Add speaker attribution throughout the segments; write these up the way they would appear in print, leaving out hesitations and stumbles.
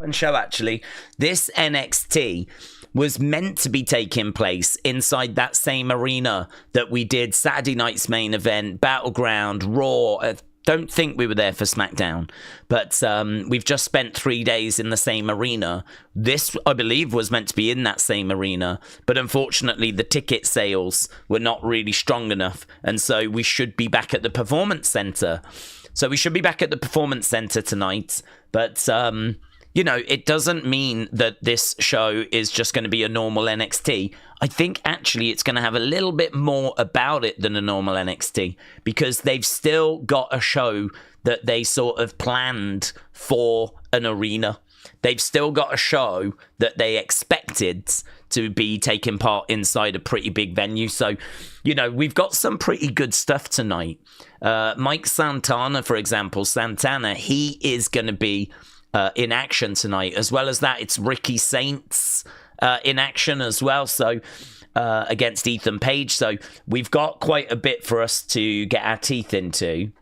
Speaker 1: One show, actually. This NXT was meant to be taking place inside that same arena that we did Saturday night's main event, Battleground, Raw. I don't think we were there for SmackDown, but we've just spent 3 days in the same arena. This, I believe, was meant to be in that same arena, but unfortunately the ticket sales were not really strong enough, and so we should be back at the Performance Center. So we should be back at the Performance Center tonight, but you know, it doesn't mean that this show is just going to be a normal NXT. I think actually it's going to have a little bit more about it than a normal NXT, because they've still got a show that they sort of planned for an arena. They've still got a show that they expected to be taking part inside a pretty big venue. So, you know, we've got some pretty good stuff tonight. Mike Santana, for example, he is going to be in action tonight. As well as that, it's Ricky Saints in action as well, so against Ethan Page. So we've got quite a bit for us to get our teeth into.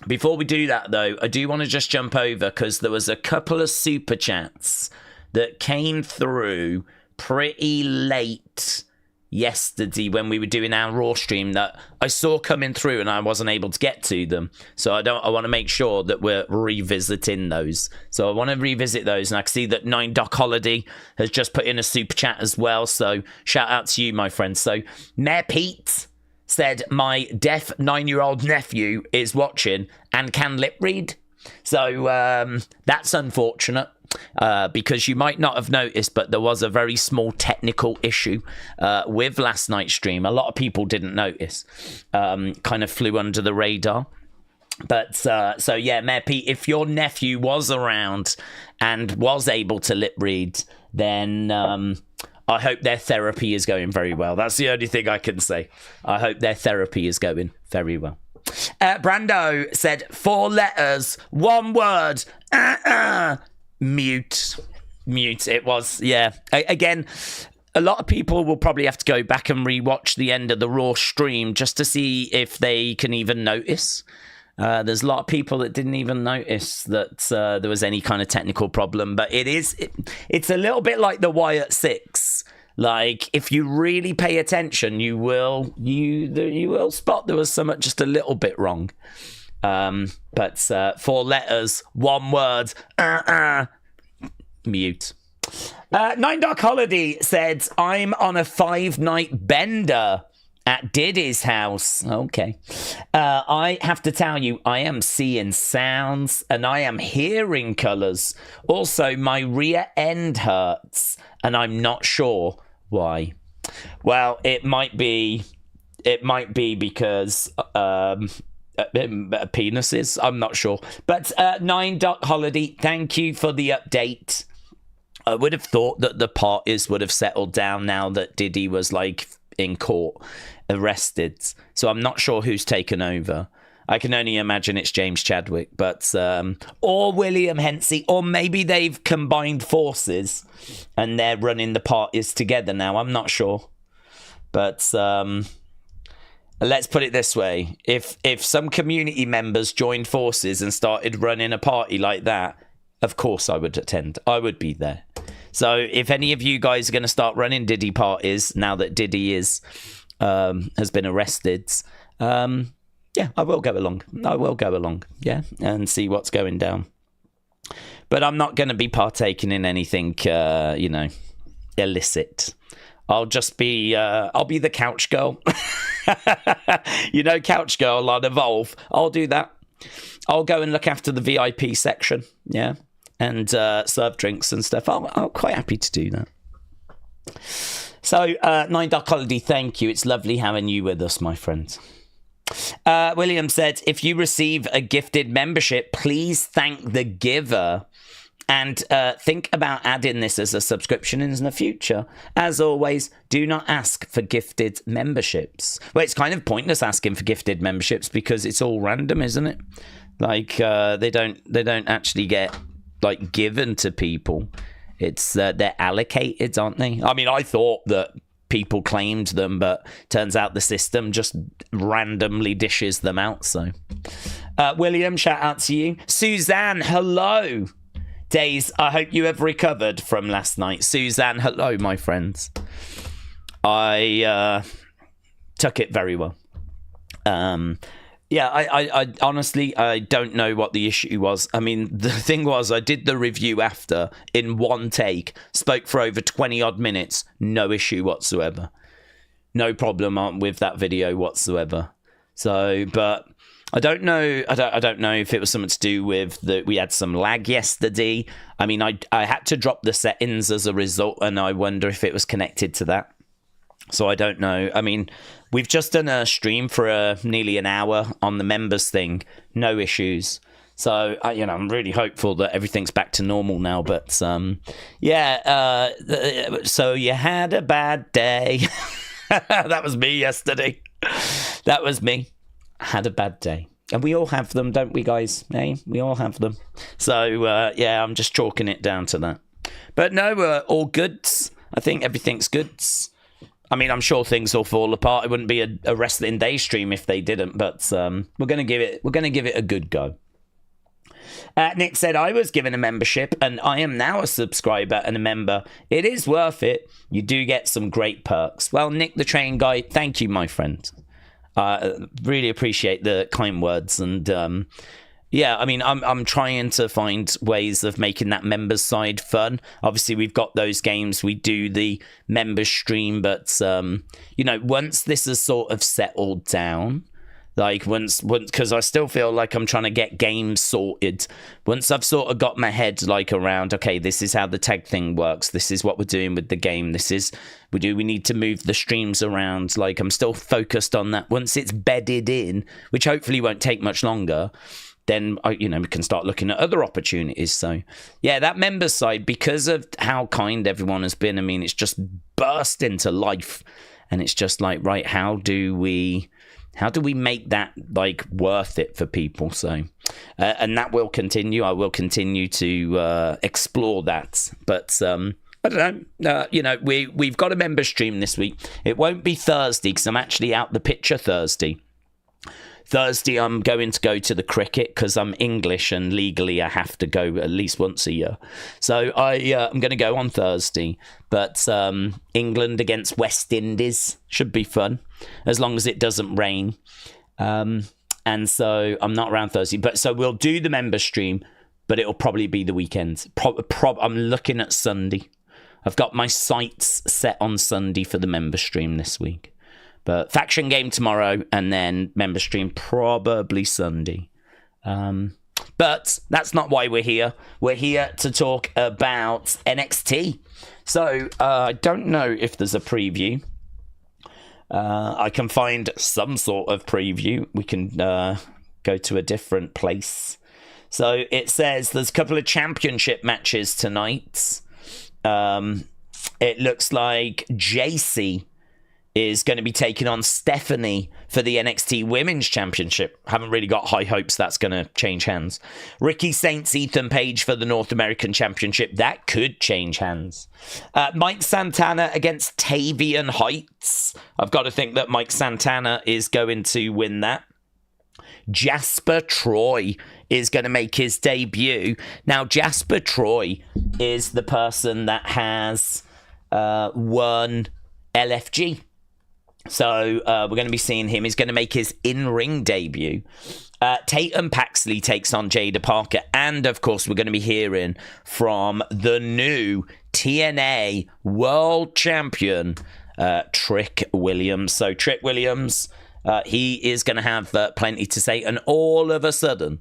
Speaker 1: Before we do that, though, I do want to just jump over, because there was a couple of super chats that came through pretty late yesterday when we were doing our Raw stream that I saw coming through and I wasn't able to get to them. So I want to make sure that we're revisiting those. So I want to revisit those, and I can see that 9 Doc Holiday has just put in a super chat as well. So shout out to you, my friend. So Mayor Pete said, my deaf 9-year-old nephew is watching and can lip read. So that's unfortunate. Because you might not have noticed, but there was a very small technical issue with last night's stream. A lot of people didn't notice. Kind of flew under the radar. But so yeah, Mayor Pete, if your nephew was around and was able to lip read, then I hope their therapy is going very well. That's the only thing I can say. I hope their therapy is going very well. Brando said 4 letters, 1 word. Mute. It was, yeah. Again, a lot of people will probably have to go back and rewatch the end of the Raw stream just to see if they can even notice. There's a lot of people that didn't even notice that there was any kind of technical problem, but it's a little bit like the Wyatt 6. Like, if you really pay attention, you will spot there was something just a little bit wrong. But 4 letters, 1 word, mute. 9 Dark Holiday said, I'm on a 5-night bender at Diddy's house. Okay. I have to tell you, I am seeing sounds and I am hearing colours. Also, my rear end hurts and I'm not sure why. Well, it might be because penises. I'm not sure. But 9 Dark Holiday, thank you for the update. I would have thought that the parties would have settled down now that Diddy was like in court, arrested. So I'm not sure who's taken over. I can only imagine it's James Chadwick, but or William Hensey, or maybe they've combined forces and they're running the parties together now. I'm not sure, but let's put it this way: if some community members joined forces and started running a party like that, of course I would attend. I would be there. So if any of you guys are going to start running Diddy parties now that Diddy has been arrested, yeah, I will go along. Yeah, and see what's going down. But I'm not going to be partaking in anything, illicit. I'll just be, I'll be the couch girl. Couch girl on Evolve. I'll do that. I'll go and look after the VIP section. Yeah. And serve drinks and stuff. I'm quite happy to do that. So, 9 Dark Holiday, thank you. It's lovely having you with us, my friends. William said, if you receive a gifted membership, please thank the giver. And think about adding this as a subscription in the future. As always, do not ask for gifted memberships. Well, it's kind of pointless asking for gifted memberships because it's all random, isn't it? Like they don't actually get like given to people. It's they're allocated, aren't they? I mean, I thought that people claimed them, but turns out the system just randomly dishes them out. So, William, shout out to you. Suzanne, hello. Daze, I hope you have recovered from last night. Suzanne, hello, my friends. I took it very well. Yeah, I honestly, I don't know what the issue was. I mean, the thing was, I did the review after in one take, spoke for over 20 odd minutes, no issue whatsoever. No problem with that video whatsoever. So, but I don't know. I don't know if it was something to do with that. We had some lag yesterday. I mean, I had to drop the settings as a result, and I wonder if it was connected to that. So I don't know. I mean, we've just done a stream for nearly an hour on the members thing. No issues. So, I'm really hopeful that everything's back to normal now. But, so you had a bad day. That was me yesterday. That was me. I had a bad day. And we all have them, don't we, guys? Hey, we all have them. So, I'm just chalking it down to that. But no, all goods. I think everything's goods. I mean, I'm sure things will fall apart. It wouldn't be a Wrestling Daze stream if they didn't. But we're gonna give it a good go. Nick said, I was given a membership and I am now a subscriber and a member. It is worth it. You do get some great perks. Well, Nick the Train Guy, thank you, my friend. Really appreciate the kind words. And I mean, I'm trying to find ways of making that members side fun. Obviously, we've got those games. We do the members stream. But, once this is sort of settled down, like once, because I still feel like I'm trying to get games sorted. Once I've sort of got my head like around, okay, this is how the tag thing works. This is what we're doing with the game. We need to move the streams around. Like I'm still focused on that. Once it's bedded in, which hopefully won't take much longer, then we can start looking at other opportunities. So yeah, that members side, because of how kind everyone has been, I mean, it's just burst into life, and it's just like, right, how do we make that like worth it for people? So, and that will continue. I will continue to explore that. But I don't know. We've got a member stream this week. It won't be Thursday because I'm actually out the picture Thursday. Thursday, I'm going to go to the cricket because I'm English and legally I have to go at least once a year. So I'm going to go on Thursday. But England against West Indies should be fun as long as it doesn't rain. And so I'm not around Thursday. But so we'll do the member stream, but it'll probably be the weekend. I'm looking at Sunday. I've got my sights set on Sunday for the member stream this week. But faction game tomorrow, and then member stream probably Sunday. But that's not why we're here. We're here to talk about NXT. So I don't know if there's a preview. I can find some sort of preview. We can go to a different place. So it says there's a couple of championship matches tonight. It looks like JC is going to be taking on Stephanie for the NXT Women's Championship. Haven't really got high hopes that's going to change hands. Ricky Saints, Ethan Page for the North American Championship. That could change hands. Mike Santana against Tavian Heights. I've got to think that Mike Santana is going to win that. Jasper Troy is going to make his debut. Now, Jasper Troy is the person that has won LFG. So we're going to be seeing him. He's going to make his in-ring debut. Tatum Paxley takes on Jada Parker. And, of course, we're going to be hearing from the new TNA World Champion, Trick Williams. So Trick Williams, he is going to have plenty to say. And all of a sudden,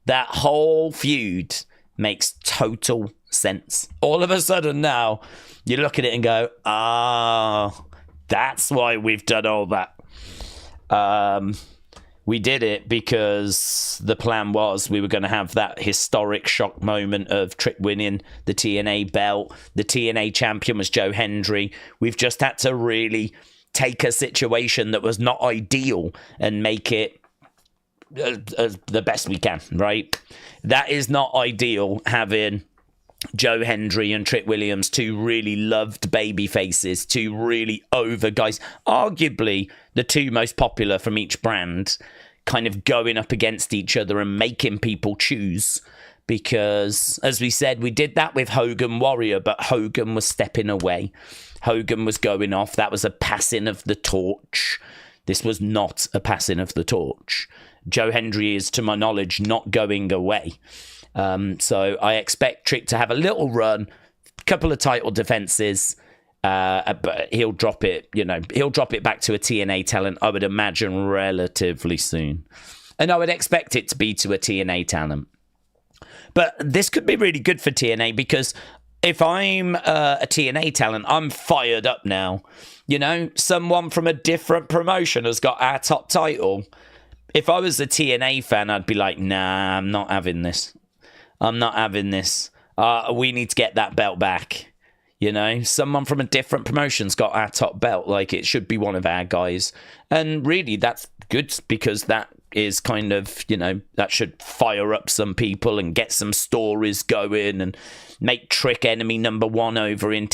Speaker 1: that whole feud makes total sense. All of a sudden now, you look at it and go, that's why we've done all that. We did it because the plan was we were going to have that historic shock moment of Trick winning the TNA belt. The TNA champion was Joe Hendry. We've just had to really take a situation that was not ideal and make it the best we can, right? That is not ideal, having Joe Hendry and Trick Williams, two really loved baby faces, two really over guys, arguably the two most popular from each brand, kind of going up against each other and making people choose because, as we said, we did that with Hogan Warrior, but Hogan was stepping away. Hogan was going off. That was a passing of the torch. This was not a passing of the torch. Joe Hendry is, to my knowledge, not going away. So I expect Trick to have a little run, a couple of title defenses, but he'll drop it, he'll drop it back to a TNA talent, I would imagine, relatively soon. And I would expect it to be to a TNA talent. But this could be really good for TNA, because if I'm a TNA talent, I'm fired up now. Someone from a different promotion has got our top title. If I was a TNA fan, I'd be like, nah, I'm not having this. I'm not having this. We need to get that belt back. Someone from a different promotion's got our top belt. Like, it should be one of our guys. And really, that's good, because that is kind of, that should fire up some people and get some stories going and make Trick enemy number one over in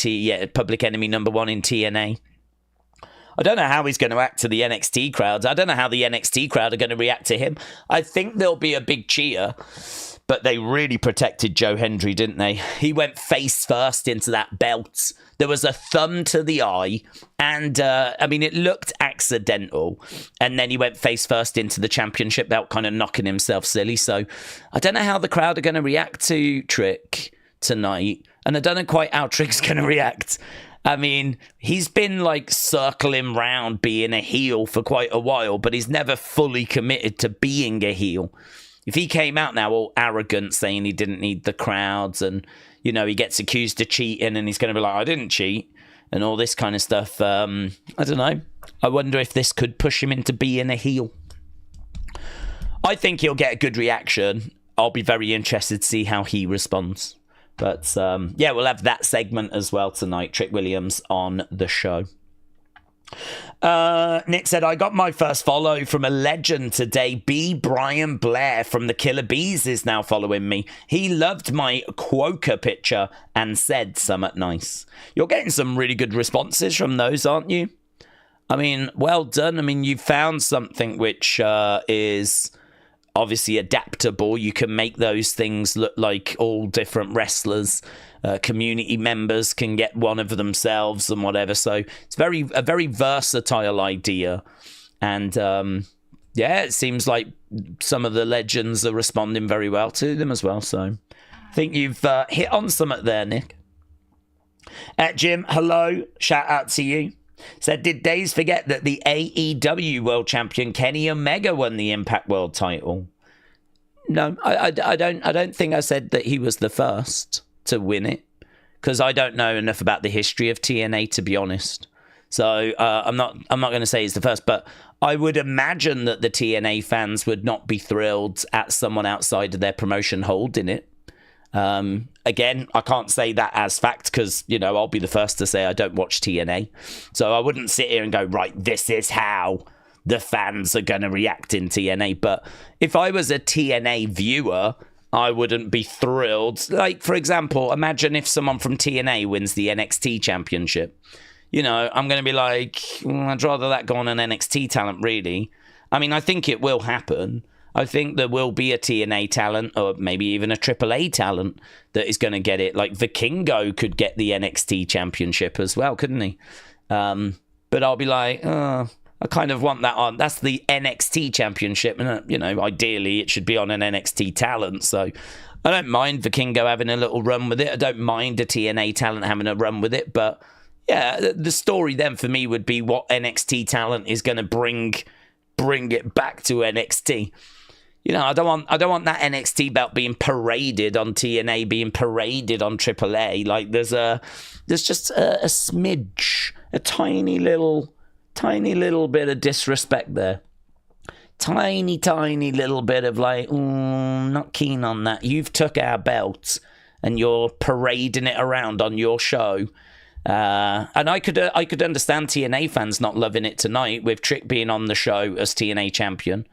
Speaker 1: public enemy number one in TNA. I don't know how he's going to act to the NXT crowds. I don't know how the NXT crowd are going to react to him. I think there'll be a big cheer, but they really protected Joe Hendry, didn't they? He went face first into that belt. There was a thumb to the eye, and it looked accidental. And then he went face first into the championship belt, kind of knocking himself silly. So I don't know how the crowd are going to react to Trick tonight, and I don't know quite how Trick's going to react. He's been circling round being a heel for quite a while, but he's never fully committed to being a heel. If he came out now all arrogant, saying he didn't need the crowds, and, he gets accused of cheating, and he's going to be like, I didn't cheat, and all this kind of stuff. I don't know. I wonder if this could push him into being a heel. I think he'll get a good reaction. I'll be very interested to see how he responds. But, we'll have that segment as well tonight. Trick Williams on the show. Nick said, I got my first follow from a legend today. B. Brian Blair from the Killer Bees is now following me. He loved my Quokka picture and said somewhat nice. You're getting some really good responses from those, aren't you? Well done. You found something which is obviously adaptable. You can make those things look like all different wrestlers. Community members can get one of themselves and whatever. So it's a very versatile idea. And it seems like some of the legends are responding very well to them as well. So I think you've hit on something there, Nick. Jim, hello. Shout out to you. Said, did Daze forget that the AEW World Champion Kenny Omega won the Impact World title? No, I don't think I said that he was the first to win it, because I don't know enough about the history of TNA, to be honest. So I'm not going to say he's the first, but I would imagine that the TNA fans would not be thrilled at someone outside of their promotion holding it. Again, I can't say that as fact, because, I'll be the first to say I don't watch TNA. So I wouldn't sit here and go, right, this is how the fans are going to react in TNA. But if I was a TNA viewer, I wouldn't be thrilled. Like, for example, imagine if someone from TNA wins the NXT championship. I'm going to be like, I'd rather that go on an NXT talent, really. I think it will happen. I think there will be a TNA talent, or maybe even a AAA talent, that is going to get it. Like Vikingo could get the NXT championship as well, couldn't he? But I'll be like, I kind of want that on. That's the NXT championship, and ideally it should be on an NXT talent. So I don't mind Vikingo having a little run with it. I don't mind a TNA talent having a run with it. But yeah, the story then for me would be what NXT talent is going to bring it back to NXT. I don't want that NXT belt being paraded on TNA, being paraded on AAA. Like there's just a smidge, a tiny little bit of disrespect there. Tiny little bit of like, not keen on that. You've took our belt and you're parading it around on your show. And I could understand TNA fans not loving it tonight with Trick being on the show as TNA champion.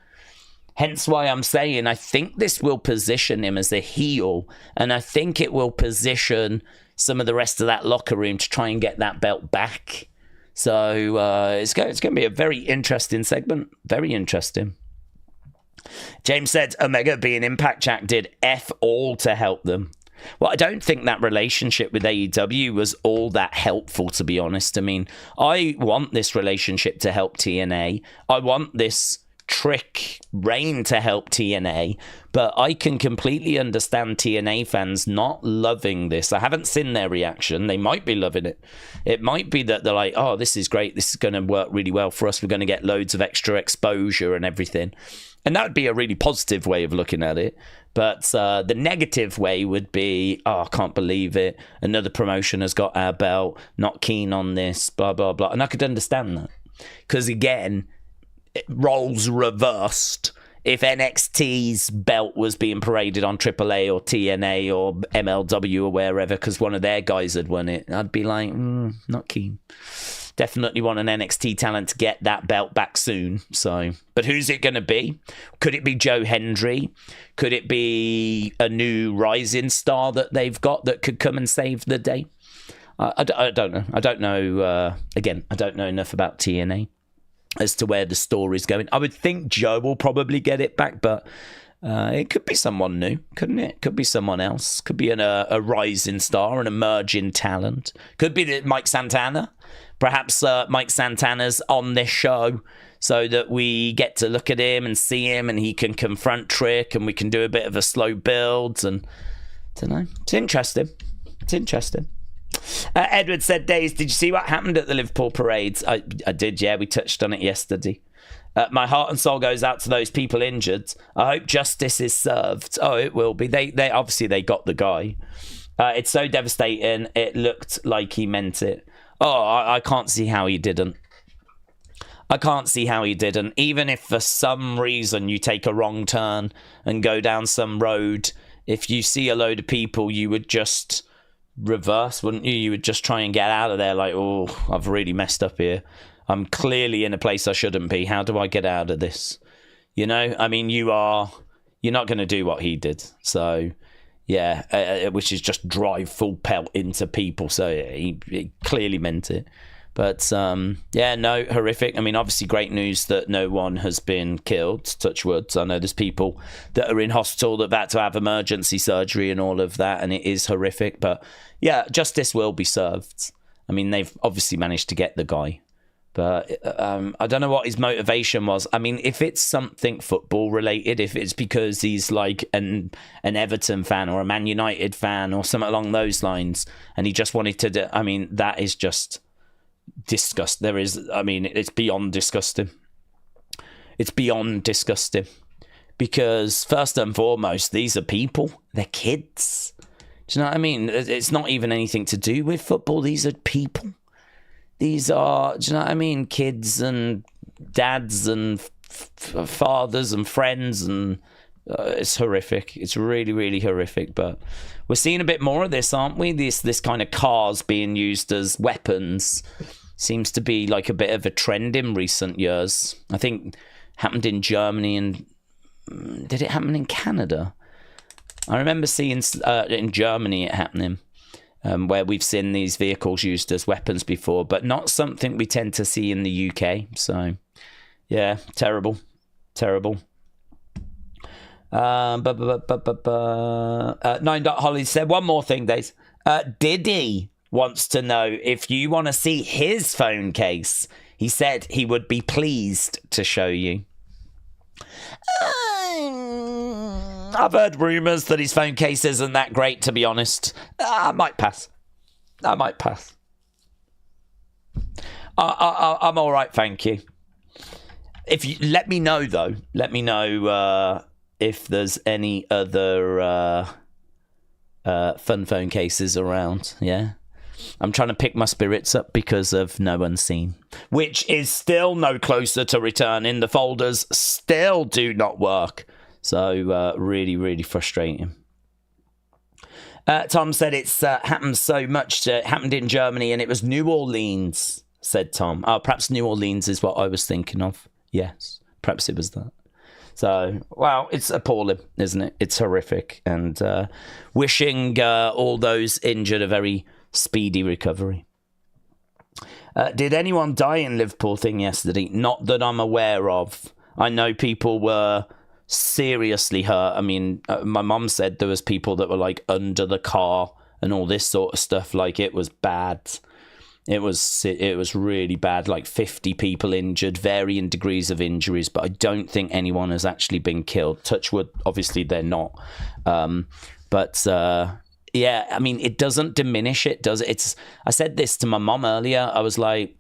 Speaker 1: Hence why I'm saying I think this will position him as a heel, and I think it will position some of the rest of that locker room to try and get that belt back. So it's going to be a very interesting segment. Very interesting. James said Omega being Impact Jack did F all to help them. Well, I don't think that relationship with AEW was all that helpful, to be honest. I mean, I want this relationship to help TNA. I want this trick reign to help TNA, but I can completely understand TNA fans not loving this. I haven't seen their reaction. They might be loving it. It might be that they're like, oh, this is great. This is going to work really well for us. We're going to get loads of extra exposure and everything. And that would be a really positive way of looking at it. But the negative way would be, oh, I can't believe it. Another promotion has got our belt. Not keen on this, blah, blah, blah. And I could understand that. Because, again, roles reversed. If NXT's belt was being paraded on AAA or TNA or MLW or wherever because one of their guys had won it, I'd be like, not keen. Definitely want an NXT talent to get that belt back soon. So, but who's it going to be? Could it be Joe Hendry? Could it be a new rising star that they've got that could come and save the day? I don't know. I don't know. Again, I don't know enough about TNA as to where the story's going. I would think Joe will probably get it back, but it could be someone new, couldn't it? Could be someone else. Could be a rising star, an emerging talent. Could be Mike Santana. Perhaps Mike Santana's on this show so that we get to look at him and see him and he can confront Trick and we can do a bit of a slow build. And I don't know. It's interesting. It's interesting. Edward said, Daze, did you see what happened at the Liverpool parades? I did, yeah. We touched on it yesterday. My heart and soul goes out to those people injured. I hope justice is served. Oh, it will be. They obviously they got the guy. It's so devastating. It looked like he meant it. Oh, I can't see how he didn't. I can't see how he didn't. Even if for some reason you take a wrong turn and go down some road, if you see a load of people, you would just reverse, wouldn't you? You would just try and get out of there like, oh, I've really messed up here. I'm clearly in a place I shouldn't be. How do I get out of this? You know, I mean, you're not going to do what he did. So, yeah, which is just drive full pelt into people. So he clearly meant it. But, yeah, no, horrific. I mean, obviously great news that no one has been killed, touch wood. I know there's people that are in hospital that have had to have emergency surgery and all of that, and it is horrific. But, yeah, justice will be served. I mean, they've obviously managed to get the guy. But I don't know what his motivation was. I mean, if it's something football related, if it's because he's like an Everton fan or a Man United fan or something along those lines, and he just wanted to I mean, that is just disgust. It's beyond disgusting. It's beyond disgusting. Because first and foremost, these are people. They're kids. Do you know what I mean? It's not even anything to do with football. These are people. These are, do you know what I mean? Kids and dads and fathers and friends, and it's horrific. It's really, really horrific. But we're seeing a bit more of this, aren't we? This kind of cars being used as weapons seems to be like a bit of a trend in recent years. I think happened in Germany, and did it happen in Canada? I remember seeing in Germany it happening. Where we've seen these vehicles used as weapons before, but not something we tend to see in the UK. So, yeah, terrible. Nine Holly said, one more thing, Daze. Diddy wants to know if you want to see his phone case. He said he would be pleased to show you. I've heard rumours that his phone case isn't that great, to be honest. I might pass. I'm all right, thank you. If you let me know, though, if there's any other fun phone cases around. Yeah, I'm trying to pick my spirits up because of No Unseen, which is still no closer to returning. The folders still do not work. So, really, really frustrating. Tom said it's happened so much. It happened in Germany, and it was New Orleans, said Tom. Oh, perhaps New Orleans is what I was thinking of. Yes, perhaps it was that. So, well, it's appalling, isn't it? It's horrific. And wishing all those injured a very speedy recovery. Did anyone die in Liverpool thing yesterday? Not that I'm aware of. I know people were seriously hurt. I mean, my mum said there was people that were like under the car and all this sort of stuff. Like, it was bad. It was really bad. Like 50 people injured, varying degrees of injuries, but I don't think anyone has actually been killed. Touch wood, obviously they're not. Yeah, I mean, it doesn't diminish it, does it? I said this to my mum earlier. I was like,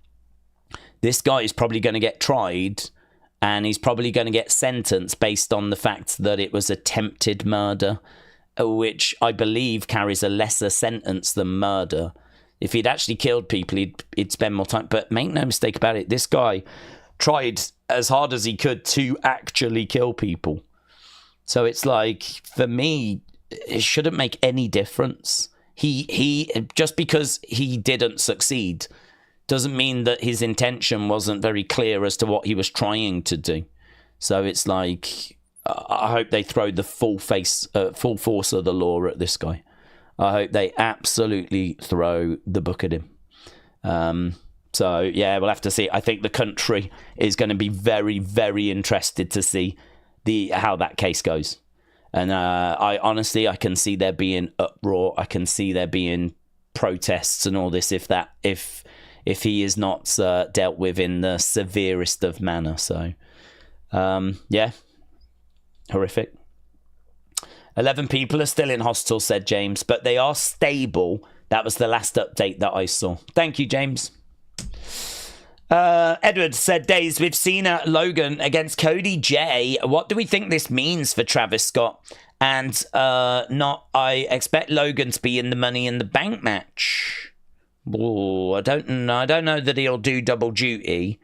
Speaker 1: this guy is probably going to get tried, and he's probably going to get sentenced based on the fact that it was attempted murder, which I believe carries a lesser sentence than murder. If he'd actually killed people, he'd spend more time. But make no mistake about it, this guy tried as hard as he could to actually kill people. So it's like, for me, it shouldn't make any difference. He just because he didn't succeed doesn't mean that his intention wasn't very clear as to what he was trying to do. So it's like, I hope they throw the full force of the law at this guy. I hope they absolutely throw the book at him. So, yeah, we'll have to see. I think the country is going to be very, very interested to see how that case goes. And I can see there being uproar. I can see there being protests and all this if he is not dealt with in the severest of manner. So, yeah, horrific. 11 people are still in hospital, said James, but they are stable. That was the last update that I saw. Thank you, James. Edward said, Daze, we've seen Logan against Cody J. What do we think this means for Travis Scott? And I expect Logan to be in the Money in the Bank match. Oh, I don't know that he'll do double duty.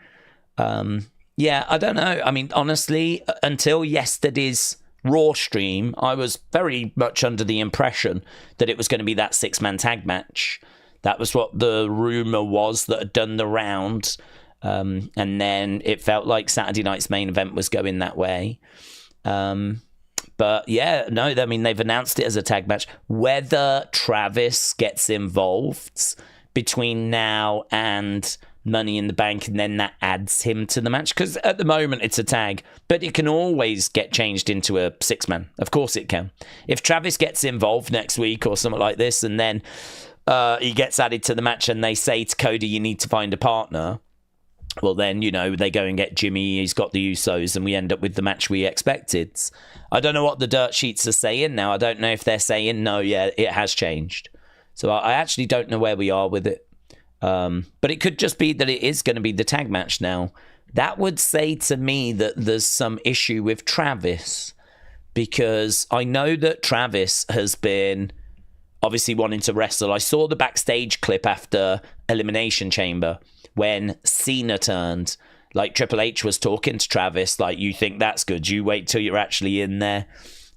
Speaker 1: Yeah, I don't know. I mean, honestly, until yesterday's Raw stream, I was very much under the impression that it was going to be that 6-man tag match. That was what the rumor was that had done the round. And then it felt like Saturday night's main event was going that way. But yeah, no, I mean, they've announced it as a tag match. Whether Travis gets involved between now and Money in the Bank, and then that adds him to the match, because at the moment it's a tag, but it can always get changed into a 6-man. Of course it can. If Travis gets involved next week or something like this, and then he gets added to the match and they say to Cody, you need to find a partner, well then, they go and get Jimmy, he's got the Usos, and we end up with the match we expected. I don't know what the dirt sheets are saying now. I don't know if they're saying, no, yeah, it has changed. So I actually don't know where we are with it. But it could just be that it is going to be the tag match now. That would say to me that there's some issue with Travis, because I know that Travis has been obviously wanting to wrestle. I saw the backstage clip after Elimination Chamber when Cena turned. Like, Triple H was talking to Travis like, you think that's good, you wait till you're actually in there.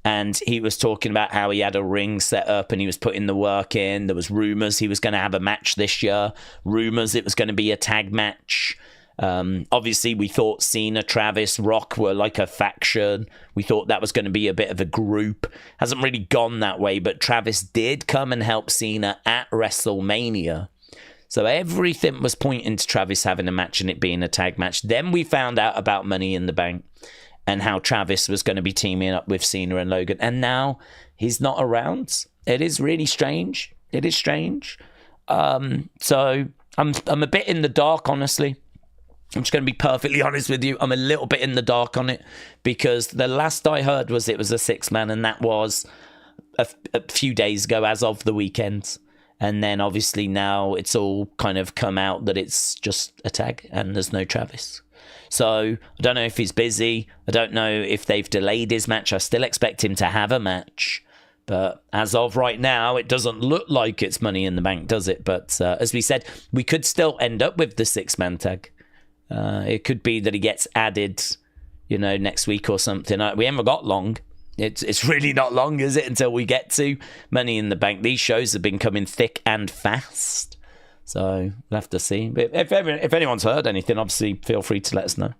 Speaker 1: And he was talking about how he had a ring set up and he was putting the work in. There was rumours he was going to have a match this year. Rumours it was going to be a tag match. Obviously, we thought Cena, Travis, Rock were like a faction. We thought that was going to be a bit of a group. Hasn't really gone that way, but Travis did come and help Cena at WrestleMania. So everything was pointing to Travis having a match and it being a tag match. Then we found out about Money in the Bank and how Travis was going to be teaming up with Cena and Logan. And now he's not around. It is really strange. It is strange. So I'm a bit in the dark, honestly. I'm just going to be perfectly honest with you. I'm a little bit in the dark on it, because the last I heard was it was a 6-man, and that was a few days ago as of the weekend. And then obviously now it's all kind of come out that it's just a tag and there's no Travis. So I don't know if he's busy. I don't know if they've delayed his match. I still expect him to have a match. But as of right now, it doesn't look like it's Money in the Bank, does it? But as we said, we could still end up with the 6-man tag. It could be that he gets added, next week or something. We haven't got long. It's really not long, is it, until we get to Money in the Bank? These shows have been coming thick and fast. So we'll have to see. But if anyone's heard anything, obviously feel free to let us know.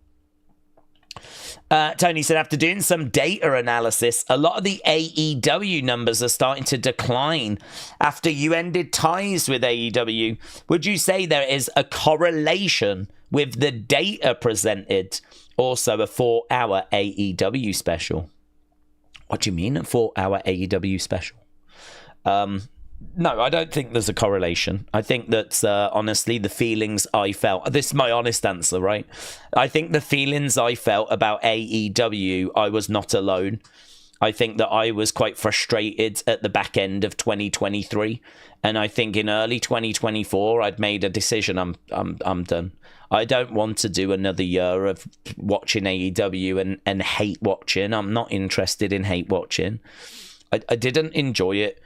Speaker 1: Tony said, after doing some data analysis, a lot of the AEW numbers are starting to decline after you ended ties with AEW. Would you say there is a correlation with the data presented? Also, a 4-hour AEW special. What do you mean, a 4-hour AEW special? No, I don't think there's a correlation. I think that, honestly, the feelings I felt... This is my honest answer, right? I think the feelings I felt about AEW, I was not alone. I think that I was quite frustrated at the back end of 2023. And I think in early 2024, I'd made a decision. I'm done. I don't want to do another year of watching AEW and hate watching. I'm not interested in hate watching. I didn't enjoy it.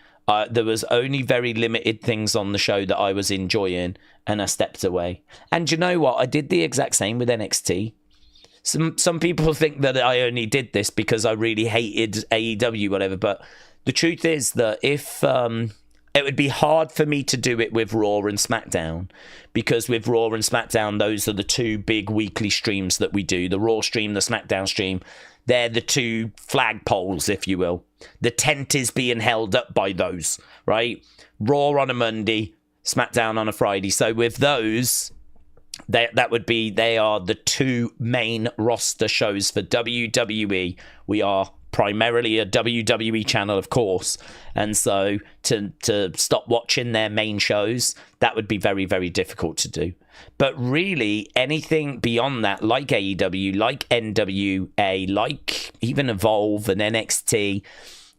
Speaker 1: There was only very limited things on the show that I was enjoying, and I stepped away. And you know what? I did the exact same with NXT. Some people think that I only did this because I really hated AEW, whatever. But the truth is that if it would be hard for me to do it with Raw and SmackDown, because with Raw and SmackDown, those are the two big weekly streams that we do. The Raw stream, the SmackDown stream. They're the two flagpoles, if you will. The tent is being held up by those, right? Raw on a Monday, SmackDown on a Friday. So with those, they are the two main roster shows for WWE. We are primarily a WWE channel, of course. And so to stop watching their main shows, that would be very, very difficult to do. But really, anything beyond that, like AEW, like NWA, like even Evolve and NXT,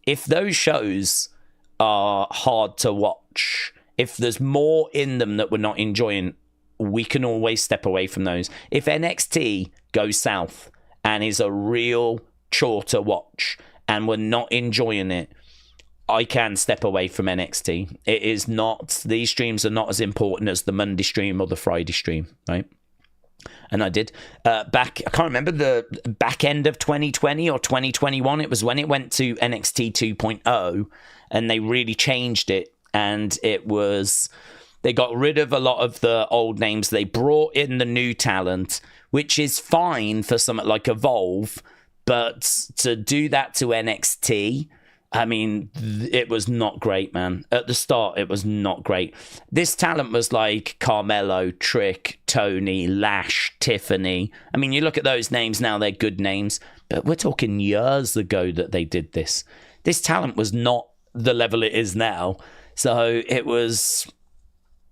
Speaker 1: if those shows are hard to watch, if there's more in them that we're not enjoying, we can always step away from those. If NXT goes south and is a real chore to watch and we're not enjoying it, I can step away from NXT. It is not, these streams are not as important as the Monday stream or the Friday stream, right? And I did. I can't remember, the back end of 2020 or 2021, it was when it went to NXT 2.0 and they really changed it. And it was, they got rid of a lot of the old names. They brought in the new talent, which is fine for something like Evolve. But to do that to NXT, I mean, it was not great, man. At the start, it was not great. This talent was like Carmelo, Trick, Tony, Lash, Tiffany. I mean, you look at those names now, they're good names. But we're talking years ago that they did this. This talent was not the level it is now. So it was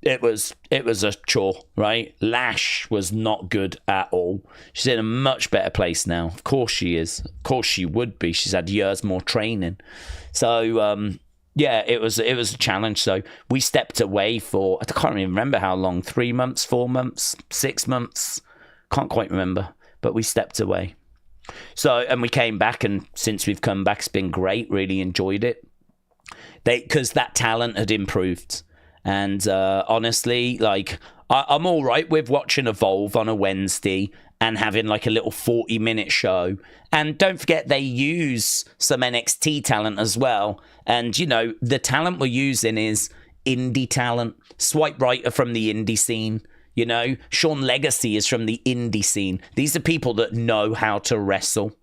Speaker 1: a chore, right? Lash was not good at all. She's in a much better place now. Of course she is. Of course she would be. She's had years more training. So, yeah, it was a challenge. So we stepped away for, I can't even remember how long, 3 months, 4 months, 6 months. Can't quite remember, but we stepped away. So, and we came back, and since we've come back, it's been great. Really enjoyed it. Because that talent had improved. And honestly, like, I'm all right with watching Evolve on a Wednesday and having like a little 40-minute show. And don't forget, they use some NXT talent as well. And, you know, the talent we're using is indie talent. Swipe Right are from the indie scene. You know, Sean Legacy is from the indie scene. These are people that know how to wrestle.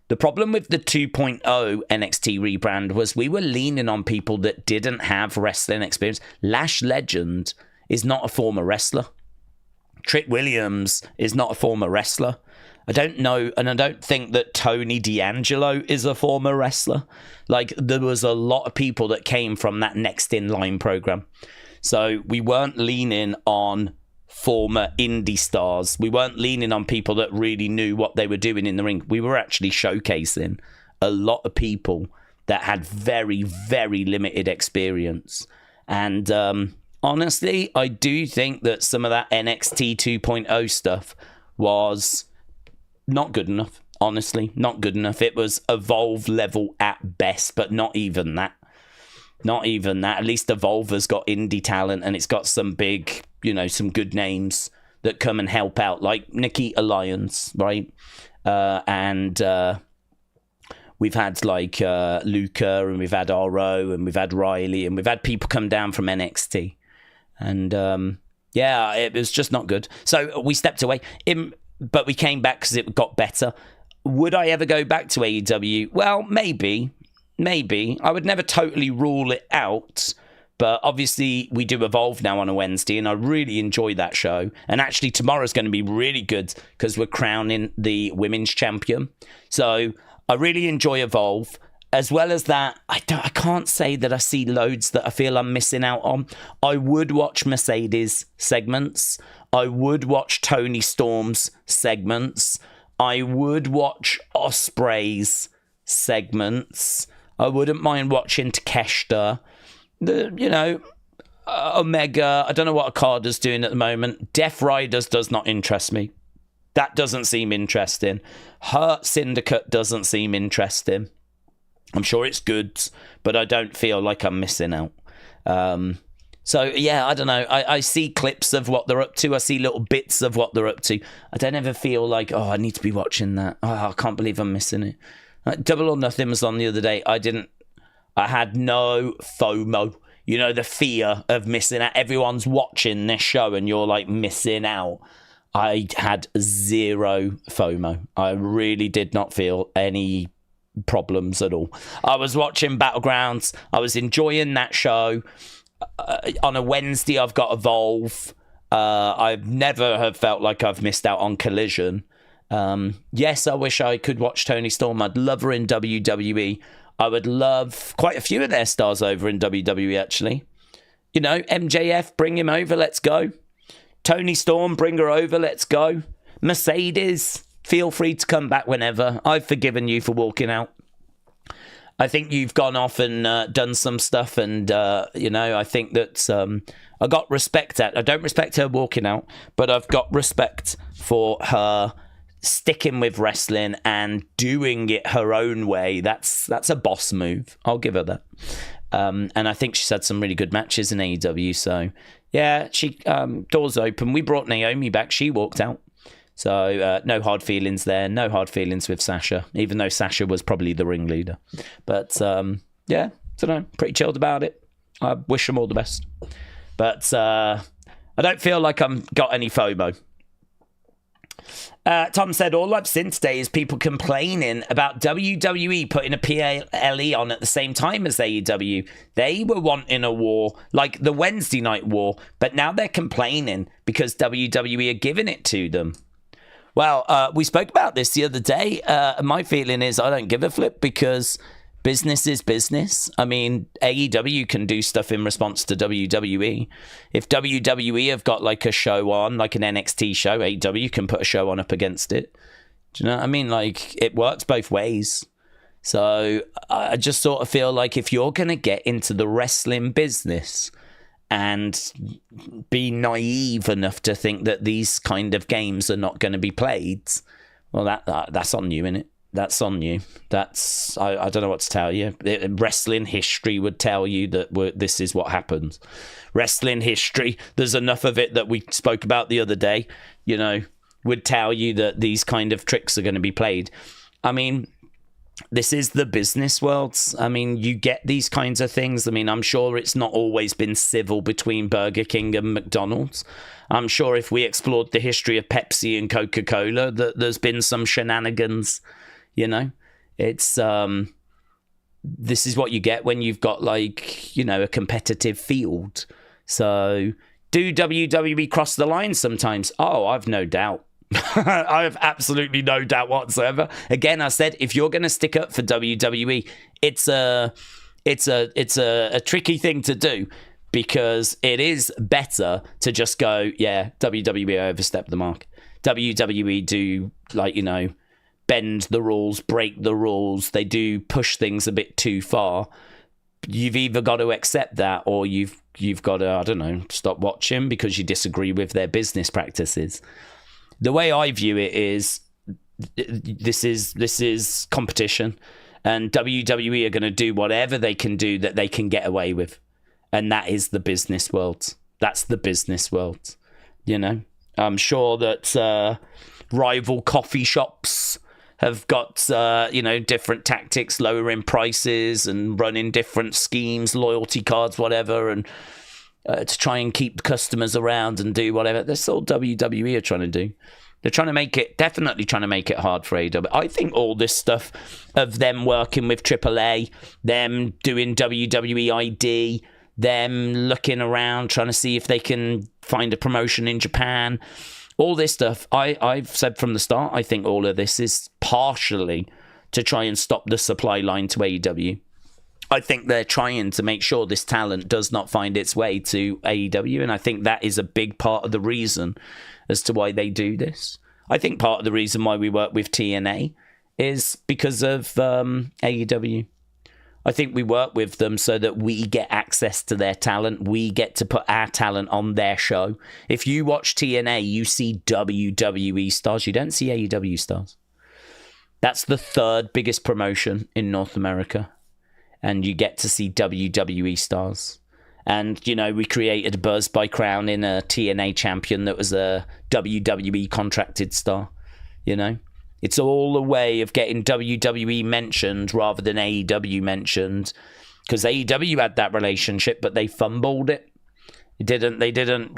Speaker 1: The problem with the 2.0 NXT rebrand was we were leaning on people that didn't have wrestling experience. Lash Legend is not a former wrestler. Trick Williams is not a former wrestler. I don't know, and I don't think that Tony D'Angelo is a former wrestler. Like, there was a lot of people that came from that Next In Line program. So we weren't leaning on former indie stars. We weren't leaning on people that really knew what they were doing in the ring. We were actually showcasing a lot of people that had very, very limited experience. And honestly, I do think that some of that NXT 2.0 stuff was not good enough. Honestly, not good enough. It was Evolve level at best, but not even that. Not even that. At least Evolve has got indie talent, and it's got some big, you know, some good names that come and help out, like Nikita Lyons, right? And we've had like Luca, and we've had RO, and we've had Riley, and we've had people come down from NXT. And yeah, it was just not good. So we stepped away, but we came back because it got better. Would I ever go back to AEW? Well, maybe. I would never totally rule it out. But obviously, we do Evolve now on a Wednesday, and I really enjoy that show. And actually, tomorrow's going to be really good because we're crowning the women's champion. So I really enjoy Evolve. as well as that, I can't say that I see loads that I feel I'm missing out on. I would watch Mercedes segments. I would watch Tony Storm's segments. I would watch Ospreay's segments. I wouldn't mind watching Takeshita. Omega. I don't know what Okada's doing at the moment. Death Riders does not interest me. That doesn't seem interesting. Hurt Syndicate doesn't seem interesting. I'm sure it's good, but I don't feel like I'm missing out. So, yeah, I don't know. I see clips of what they're up to. I see little bits of what they're up to. I don't ever feel like, I need to be watching that. I can't believe I'm missing it. Double or Nothing was on the other day. I had no FOMO. The fear of missing out. Everyone's watching this show and you're like missing out. I had zero FOMO. I really did not feel any problems at all. I was watching Battlegrounds. I was enjoying that show. On a Wednesday, I've got Evolve. I've never have felt like I've missed out on Collision. Yes, I wish I could watch Tony Storm. I'd love her in WWE. I would love quite a few of their stars over in WWE, actually. MJF, bring him over, let's go. Tony Storm, bring her over, let's go. Mercedes, feel free to come back whenever. I've forgiven you for walking out. I think you've gone off and done some stuff, and, I think that I got respect I don't respect her walking out, but I've got respect for her sticking with wrestling and doing it her own way. That's a boss move. I'll give her that. And I think she's had some really good matches in AEW. So, yeah, she doors open. We brought Naomi back. She walked out. So, no hard feelings there. No hard feelings with Sasha, even though Sasha was probably the ringleader. But, yeah, don't know. Pretty chilled about it. I wish them all the best. But I don't feel like I've got any FOMO. Tom said, all I've seen today is people complaining about WWE putting a PLE on at the same time as AEW. They were wanting a war, like the Wednesday night war, but now they're complaining because WWE are giving it to them. Well, we spoke about this the other day. My feeling is I don't give a flip because business is business. I mean, AEW can do stuff in response to WWE. If WWE have got like a show on, like an NXT show, AEW can put a show on up against it. Do you know what I mean? Like, it works both ways. So I just sort of feel like if you're going to get into the wrestling business and be naive enough to think that these kind of games are not going to be played, well, that's on you, innit? That's on you. That's I don't know what to tell you. Wrestling history would tell you that this is what happens. Wrestling history, there's enough of it that we spoke about the other day, would tell you that these kind of tricks are going to be played. I mean, this is the business world. I mean, you get these kinds of things. I mean, I'm sure it's not always been civil between Burger King and McDonald's. I'm sure if we explored the history of Pepsi and Coca-Cola, that there's been some shenanigans. It's this is what you get when you've got a competitive field. So do WWE cross the line sometimes? Oh, I've no doubt. I have absolutely no doubt whatsoever. Again, I said, if you're going to stick up for WWE, it's a tricky thing to do because it is better to just go, yeah, WWE overstepped the mark. WWE do bend the rules, break the rules. They do push things a bit too far. You've either got to accept that or you've got to, I don't know, stop watching because you disagree with their business practices. The way I view it is this is competition, and WWE are going to do whatever they can do that they can get away with. And that is the business world. That's the business world. I'm sure that rival coffee shops have got, different tactics, lowering prices and running different schemes, loyalty cards, whatever, and to try and keep customers around and do whatever. That's all WWE are trying to do. They're definitely trying to make it hard for AEW. I think all this stuff of them working with AAA, them doing WWE ID, them looking around, trying to see if they can find a promotion in Japan, all this stuff, I've said from the start, I think all of this is partially to try and stop the supply line to AEW. I think they're trying to make sure this talent does not find its way to AEW, and I think that is a big part of the reason as to why they do this. I think part of the reason why we work with TNA is because of AEW. I think we work with them so that we get access to their talent. We get to put our talent on their show. If you watch TNA, you see WWE stars. You don't see AEW stars. That's the third biggest promotion in North America. And you get to see WWE stars. And, you know, we created a buzz by crowning a TNA champion that was a WWE contracted star, you know. It's all a way of getting WWE mentioned rather than AEW mentioned, because AEW had that relationship, but they fumbled it. They didn't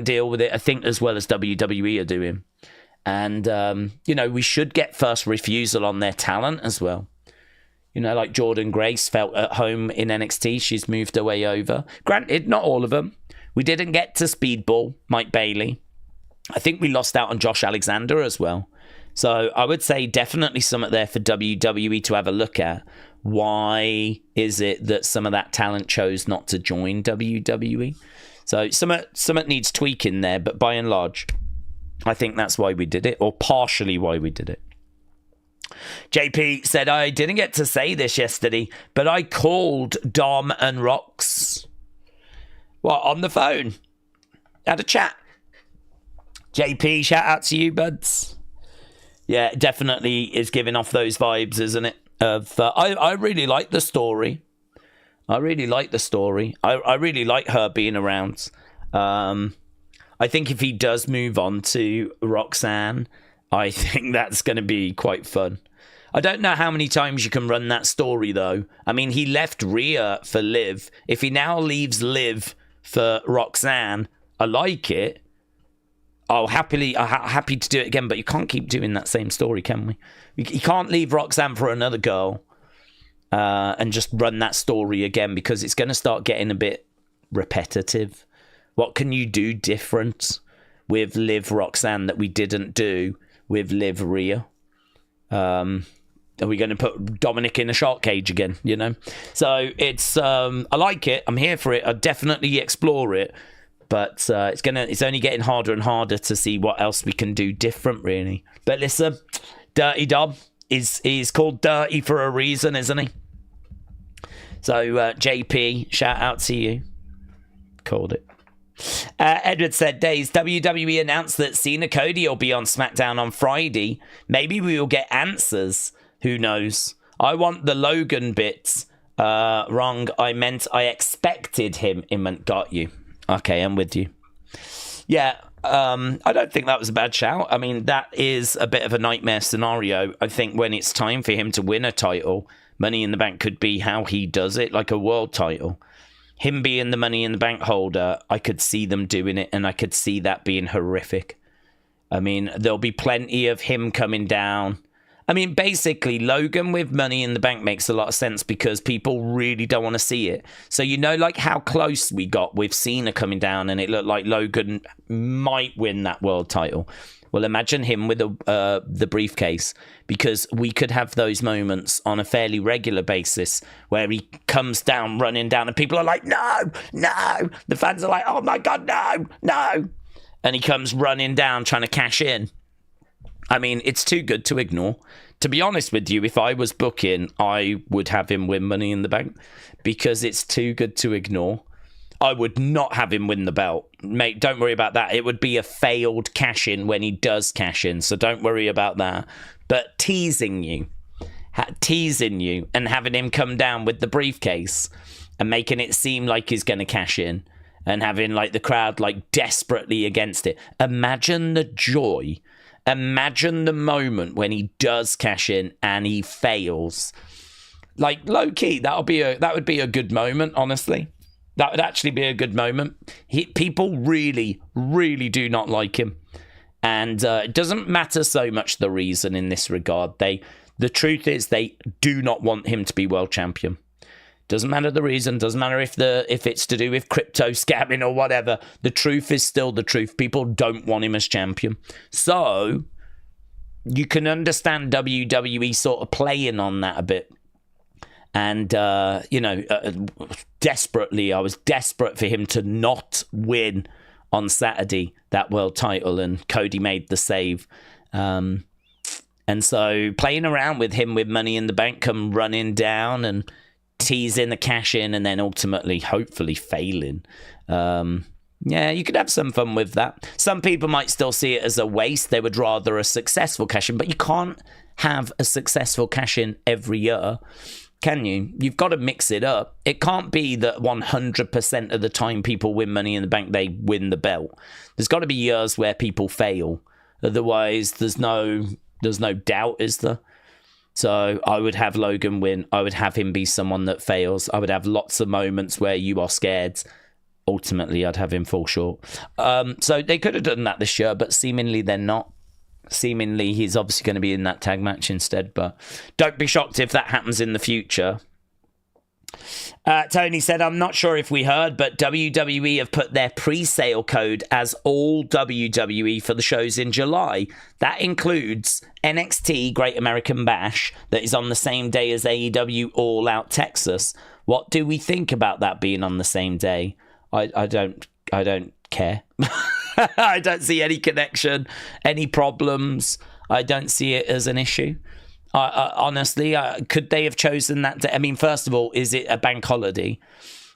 Speaker 1: deal with it, I think, as well as WWE are doing. And, you know, we should get first refusal on their talent as well. You know, like Jordan Grace felt at home in NXT. She's moved her way over. Granted, not all of them. We didn't get to Speedball, Mike Bailey. I think we lost out on Josh Alexander as well. So I would say definitely something there for WWE to have a look at. Why is it that some of that talent chose not to join WWE? So something needs tweaking there, but by and large, I think that's why we did it, or partially why we did it. JP said, I didn't get to say this yesterday, but I called Dom and Rox. What, on the phone? Had a chat. JP, shout out to you, buds. Yeah, it definitely is giving off those vibes, isn't it? I really like the story. I really like her being around. I think if he does move on to Roxanne, I think that's going to be quite fun. I don't know how many times you can run that story, though. I mean, he left Rhea for Liv. If he now leaves Liv for Roxanne, I like it. I'll happy to do it again, but you can't keep doing that same story, can we? You can't leave Roxanne for another girl and just run that story again, because it's going to start getting a bit repetitive. What can you do different with Liv Roxanne that we didn't do with Liv Rhea? Are we going to put Dominic in a shark cage again, you know? So it's I like it. I'm here for it. I'll definitely explore it. But it's only getting harder and harder to see what else we can do different, really. But listen, Dirty Dom is called Dirty for a reason, isn't he? So JP, shout out to you. Called it. Edward said, Daze, WWE announced that Cena Cody will be on SmackDown on Friday. Maybe we will get answers. Who knows? I want the Logan bits. Wrong. I meant I expected him. It meant got you. Okay, I'm with you. Yeah, I don't think that was a bad shout. I mean, that is a bit of a nightmare scenario. I think when it's time for him to win a title, Money in the Bank could be how he does it, like a world title. Him being the Money in the Bank holder, I could see them doing it, and I could see that being horrific. I mean, there'll be plenty of him coming down. I mean, basically, Logan with Money in the Bank makes a lot of sense because people really don't want to see it. So, you know, like how close we got with Cena coming down and it looked like Logan might win that world title. Well, imagine him with the briefcase, because we could have those moments on a fairly regular basis where he comes down, running down, and people are like, no, no. The fans are like, oh, my God, no, no. And he comes running down trying to cash in. I mean, it's too good to ignore. To be honest with you, if I was booking, I would have him win Money in the Bank because it's too good to ignore. I would not have him win the belt. Mate, don't worry about that. It would be a failed cash-in when he does cash in, so don't worry about that. But teasing you and having him come down with the briefcase and making it seem like he's going to cash in and having like the crowd like desperately against it. Imagine the joy. Imagine the moment when he does cash in and he fails. Like, low-key, that would be a good moment, honestly. That would actually be a good moment. People really, really do not like him. And it doesn't matter so much the reason in this regard. The truth is they do not want him to be world champion. Doesn't matter the reason. Doesn't matter if it's to do with crypto scamming or whatever. The truth is still the truth. People don't want him as champion. So you can understand WWE sort of playing on that a bit. And, desperately, I was desperate for him to not win on Saturday, that world title, and Cody made the save. And so playing around with him with Money in the Bank come running down and teasing the cash in and then ultimately, hopefully, failing. Yeah, you could have some fun with that. Some people might still see it as a waste. They would rather a successful cash in, but you can't have a successful cash in every year. Can you? You've got to mix it up. It can't be that 100% of the time people win Money in the Bank, they win the belt. There's got to be years where people fail. Otherwise, there's no doubt, is there? So I would have Logan win. I would have him be someone that fails. I would have lots of moments where you are scared. Ultimately, I'd have him fall short. So they could have done that this year, but seemingly they're not. Seemingly, he's obviously going to be in that tag match instead, but don't be shocked if that happens in the future. Tony said, I'm not sure if we heard, but WWE have put their pre-sale code as all WWE for the shows in July. That includes NXT Great American Bash, that is on the same day as AEW All Out Texas. What do we think about that being on the same day? I don't care. I don't see any connection, any problems. I don't see it as an issue. Honestly, could they have chosen that day? I mean, first of all, is it a bank holiday?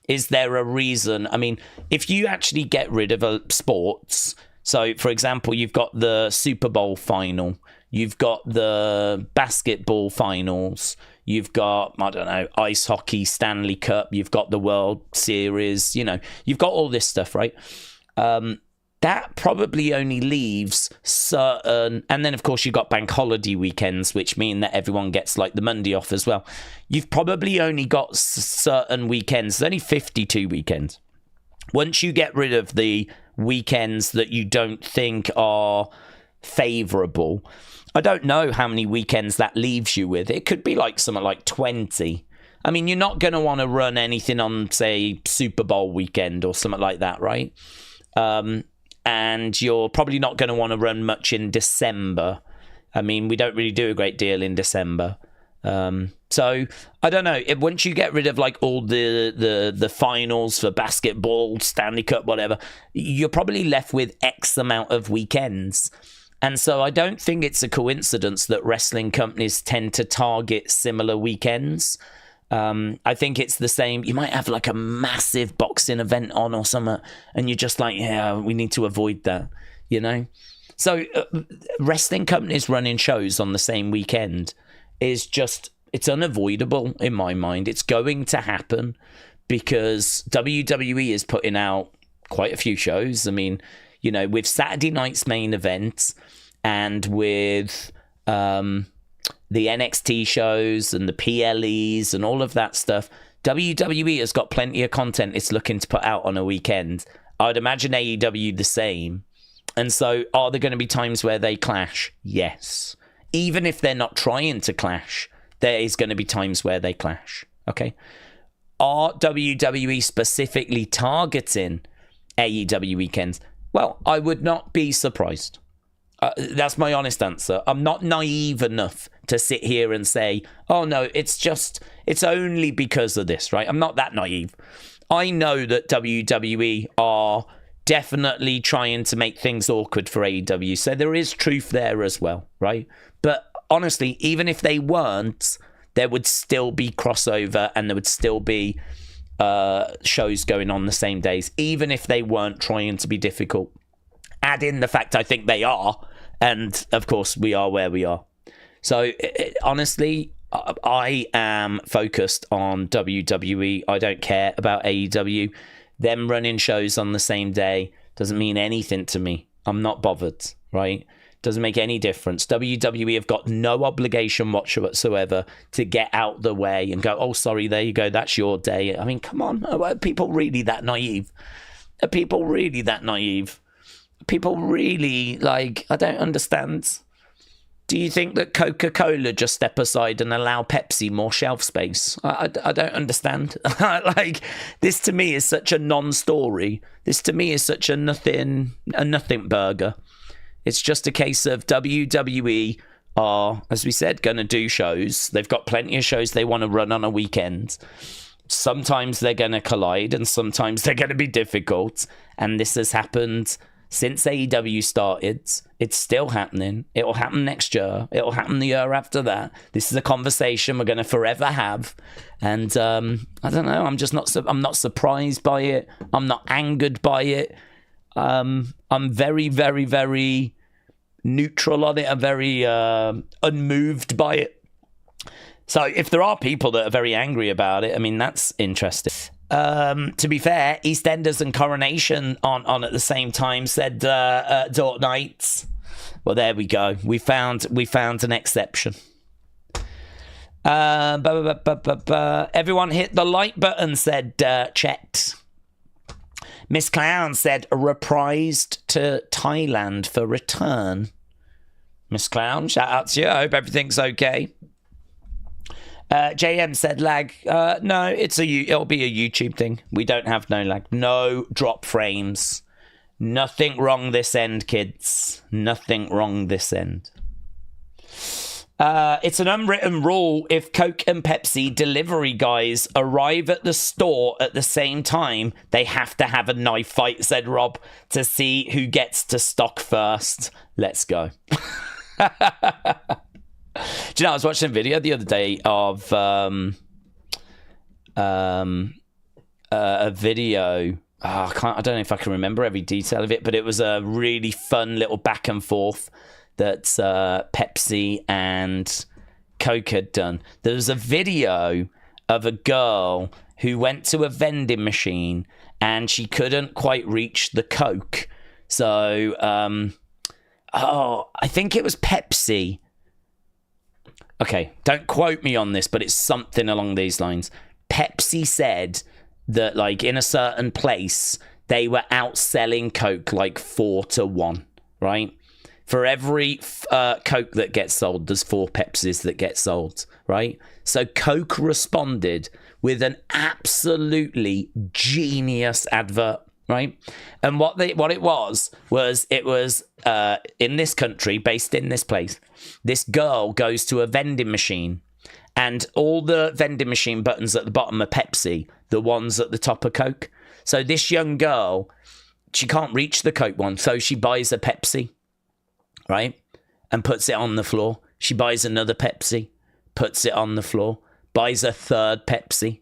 Speaker 1: Is there a reason? I mean, if you actually get rid of sports, so for example, you've got the Super Bowl final, you've got the basketball finals, you've got, I don't know, ice hockey, Stanley Cup, you've got the World Series, you've got all this stuff, right? That probably only leaves certain, and then of course you've got bank holiday weekends, which mean that everyone gets like the Monday off as well. You've probably only got certain weekends. There's only 52 weekends. Once you get rid of the weekends that you don't think are favourable, I don't know how many weekends that leaves you with. It could be like something like 20. I mean, you're not going to want to run anything on, say, Super Bowl weekend or something like that, right? And you're probably not going to want to run much in December. I mean, we don't really do a great deal in December. So I don't know. Once you get rid of like all the finals for basketball, Stanley Cup, whatever, you're probably left with X amount of weekends. And so I don't think it's a coincidence that wrestling companies tend to target similar weekends. I think it's the same. You might have like a massive boxing event on or something, and you're just like, yeah, we need to avoid that, So wrestling companies running shows on the same weekend is just, it's unavoidable in my mind. It's going to happen because WWE is putting out quite a few shows. I mean, with Saturday night's main event and with the NXT shows and the PLEs and all of that stuff, WWE has got plenty of content it's looking to put out on a weekend. I'd imagine AEW the same. And so are there going to be times where they clash? Yes. Even if they're not trying to clash, there is going to be times where they clash. Okay. Are WWE specifically targeting AEW weekends? Well, I would not be surprised. That's my honest answer. I'm not naive enough to sit here and say, oh no, it's only because of this, right? I'm not that naive. I know that WWE are definitely trying to make things awkward for AEW. So there is truth there as well, right? But honestly, even if they weren't, there would still be crossover and there would still be shows going on the same days, even if they weren't trying to be difficult. Add in the fact I think they are, and of course we are where we are. So honestly, I am focused on WWE. I don't care about AEW. Them running shows on the same day doesn't mean anything to me. I'm not bothered, right? Doesn't make any difference. WWE have got no obligation whatsoever to get out the way and go, oh, sorry, there you go, that's your day. I mean, come on, are people really that naive? Are people really that naive? People really, I don't understand. Do you think that Coca-Cola just step aside and allow Pepsi more shelf space? I don't understand. This to me is such a non-story. This to me is such a nothing burger. It's just a case of WWE are, as we said, going to do shows. They've got plenty of shows they want to run on a weekend. Sometimes they're going to collide and sometimes they're going to be difficult. And this has happened since AEW started. It's still happening. It'll happen next year. It'll happen the year after that. This is a conversation we're going to forever have. And I don't know. I'm not surprised by it. I'm not angered by it. I'm very, very, very neutral on it. I'm very unmoved by it. So if there are people that are very angry about it, I mean, that's interesting. To be fair, EastEnders and Coronation on at the same time, said Dork Knights. Well, there we go. We found an exception. Everyone hit the like button, said checked. Miss Clown said reprised to Thailand for return. Miss Clown, shout out to you. I hope everything's okay. JM said lag. No, it'll be a YouTube thing. We don't have no lag. No drop frames. Nothing wrong this end, kids. Nothing wrong this end. It's an unwritten rule. If Coke and Pepsi delivery guys arrive at the store at the same time, they have to have a knife fight, said Rob, to see who gets to stock first. Let's go. Do you know, I was watching a video the other day of a video. I don't know if I can remember every detail of it, but it was a really fun little back and forth that Pepsi and Coke had done. There was a video of a girl who went to a vending machine and she couldn't quite reach the Coke. So, I think it was Pepsi. Okay, don't quote me on this, but it's something along these lines. Pepsi said that, like, in a certain place, they were outselling Coke like 4-1, right? For every Coke that gets sold, there's 4 Pepsis that get sold, right? So Coke responded with an absolutely genius advert, right? And what it was in this country, based in this place, this girl goes to a vending machine and all the vending machine buttons at the bottom are Pepsi, the ones at the top are Coke. So this young girl, she can't reach the Coke one, so she buys a Pepsi, right? And puts it on the floor. She buys another Pepsi, puts it on the floor, buys a third Pepsi,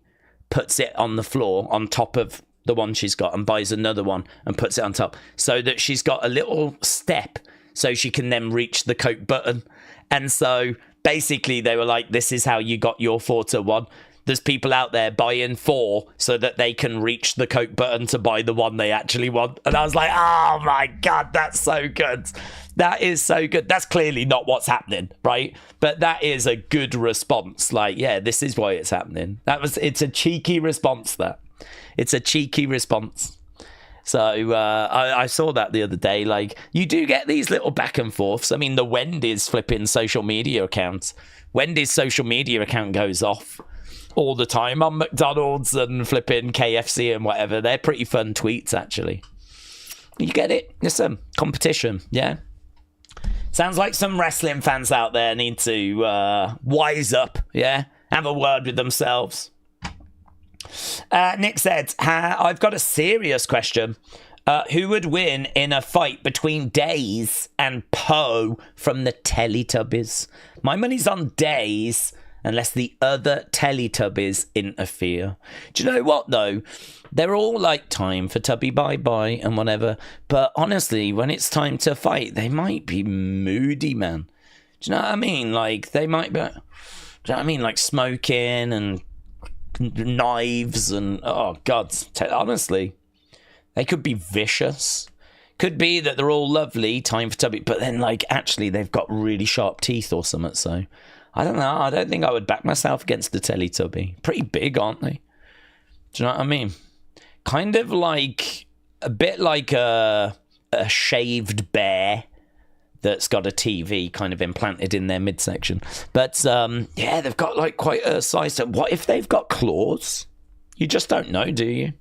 Speaker 1: puts it on the floor on top of the one she's got, and buys another one and puts it on top, so that she's got a little step so she can then reach the Coke button. And so basically they were like, this is how you got your 4-1. There's people out there buying 4 so that they can reach the Coke button to buy the one they actually want. And I was like, oh my God, that's so good. That is so good. That's clearly not what's happening, right? But that is a good response. Like, yeah, this is why it's happening. It's a cheeky response, that. It's a cheeky response. So I saw that the other day. Like, you do get these little back and forths. I mean, the Wendy's flipping social media account. Wendy's social media account goes off all the time on McDonald's and flipping KFC and whatever. They're pretty fun tweets, actually. You get it? Listen, competition, yeah? Sounds like some wrestling fans out there need to wise up, yeah? Have a word with themselves. Nick said, I've got a serious question. Who would win in a fight between Daze and Poe from the Teletubbies? My money's on Daze, unless the other Teletubbies interfere. Do you know what, though? They're all like, time for Tubby bye-bye and whatever. But honestly, when it's time to fight, they might be moody, man. Do you know what I mean? Like, they might be... Do you know what I mean? Like, smoking and knives and... Oh, God. Honestly, they could be vicious. Could be that they're all lovely, time for Tubby, but then, like, actually, they've got really sharp teeth or something, so... I don't know. I don't think I would back myself against the Teletubby. Pretty big, aren't they? Do you know what I mean? Kind of like... A bit like a shaved bear that's got a TV kind of implanted in their midsection. But, yeah, they've got, like, quite a size. What if they've got claws? You just don't know, do you?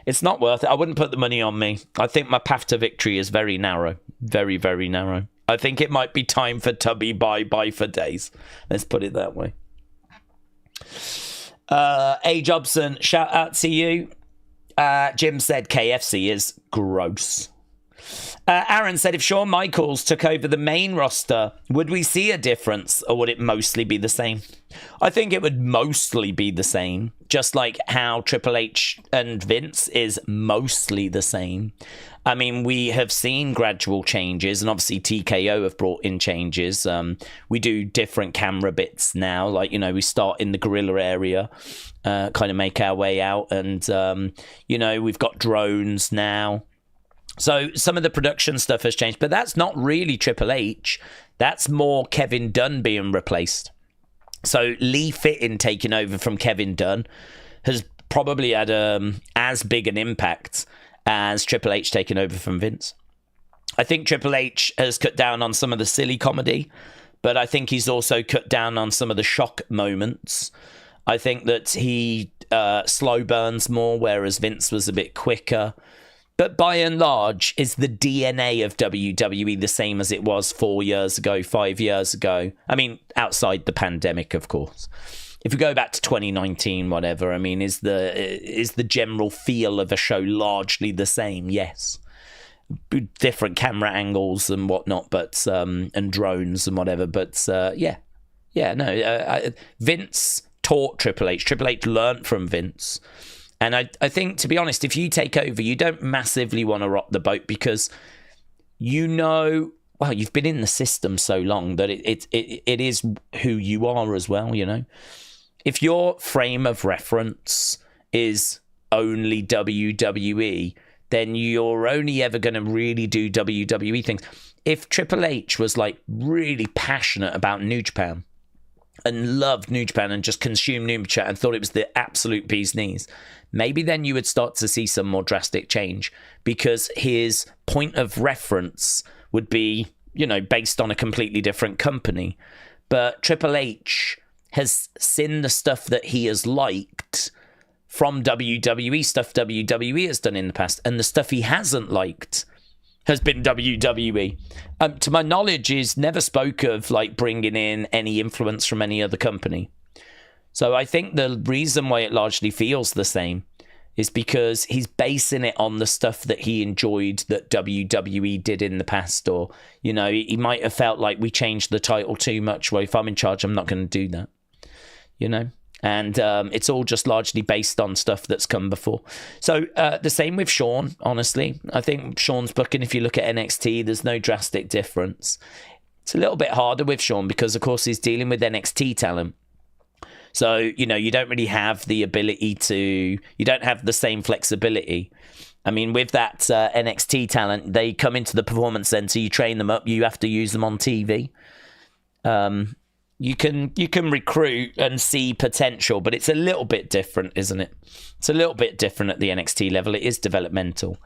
Speaker 1: It's not worth it. I wouldn't put the money on me. I think my path to victory is very narrow. Very, very narrow. I think it might be time for Tubby bye for Daze. Let's put it that way. A. Jobson, shout out to you. Jim said KFC is gross. Aaron said, if Shawn Michaels took over the main roster, would we see a difference, or would it mostly be the same? I think it would mostly be the same, just like how Triple H and Vince is mostly the same. I mean, we have seen gradual changes, and obviously TKO have brought in changes. We do different camera bits now, like, you know, we start in the gorilla area, kind of make our way out, and, you know, we've got drones now. So some of the production stuff has changed, but that's not really Triple H. That's more Kevin Dunn being replaced. So Lee Fitton taking over from Kevin Dunn has probably had as big an impact as Triple H taking over from Vince. I think Triple H has cut down on some of the silly comedy, but I think he's also cut down on some of the shock moments. I think that he slow burns more, whereas Vince was a bit quicker. But by and large, is the DNA of WWE the same as it was 4 years ago, 5 years ago? I mean, outside the pandemic, of course. If we go back to 2019, whatever, I mean, is the general feel of a show largely the same? Yes. Different camera angles and whatnot, but and drones and whatever. But Vince taught Triple H. Triple H learned from Vince. And I think, to be honest, if you take over, you don't massively want to rock the boat because you know, well, you've been in the system so long that it is who you are as well, you know. If your frame of reference is only WWE, then you're only ever going to really do WWE things. If Triple H was like really passionate about New Japan and loved New Japan and just consumed New Japan and thought it was the absolute bee's knees, maybe then you would start to see some more drastic change because his point of reference would be, you know, based on a completely different company. But Triple H has seen the stuff that he has liked from WWE, stuff WWE has done in the past, and the stuff he hasn't liked has been WWE. To my knowledge, he's never spoke of like bringing in any influence from any other company. So I think the reason why it largely feels the same is because he's basing it on the stuff that he enjoyed that WWE did in the past. Or, you know, he might have felt like we changed the title too much. Well, if I'm in charge, I'm not going to do that, you know? And it's all just largely based on stuff that's come before. So the same with Shawn, honestly. I think Shawn's booking, if you look at NXT, there's no drastic difference. It's a little bit harder with Shawn because, of course, he's dealing with NXT talent. So, you know, you don't really have the ability to... You don't have the same flexibility. I mean, with that NXT talent, they come into the Performance Center, you train them up, you have to use them on TV. You can recruit and see potential, but it's a little bit different, isn't it? It's a little bit different at the NXT level. It is developmental.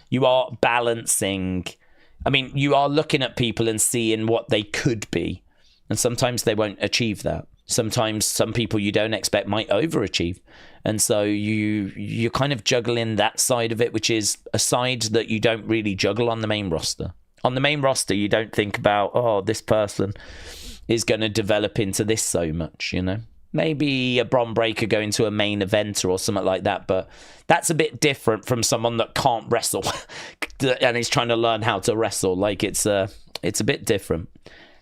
Speaker 1: You are balancing... I mean, you are looking at people and seeing what they could be, and sometimes they won't achieve that. Sometimes some people you don't expect might overachieve. And so you're kind of juggling that side of it, which is a side that you don't really juggle on the main roster. On the main roster, you don't think about, oh, this person is going to develop into this so much, you know. Maybe a Bron Breakker going to a main eventer or something like that, but that's a bit different from someone that can't wrestle and is trying to learn how to wrestle. Like it's a bit different.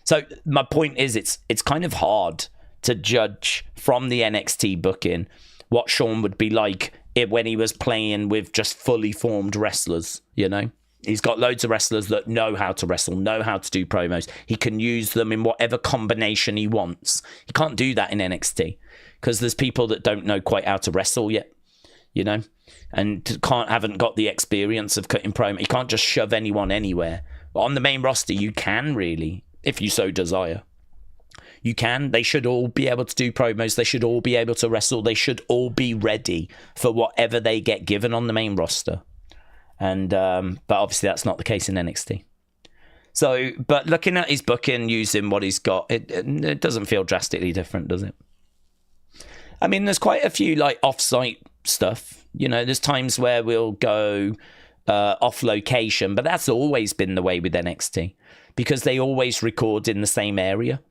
Speaker 1: So my point is it's kind of hard to judge from the NXT booking what Shawn would be like when he was playing with just fully formed wrestlers, you know? He's got loads of wrestlers that know how to wrestle, know how to do promos. He can use them in whatever combination he wants. He can't do that in NXT because there's people that don't know quite how to wrestle yet, you know, and haven't got the experience of cutting promo. You can't just shove anyone anywhere. But on the main roster, you can really, if you so desire. You can. They should all be able to do promos. They should all be able to wrestle. They should all be ready for whatever they get given on the main roster. And but obviously that's not the case in NXT. So, but looking at his booking, using what he's got, it doesn't feel drastically different, does it? I mean, there's quite a few like off-site stuff. You know, there's times where we'll go off location, but that's always been the way with NXT because they always record in the same area.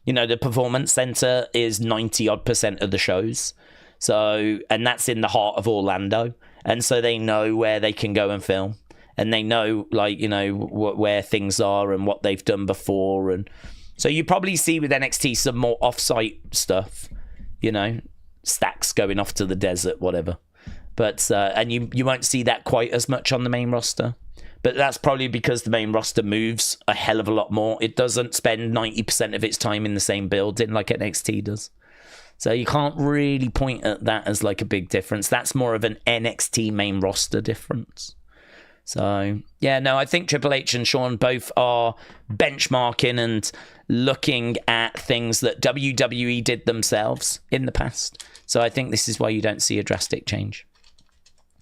Speaker 1: You know, the Performance Center is 90% of the shows. So, and that's in the heart of Orlando. And so they know where they can go and film. And they know, like, you know, where things are and what they've done before. And so you probably see with NXT some more off-site stuff, you know, stacks going off to the desert, whatever. But, and you won't see that quite as much on the main roster. But that's probably because the main roster moves a hell of a lot more. It doesn't spend 90% of its time in the same building like NXT does. So you can't really point at that as like a big difference. That's more of an NXT main roster difference. So, yeah, no, I think Triple H and Shawn both are benchmarking and looking at things that WWE did themselves in the past. So I think this is why you don't see a drastic change.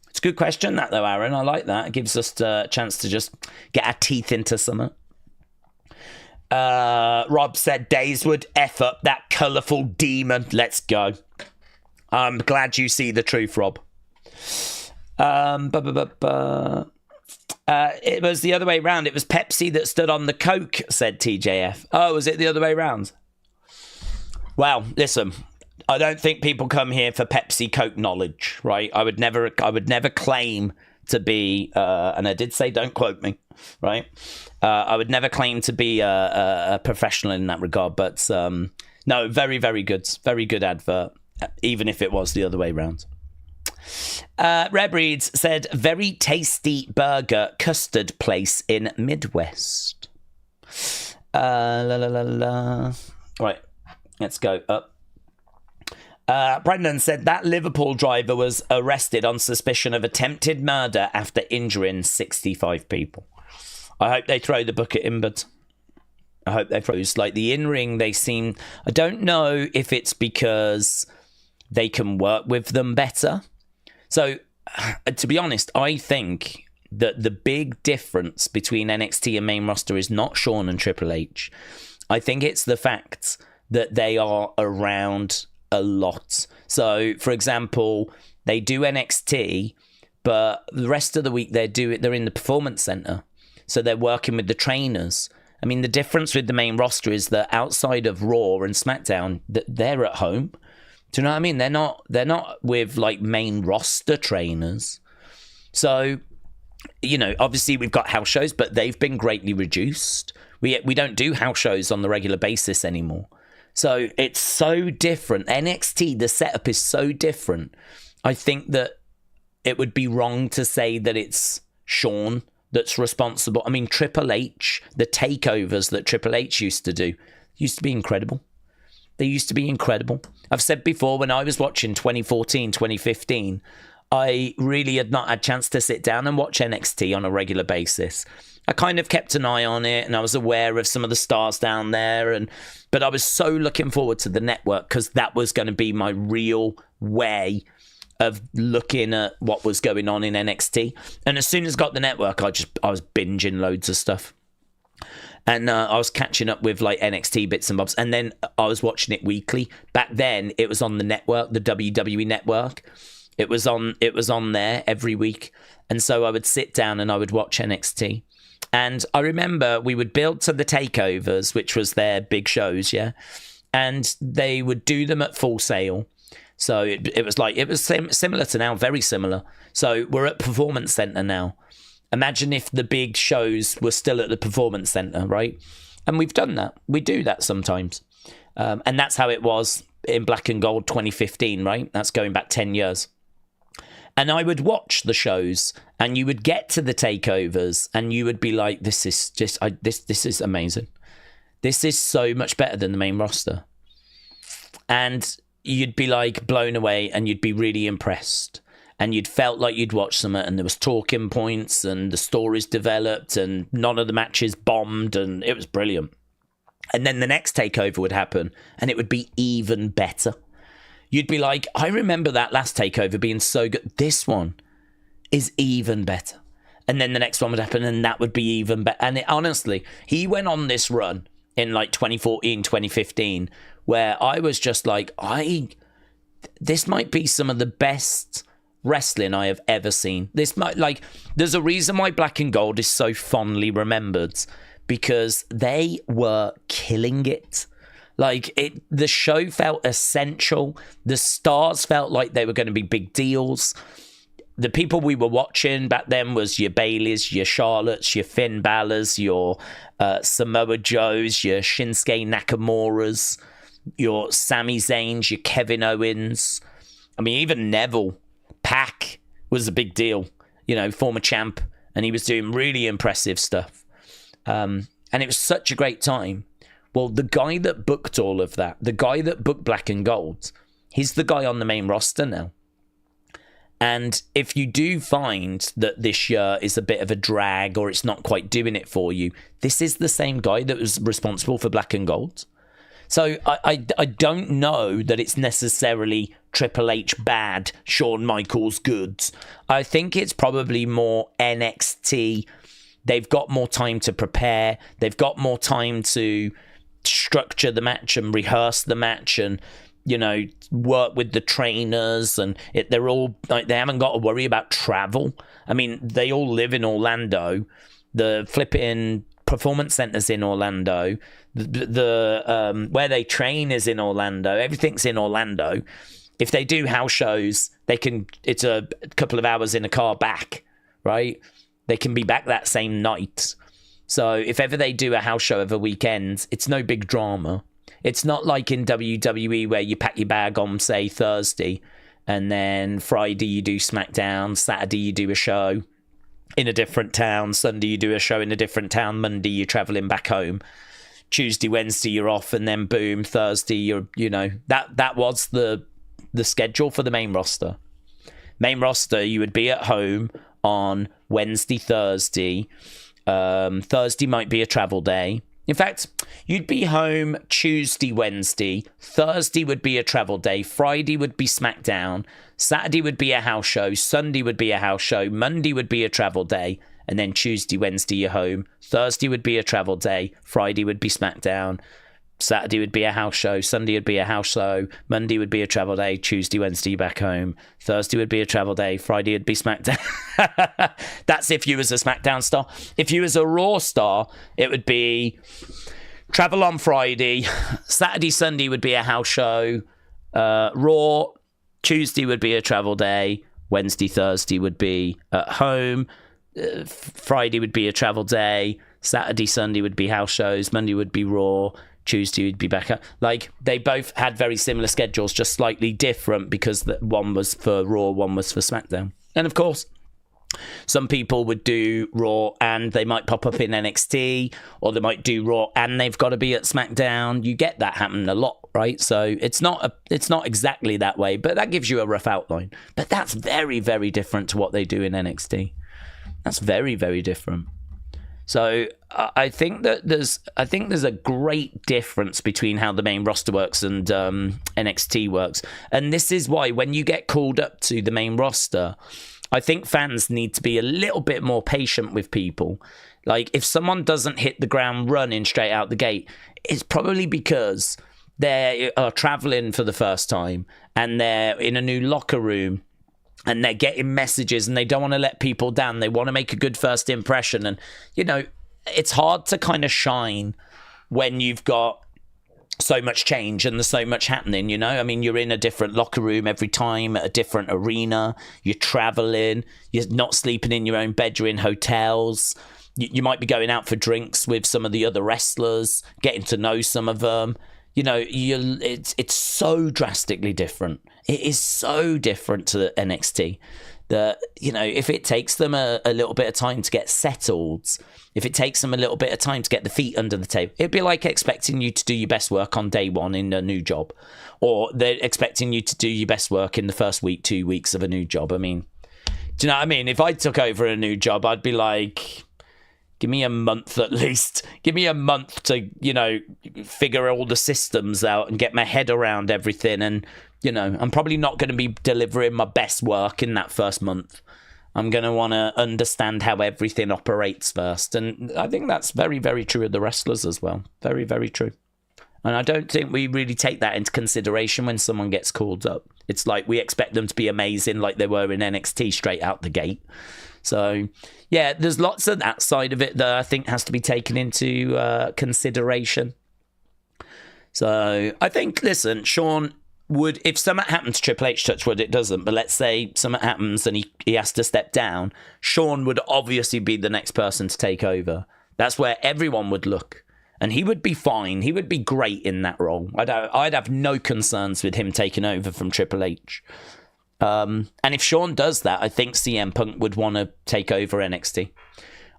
Speaker 1: It's a good question, that, though, Aaron. I like that. It gives us a chance to just get our teeth into something. Rob said Daze would F up that colourful demon. Let's go. I'm glad you see the truth, Rob. It was the other way round. It was Pepsi that stood on the Coke, said TJF. Oh, was it the other way round? Well, listen, I don't think people come here for Pepsi Coke knowledge, right? I would never claim to be, and I did say don't quote me, right? I would never claim to be a professional in that regard, but no, very, very good advert, even if it was the other way round. Reb Reeds said, very tasty burger custard place in Midwest. Right, let's go up. Brendan said that Liverpool driver was arrested on suspicion of attempted murder after injuring 65 people. I hope they throw the book at him, but I hope they throw. Like the in-ring, they seem... I don't know if it's because they can work with them better. So, to be honest, I think that the big difference between NXT and main roster is not Shawn and Triple H. I think it's the fact that they are around a lot. So, for example, they do NXT, but the rest of the week they're in the Performance Center. So they're working with the trainers. I mean, the difference with the main roster is that outside of Raw and SmackDown, they're at home. Do you know what I mean? They're not with like main roster trainers. So, you know, obviously we've got house shows, but they've been greatly reduced. We don't do house shows on the regular basis anymore. So it's so different. NXT, the setup is so different. I think that it would be wrong to say that it's Shawn that's responsible. I mean, Triple H, the takeovers that Triple H used to do, used to be incredible. They used to be incredible. I've said before, when I was watching 2014, 2015, I really had not had a chance to sit down and watch NXT on a regular basis. I kind of kept an eye on it, and I was aware of some of the stars down there, but I was so looking forward to the network because that was going to be my real way of looking at what was going on in NXT. And as soon as I got the network, I was binging loads of stuff. And I was catching up with like NXT bits and bobs. And then I was watching it weekly. Back then, it was on the network, the WWE network. It was on there every week. And so I would sit down and I would watch NXT. And I remember we would build to the takeovers, which was their big shows, yeah? And they would do them at Full Sail. So it was similar to now, very similar. So we're at Performance Center now. Imagine if the big shows were still at the Performance Center, right? And we've done that. We do that sometimes. And that's how it was in Black and Gold 2015, right? That's going back 10 years. And I would watch the shows and you would get to the takeovers and you would be like, this is just, this is amazing. This is so much better than the main roster. And you'd be like blown away and you'd be really impressed. And you'd felt like you'd watched some, and there was talking points and the stories developed and none of the matches bombed and it was brilliant. And then the next takeover would happen and it would be even better. You'd be like, I remember that last takeover being so good. This one is even better. And then the next one would happen and that would be even better. And honestly, he went on this run in like 2014, 2015, where I was just like, this might be some of the best wrestling I have ever seen. This might, like, there's a reason why Black and Gold is so fondly remembered, because they were killing it. Like, the show felt essential. The stars felt like they were going to be big deals. The people we were watching back then was your Baileys, your Charlottes, your Finn Balor's, your Samoa Joes, your Shinsuke Nakamura's, your Sami Zayn's, your Kevin Owens. I mean, even Neville, Pac was a big deal. You know, former champ, and he was doing really impressive stuff. And it was such a great time. Well, the guy that booked all of that, the guy that booked Black and Gold, he's the guy on the main roster now. And if you do find that this year is a bit of a drag or it's not quite doing it for you, this is the same guy that was responsible for Black and Gold. So I don't know that it's necessarily Triple H bad, Shawn Michaels good. I think it's probably more NXT. They've got more time to prepare. They've got more time to structure the match and rehearse the match and, you know, work with the trainers, and they're all like, they haven't got to worry about travel. I mean, they all live in Orlando. The flipping performance center's in Orlando. The where they train is in Orlando. Everything's in Orlando. If they do house shows, they can. It's a couple of hours in a car back, right? They can be back that same night. So if ever they do a house show over weekends, it's no big drama. It's not like in WWE where you pack your bag on, say, Thursday, and then Friday you do SmackDown, Saturday you do a show in a different town, Sunday you do a show in a different town, Monday you're traveling back home, Tuesday, Wednesday you're off, and then boom, Thursday you know, that was the schedule for the main roster. Main roster, you would be at home on Wednesday, Thursday. Thursday might be a travel day. In fact, you'd be home Tuesday, Wednesday. Thursday would be a travel day. Friday would be SmackDown. Saturday would be a house show. Sunday would be a house show. Monday would be a travel day. And then Tuesday, Wednesday, you're home. Thursday would be a travel day. Friday would be SmackDown. Saturday would be a house show. Sunday would be a house show. Monday would be a travel day. Tuesday, Wednesday, you're back home. Thursday would be a travel day. Friday would be SmackDown. That's if you was a SmackDown star. If you was a Raw star, it would be travel on Friday. Saturday, Sunday would be a house show. Raw. Tuesday would be a travel day. Wednesday, Thursday would be at home. Friday would be a travel day. Saturday, Sunday would be house shows. Monday would be Raw. Tuesday would be back up. Like, they both had very similar schedules, just slightly different because one was for Raw, one was for SmackDown. And of course, some people would do Raw and they might pop up in NXT, or they might do Raw and they've got to be at SmackDown. You get that happening a lot, right? So it's not exactly that way, but that gives you a rough outline. But that's very, very different to what they do in NXT. That's very, very different. So I think that there's a great difference between how the main roster works and NXT works. And this is why when you get called up to the main roster, I think fans need to be a little bit more patient with people. Like, if someone doesn't hit the ground running straight out the gate, it's probably because they are traveling for the first time and they're in a new locker room and they're getting messages and they don't want to let people down. They want to make a good first impression. And, you know, it's hard to kind of shine when you've got so much change and there's so much happening, you know? I mean, you're in a different locker room every time, at a different arena. You're traveling. You're not sleeping in your own bed. You're in hotels. You might be going out for drinks with some of the other wrestlers, getting to know some of them. You know, it's so drastically different. It is so different to NXT that, you know, if it takes them a little bit of time to get settled, if it takes them a little bit of time to get the feet under the table, it'd be like expecting you to do your best work on day one in a new job, or they're expecting you to do your best work in the first week, 2 weeks of a new job. I mean, do you know what I mean? If I took over a new job, I'd be like, give me a month at least. Give me a month to, you know, figure all the systems out and get my head around everything. And, you know, I'm probably not going to be delivering my best work in that first month. I'm going to want to understand how everything operates first. And I think that's very, very true of the wrestlers as well. Very, very true. And I don't think we really take that into consideration when someone gets called up. It's like we expect them to be amazing like they were in NXT straight out the gate. So, yeah, there's lots of that side of it that I think has to be taken into consideration. So, I think, listen, Sean would, if something happens to Triple H, touch wood, it doesn't, but let's say something happens and he has to step down, Sean would obviously be the next person to take over. That's where everyone would look. And he would be fine. He would be great in that role. I'd have no concerns with him taking over from Triple H. And if Sean does that, I think CM Punk would want to take over NXT.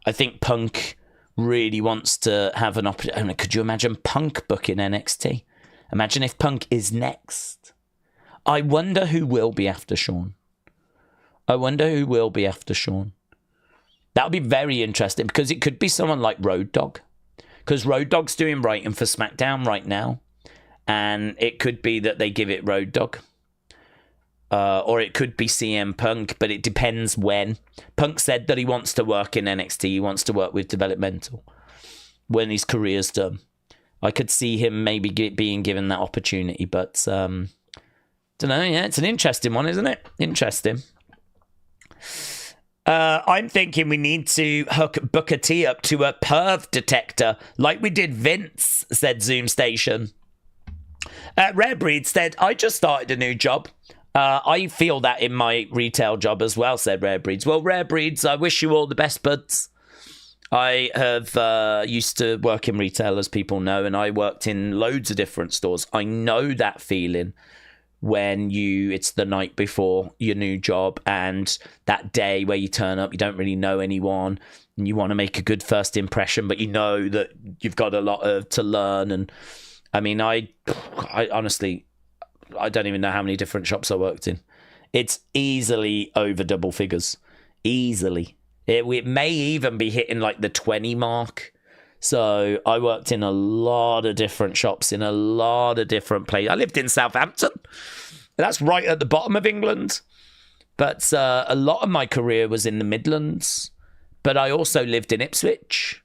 Speaker 1: I think Punk really wants to have an opportunity. Could you imagine Punk booking NXT? Imagine if Punk is next. I wonder who will be after Sean. That would be very interesting because it could be someone like Road Dogg. Because Road Dogg's doing writing for SmackDown right now. And it could be that they give it Road Dogg. Or it could be CM Punk, but it depends when. Punk said that he wants to work in NXT. He wants to work with developmental when his career's done. I could see him maybe being given that opportunity. But, don't know. Yeah, it's an interesting one, isn't it? Interesting. I'm thinking we need to hook Booker T up to a perv detector like we did Vince, said Zoom Station. Rare Breed said, I just started a new job. I feel that in my retail job as well, said Rare Breeds. Well, Rare Breeds, I wish you all the best, buds. I have used to work in retail, as people know, and I worked in loads of different stores. I know that feeling when it's the night before your new job and that day where you turn up, you don't really know anyone and you want to make a good first impression, but you know that you've got a lot to learn. And I mean, I honestly, I don't even know how many different shops I worked in. It's easily over double figures. Easily. It may even be hitting like the 20 mark. So I worked in a lot of different shops in a lot of different places. I lived in Southampton. That's right at the bottom of England. But a lot of my career was in the Midlands. But I also lived in Ipswich.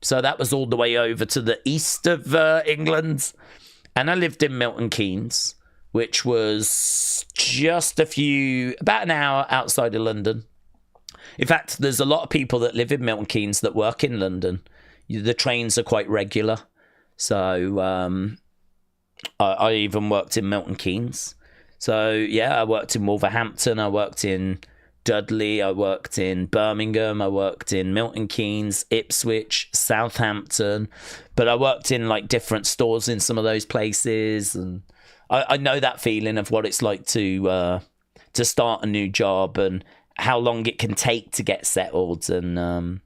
Speaker 1: So that was all the way over to the east of England. And I lived in Milton Keynes, which was just about an hour outside of London. In fact, there's a lot of people that live in Milton Keynes that work in London. The trains are quite regular. So I even worked in Milton Keynes. So, yeah, I worked in Wolverhampton. I worked in Dudley. I worked in Birmingham. I worked in Milton Keynes, Ipswich, Southampton. But I worked in, like, different stores in some of those places. And I know that feeling of what it's like to start a new job and how long it can take to get settled. And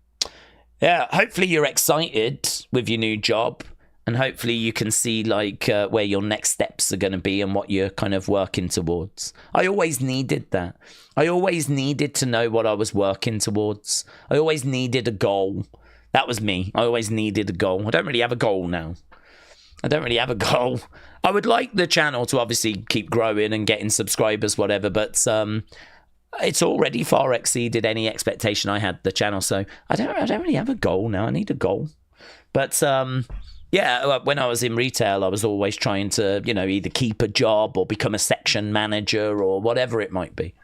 Speaker 1: yeah, hopefully you're excited with your new job, and hopefully you can see like where your next steps are going to be and what you're kind of working towards. I always needed that. I always needed to know what I was working towards. I always needed a goal. That was me. I always needed a goal. I don't really have a goal now. I would like the channel to obviously keep growing and getting subscribers, whatever, but it's already far exceeded any expectation I had, the channel. So I don't really have a goal now. I need a goal. But yeah, when I was in retail, I was always trying to, either keep a job or become a section manager or whatever it might be.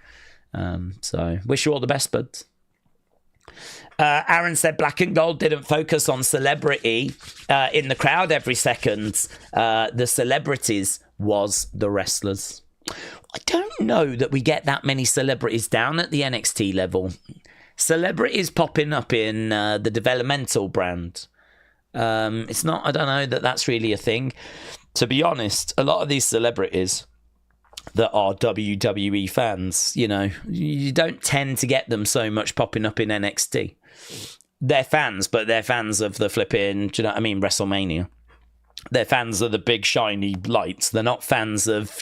Speaker 1: So wish you all the best, buds. Aaron said Black and Gold didn't focus on celebrity in the crowd every second. The celebrities was the wrestlers. I don't know that we get that many celebrities down at the NXT level. Celebrities popping up in the developmental brand. It's not, I don't know that that's really a thing. To be honest, a lot of these celebrities that are WWE fans, you don't tend to get them so much popping up in NXT. They're fans, but they're fans of the flipping, do you know what I mean, WrestleMania. They're fans of the big shiny lights. They're not fans of,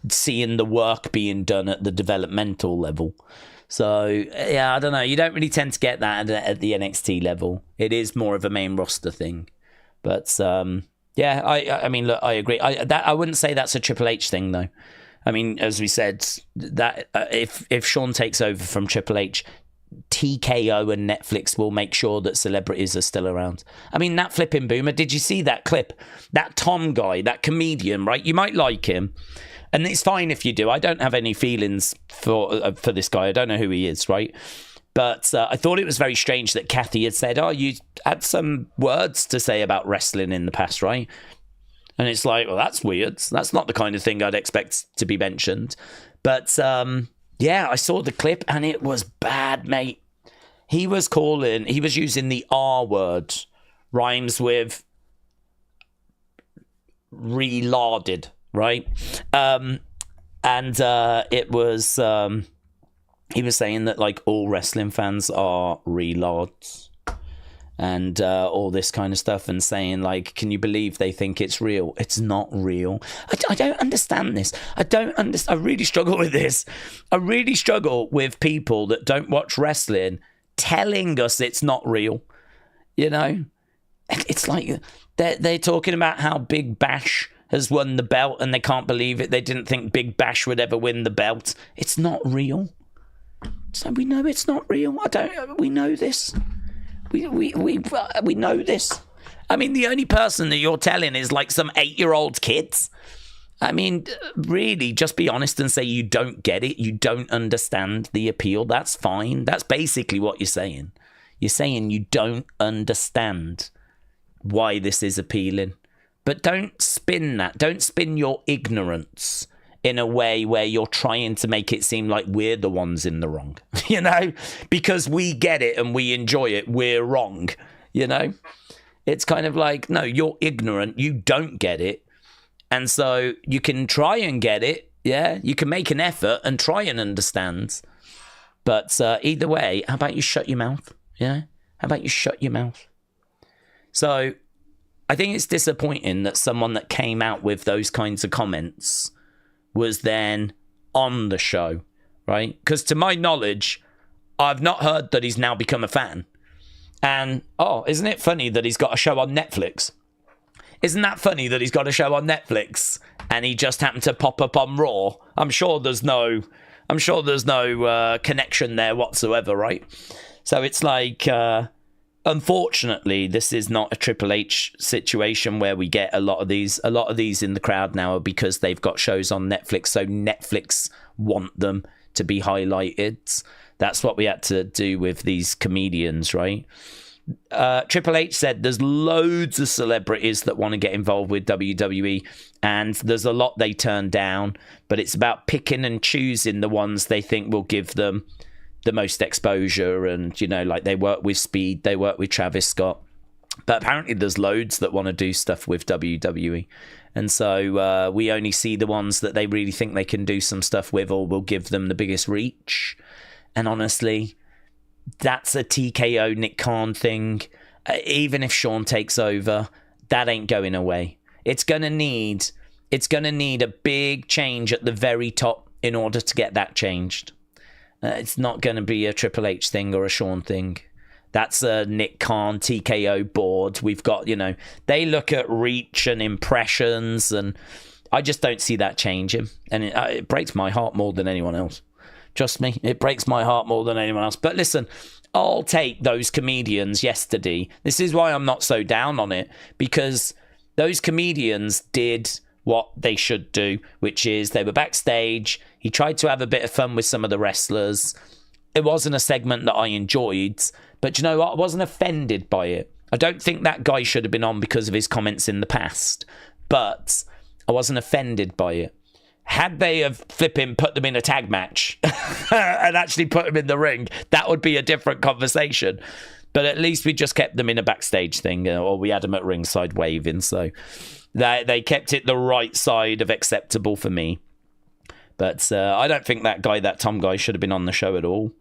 Speaker 1: seeing the work being done at the developmental level. So, yeah, I don't know. You don't really tend to get that at the NXT level. It is more of a main roster thing. But, yeah, I mean, look, I agree. I wouldn't say that's a Triple H thing, though. I mean, as we said, that if Sean takes over from Triple H, TKO and Netflix will make sure that celebrities are still around. I mean, that flipping boomer, did you see that clip? That Tom guy, that comedian, right? You might like him. And it's fine if you do. I don't have any feelings for this guy. I don't know who he is, right? But I thought it was very strange that Kathy had said, oh, you had some words to say about wrestling in the past, right? And it's like, well, that's weird. That's not the kind of thing I'd expect to be mentioned. But, yeah, I saw the clip and it was bad, mate. He was using the R word, rhymes with relarded, right? It was, he was saying that, like, all wrestling fans are relards and all this kind of stuff, and saying, like, can you believe they think it's real? It's not real. I don't understand this. I really struggle with this. I really struggle with people that don't watch wrestling telling us it's not real. You know, it's like they're talking about how Big Bash has won the belt and they can't believe it. They didn't think Big Bash would ever win the belt. It's not real. So we know it's not real. We know this. We know this. I mean, the only person that you're telling is like some 8-year-old kids. I mean, really, just be honest and say you don't get it. You don't understand the appeal. That's fine. That's basically what you're saying. You're saying you don't understand why this is appealing. But don't spin that. Don't spin your ignorance in a way where you're trying to make it seem like we're the ones in the wrong, you know, because we get it and we enjoy it. We're wrong, you know. It's kind of like, no, you're ignorant. You don't get it. And so you can try and get it. Yeah, you can make an effort and try and understand. But either way, how about you shut your mouth? Yeah, how about you shut your mouth? So I think it's disappointing that someone that came out with those kinds of comments was then on the show, right? Because to my knowledge, I've not heard that he's now become a fan. And, isn't it funny that he's got a show on Netflix? Isn't that funny that he's got a show on Netflix and he just happened to pop up on Raw? I'm sure there's no connection there whatsoever, right? So it's like, unfortunately, this is not a Triple H situation where we get a lot of these in the crowd now are because they've got shows on Netflix, so Netflix want them to be highlighted. That's what we had to do with these comedians, right? Triple H said there's loads of celebrities that want to get involved with WWE, and there's a lot they turn down, but it's about picking and choosing the ones they think will give them the most exposure. And, you know, like they work with Speed, they work with Travis Scott, but apparently there's loads that want to do stuff with WWE. And so we only see the ones that they really think they can do some stuff with or will give them the biggest reach. And honestly, that's a TKO Nick Khan thing. Even if Sean takes over, that ain't going away. It's gonna need a big change at the very top in order to get that changed. It's not going to be a Triple H thing or a Sean thing. That's a Nick Khan TKO board. We've got, you know, they look at reach and impressions, and I just don't see that changing. And it breaks my heart more than anyone else. Trust me, it breaks my heart more than anyone else. But listen, I'll take those comedians yesterday. This is why I'm not so down on it, because those comedians did what they should do, which is they were backstage. He tried to have a bit of fun with some of the wrestlers. It wasn't a segment that I enjoyed, but you know what? I wasn't offended by it. I don't think that guy should have been on because of his comments in the past, but I wasn't offended by it. Had they have flipping put them in a tag match and actually put them in the ring, that would be a different conversation. But at least we just kept them in a backstage thing, or we had them at ringside waving. So they kept it the right side of acceptable for me. But I don't think that Tom guy should have been on the show at all.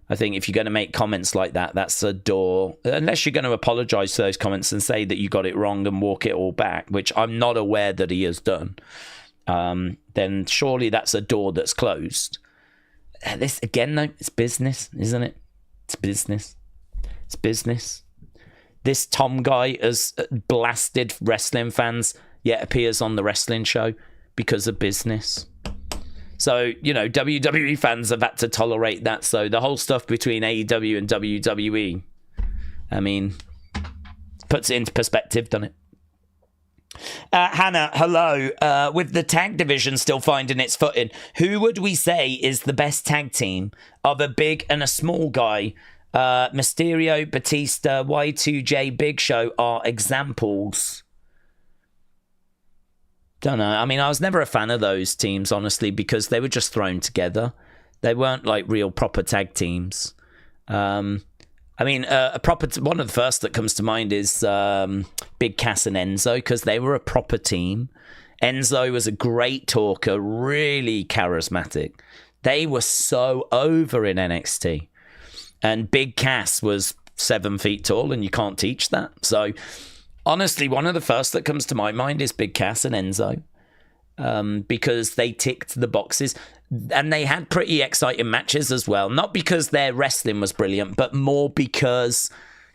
Speaker 1: I think if you're going to make comments like that, that's a door. Unless you're going to apologise for those comments and say that you got it wrong and walk it all back, which I'm not aware that he has done. Then surely that's a door that's closed. This again, though, it's business, isn't it? It's business. It's business. This Tom guy has blasted wrestling fans, yet appears on the wrestling show because of business. So, you know, WWE fans have had to tolerate that. So the whole stuff between AEW and WWE, I mean, puts it into perspective, doesn't it? Hannah, hello. With the tag division still finding its footing, who would we say is the best tag team of a big and a small guy? Mysterio, Batista, Y2J, Big Show are examples. Don't know. I mean, I was never a fan of those teams, honestly, because they were just thrown together. They weren't like real proper tag teams. I mean, one of the first that comes to mind is Big Cass and Enzo, because they were a proper team. Enzo was a great talker, really charismatic. They were so over in NXT. And Big Cass was 7 feet tall, and you can't teach that. So, honestly, one of the first that comes to my mind is Big Cass and Enzo, because they ticked the boxes. And they had pretty exciting matches as well. Not because their wrestling was brilliant, but more because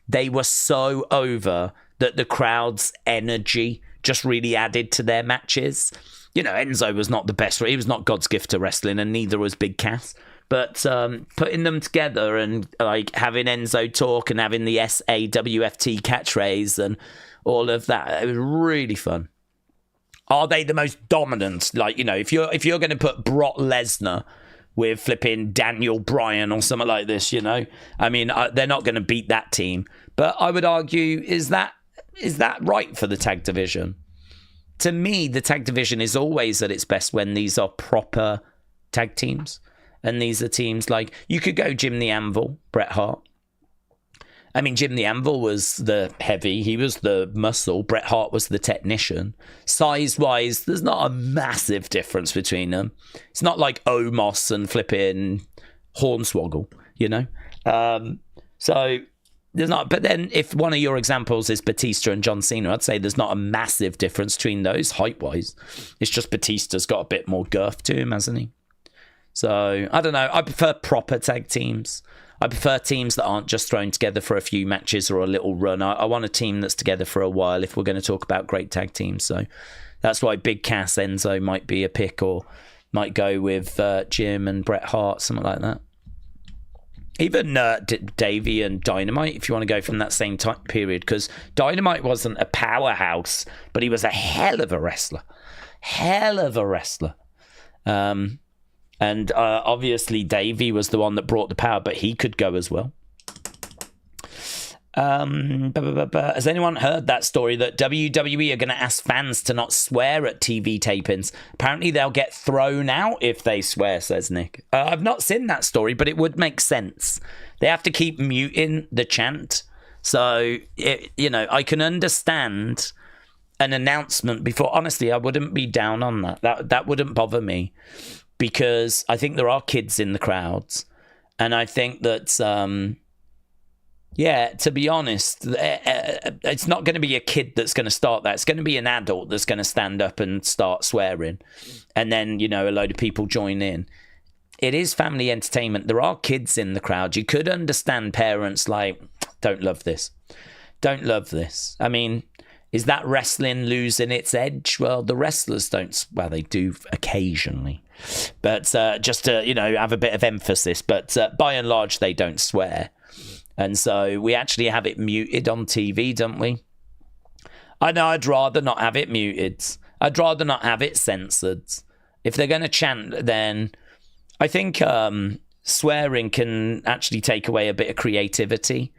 Speaker 1: they were so over that the crowd's energy just really added to their matches. You know, Enzo was not the best. He was not God's gift to wrestling, and neither was Big Cass. But putting them together and like having Enzo talk and having the SAWFT catchphrase and all of that, it was really fun. Are they the most dominant? Like, you know, if you're going to put Brock Lesnar with flipping Daniel Bryan or something like this, you know, I mean, they're not going to beat that team. But I would argue, is that right for the tag division? To me, the tag division is always at its best when these are proper tag teams. And these are teams like, you could go Jim the Anvil, Bret Hart. I mean, Jim the Anvil was the heavy. He was the muscle. Bret Hart was the technician. Size-wise, there's not a massive difference between them. It's not like Omos and flipping Hornswoggle, you know? So there's not. But then if one of your examples is Batista and John Cena, I'd say there's not a massive difference between those height-wise. It's just Batista's got a bit more girth to him, hasn't he? So, I don't know. I prefer proper tag teams. I prefer teams that aren't just thrown together for a few matches or a little run. I want a team that's together for a while if we're going to talk about great tag teams. So that's why Big Cass, Enzo might be a pick, or might go with Jim and Bret Hart, something like that. Even Davey and Dynamite, if you want to go from that same time period, because Dynamite wasn't a powerhouse, but he was a hell of a wrestler. Hell of a wrestler. And obviously Davey was the one that brought the power, but he could go as well. Has anyone heard that story that WWE are going to ask fans to not swear at TV tapings? Apparently they'll get thrown out if they swear, says Nick. I've not seen that story, but it would make sense. They have to keep muting the chant. So, I can understand an announcement before. Honestly, I wouldn't be down on that. That wouldn't bother me. Because I think there are kids in the crowds. And I think that, to be honest, it's not going to be a kid that's going to start that. It's going to be an adult that's going to stand up and start swearing. And then, a load of people join in. It is family entertainment. There are kids in the crowd. You could understand parents like, don't love this. Don't love this. I mean, is that wrestling losing its edge? Well, the wrestlers don't. Well, they do occasionally. But just to, have a bit of emphasis. But by and large, they don't swear. And so we actually have it muted on TV, don't we? I know I'd rather not have it muted. I'd rather not have it censored. If they're going to chant, then I think swearing can actually take away a bit of creativity.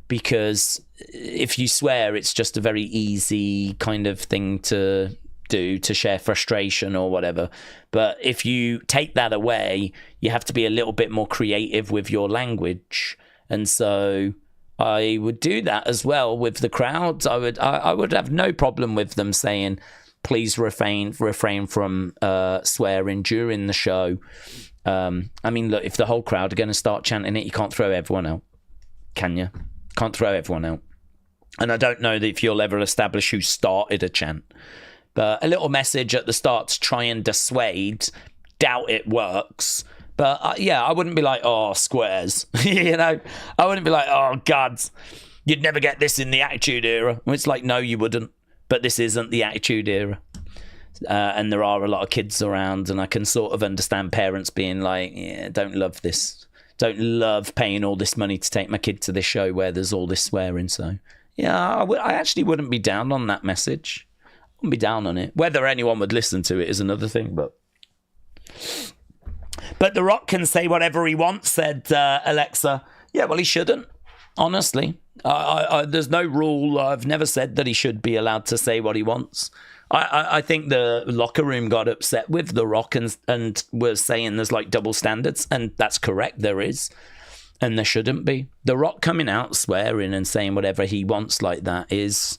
Speaker 1: Because if you swear, it's just a very easy kind of thing to do, to share frustration or whatever. But if you take that away, you have to be a little bit more creative with your language. And so I would do that as well with the crowds. I would have no problem with them saying, please refrain from swearing during the show. I mean, look, if the whole crowd are going to start chanting it, you can't throw everyone out, can you? Can't throw everyone out. And I don't know that if you'll ever establish who started a chant. But a little message at the start to try and dissuade, doubt it works. But I wouldn't be like, oh, squares. I wouldn't be like, oh, God, you'd never get this in the Attitude Era. Well, it's like, no, you wouldn't. But this isn't the Attitude Era. And there are a lot of kids around, and I can sort of understand parents being like, yeah, don't love this. Don't love paying all this money to take my kid to this show where there's all this swearing. So, yeah, I actually wouldn't be down on that message. Wouldn't be down on it. Whether anyone would listen to it is another thing, but The Rock can say whatever he wants, said Alexa. Yeah, well, he shouldn't, honestly. There's no rule. I've never said that he should be allowed to say what he wants. I think the locker room got upset with The Rock and was saying there's like double standards, and that's correct, there is. And there shouldn't be. The Rock coming out swearing and saying whatever he wants like that is...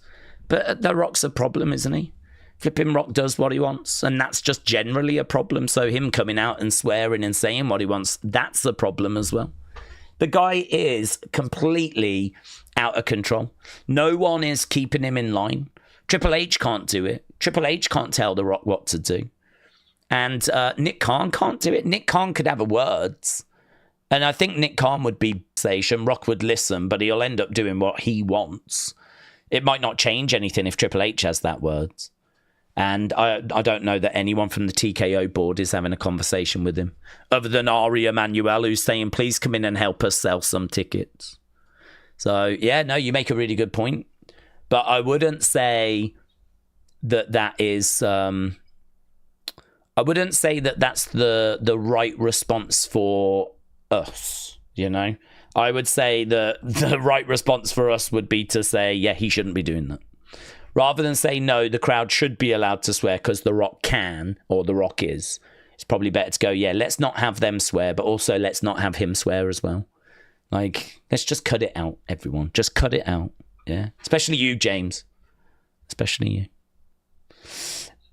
Speaker 1: But The Rock's a problem, isn't he? Flipping Rock does what he wants, and that's just generally a problem. So him coming out and swearing and saying what he wants, that's a problem as well. The guy is completely out of control. No one is keeping him in line. Triple H can't do it. Triple H can't tell The Rock what to do. And Nick Khan can't do it. Nick Khan could have words. And I think Nick Khan would be station. Rock would listen, but he'll end up doing what he wants. It might not change anything if Triple H has that words. And I don't know that anyone from the TKO board is having a conversation with him, other than Ari Emanuel, who's saying, please come in and help us sell some tickets. So, yeah, no, you make a really good point. But I wouldn't say that is... I wouldn't say that that's the right response for us, you know? I would say that the right response for us would be to say, yeah, he shouldn't be doing that. Rather than say, no, the crowd should be allowed to swear because The Rock can, or The Rock is. It's probably better to go, yeah, let's not have them swear, but also let's not have him swear as well. Like, let's just cut it out, everyone. Just cut it out, yeah? Especially you, James. Especially you.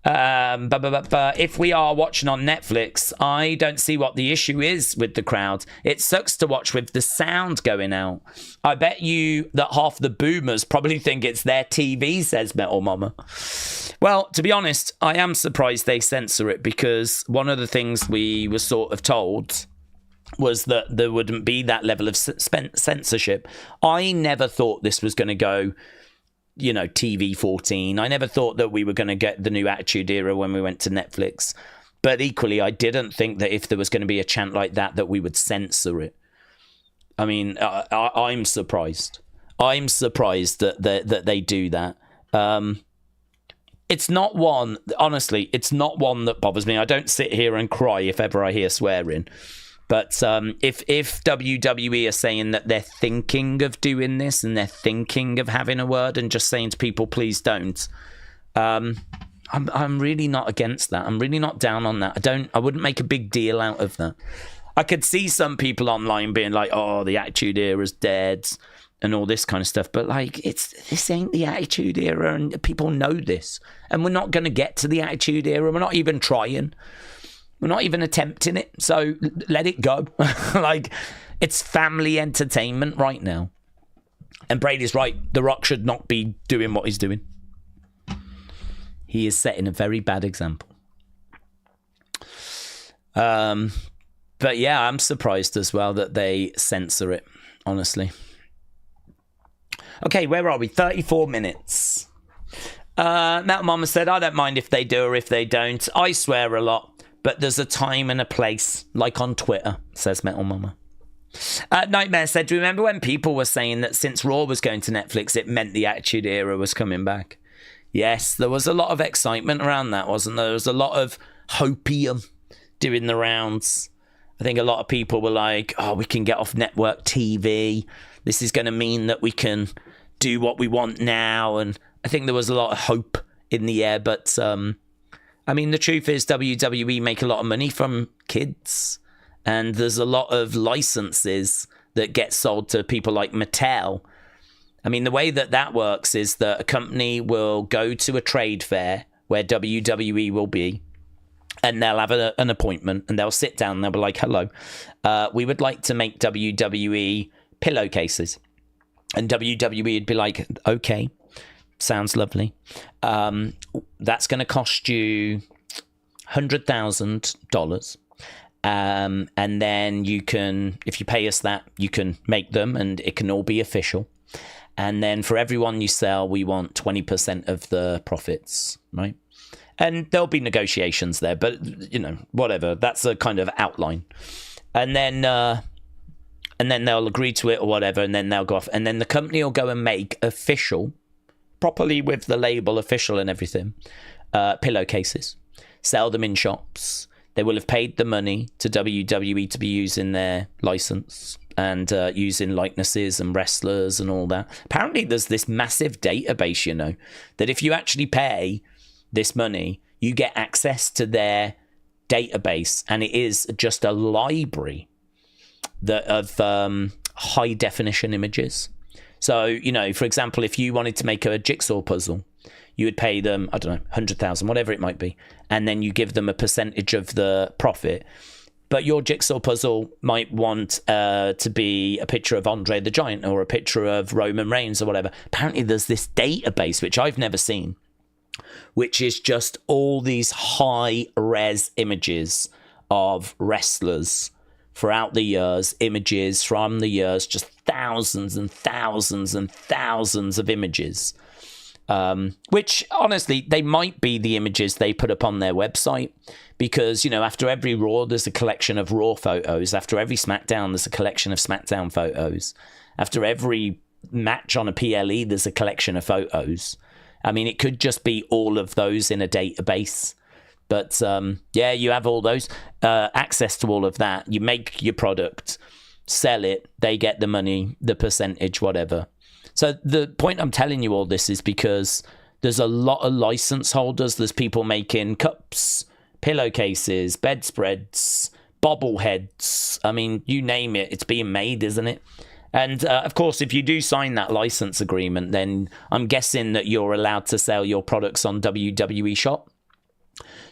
Speaker 1: If we are watching on Netflix, I don't see what the issue is with the crowd. It sucks to watch with the sound going out. I bet you that half the boomers probably think it's their TV, says Metal Mama. Well, to be honest, I am surprised they censor it, because one of the things we were sort of told was that there wouldn't be that level of censorship. I never thought this was going to go, you know, TV 14. I never thought that we were going to get the new Attitude Era when we went to Netflix. But equally, I didn't think that if there was going to be a chant like that we would censor it. I mean, I'm surprised. I'm surprised that they do that. It's not one, honestly, it's not one that bothers me. I don't sit here and cry if ever I hear swearing. But if WWE are saying that they're thinking of doing this and they're thinking of having a word and just saying to people, please don't, I'm really not against that. I'm really not down on that. I wouldn't make a big deal out of that. I could see some people online being like, oh, the Attitude Era's dead and all this kind of stuff. But like, this ain't the Attitude Era, and people know this. And we're not going to get to the Attitude Era. We're not even trying. We're not even attempting it, so let it go. Like, it's family entertainment right now. And Brady's right. The Rock should not be doing what he's doing. He is setting a very bad example. But yeah, I'm surprised as well that they censor it, honestly. Okay, where are we? 34 minutes. Metal Mama said, I don't mind if they do or if they don't. I swear a lot. But there's a time and a place, like on Twitter, says Metal Mama. Nightmare said, do you remember when people were saying that since Raw was going to Netflix, it meant the Attitude Era was coming back? Yes, there was a lot of excitement around that, wasn't there? There was a lot of hopium doing the rounds. I think a lot of people were like, oh, we can get off network TV. This is going to mean that we can do what we want now. And I think there was a lot of hope in the air, but... I mean, the truth is WWE make a lot of money from kids, and there's a lot of licenses that get sold to people like Mattel. I mean, the way that works is that a company will go to a trade fair where WWE will be, and they'll have an appointment, and they'll sit down and they'll be like, hello, we would like to make WWE pillowcases. And WWE would be like, okay. Sounds lovely. That's going to cost you $100,000. And then you can, if you pay us that, you can make them and it can all be official. And then for everyone you sell, we want 20% of the profits, right? And there'll be negotiations there, but, you know, whatever. That's a kind of outline. And then they'll agree to it or whatever, and then they'll go off. And then the company will go and make official properly with the label official and everything, pillowcases, sell them in shops. They will have paid the money to WWE to be using their license and using likenesses and wrestlers and all that. Apparently there's this massive database, you know, that if you actually pay this money, you get access to their database, and it is just a library of high definition images. So, you know, for example, if you wanted to make a jigsaw puzzle, you would pay them, I don't know, 100,000, whatever it might be, and then you give them a percentage of the profit. But your jigsaw puzzle might want to be a picture of Andre the Giant or a picture of Roman Reigns or whatever. Apparently there's this database, which I've never seen, which is just all these high-res images of wrestlers throughout the years, images from the years, just thousands and thousands and thousands of images. Which, honestly, they might be the images they put up on their website, because, you know, after every Raw, there's a collection of Raw photos. After every SmackDown, there's a collection of SmackDown photos. After every match on a PLE, there's a collection of photos. I mean, it could just be all of those in a database. But, yeah, you have all those, access to all of that. You make your product, sell it, they get the money, the percentage, whatever. So the point I'm telling you all this is because there's a lot of license holders. There's people making cups, pillowcases, bedspreads, bobbleheads. I mean, you name it, it's being made, isn't it? And, of course, if you do sign that license agreement, then I'm guessing that you're allowed to sell your products on WWE Shop.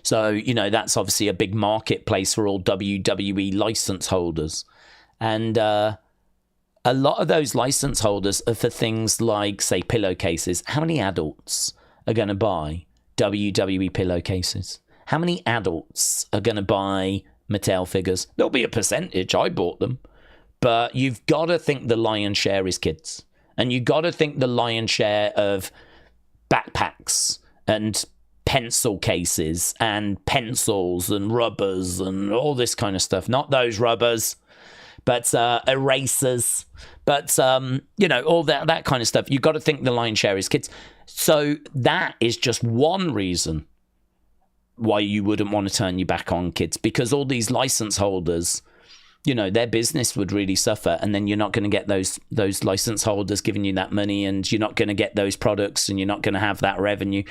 Speaker 1: So, you know, that's obviously a big marketplace for all WWE license holders. And a lot of those license holders are for things like, say, pillowcases. How many adults are going to buy WWE pillowcases? How many adults are going to buy Mattel figures? There'll be a percentage. I bought them. But you've got to think the lion's share is kids. And you've got to think the lion's share of backpacks and pencil cases and pencils and rubbers and all this kind of stuff. Not those rubbers, but erasers. But, you know, all that kind of stuff. You've got to think the lion's share is kids. So that is just one reason why you wouldn't want to turn your back on kids. Because all these license holders, you know, their business would really suffer, and then you're not going to get those license holders giving you that money, and you're not going to get those products, and you're not going to have that revenue.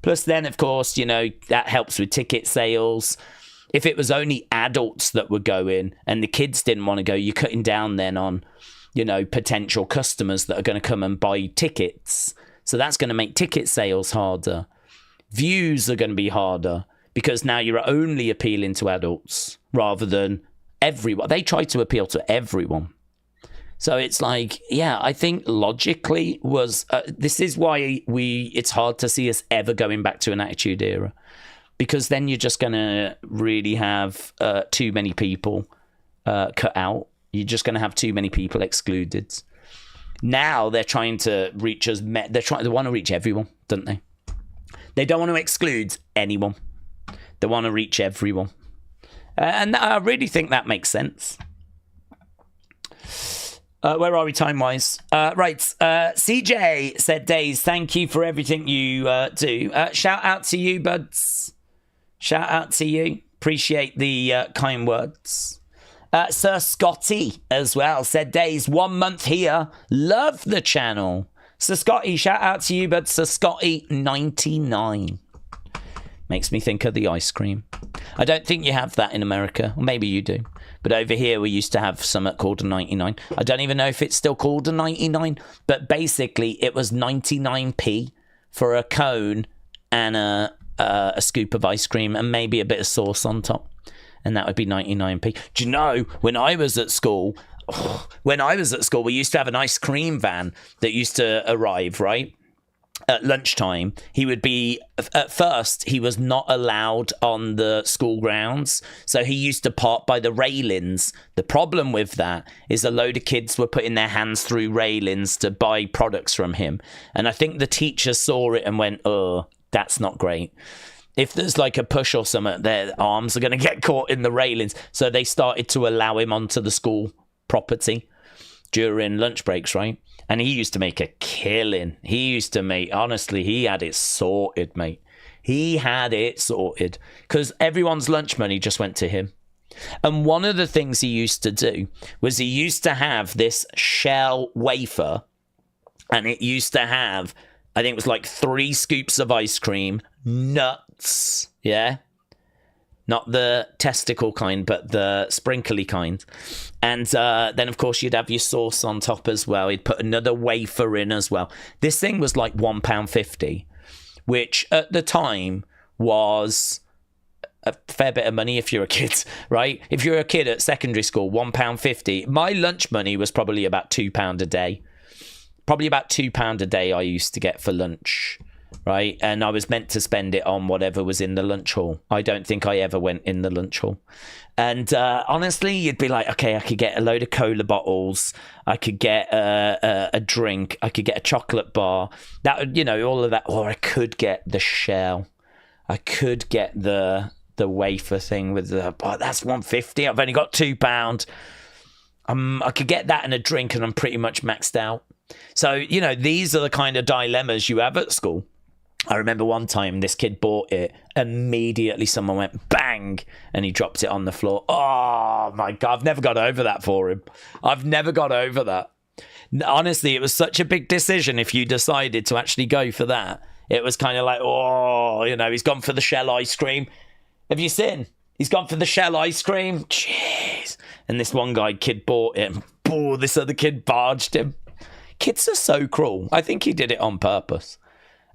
Speaker 1: Plus then, of course, you know, that helps with ticket sales. If it was only adults that would go in and the kids didn't want to go, you're cutting down then on, you know, potential customers that are going to come and buy tickets. So that's going to make ticket sales harder. Views are going to be harder because now you're only appealing to adults rather than everyone. They try to appeal to everyone. So it's like, yeah, I think logically was this is why it's hard to see us ever going back to an Attitude Era, because then you're just going to really have too many people cut out. You're just going to have too many people excluded. Now they're trying to reach us. They want to reach everyone, don't they? They don't want to exclude anyone. They want to reach everyone. And I really think that makes sense. Where are we time-wise? Right. CJ said, Daze, thank you for everything you do. Shout out to you, buds. Shout out to you. Appreciate the kind words. Sir Scotty as well said, Daze, 1 month here. Love the channel. Sir Scotty, shout out to you, bud. Sir Scotty 99. Makes me think of the ice cream. I don't think you have that in America. Or maybe you do. But over here, we used to have something called a 99. I don't even know if it's still called a 99. But basically, it was 99p for a cone and a scoop of ice cream and maybe a bit of sauce on top. And that would be 99p. Do you know, when I was at school, we used to have an ice cream van that used to arrive, right? At lunchtime, he would be, at first, he was not allowed on the school grounds. So he used to park by the railings. The problem with that is a load of kids were putting their hands through railings to buy products from him. And I think the teacher saw it and went, oh, that's not great. If there's like a push or something, their arms are going to get caught in the railings. So they started to allow him onto the school property during lunch breaks, right? And he used to make a killing. Honestly, he had it sorted, mate. He had it sorted. Because everyone's lunch money just went to him. And one of the things he used to do was he used to have this shell wafer. And it used to have, I think it was like 3 scoops of ice cream, nuts, yeah? Not the testicle kind, but the sprinkly kind. And then, of course, you'd have your sauce on top as well. He'd put another wafer in as well. This thing was like £1.50, which at the time was a fair bit of money if you're a kid, right? If you're a kid at secondary school, £1.50. My lunch money was probably about £2 a day. Probably about £2 a day I used to get for lunch. Right, and I was meant to spend it on whatever was in the lunch hall. I don't think I ever went in the lunch hall. And honestly, you'd be like, okay, I could get a load of cola bottles. I could get a drink. I could get a chocolate bar. That would, all of that. Or I could get the shell. I could get the wafer thing with the. Oh, that's £1.50. I've only got £2. I could get that and a drink, and I'm pretty much maxed out. So these are the kind of dilemmas you have at school. I remember one time this kid bought it. Immediately someone went bang and he dropped it on the floor. Oh my God, I've never got over that for him. I've never got over that. Honestly, it was such a big decision if you decided to actually go for that. It was kind of like, he's gone for the shell ice cream. Have you seen? He's gone for the shell ice cream. Jeez. And this one kid bought it. This other kid barged him. Kids are so cruel. I think he did it on purpose.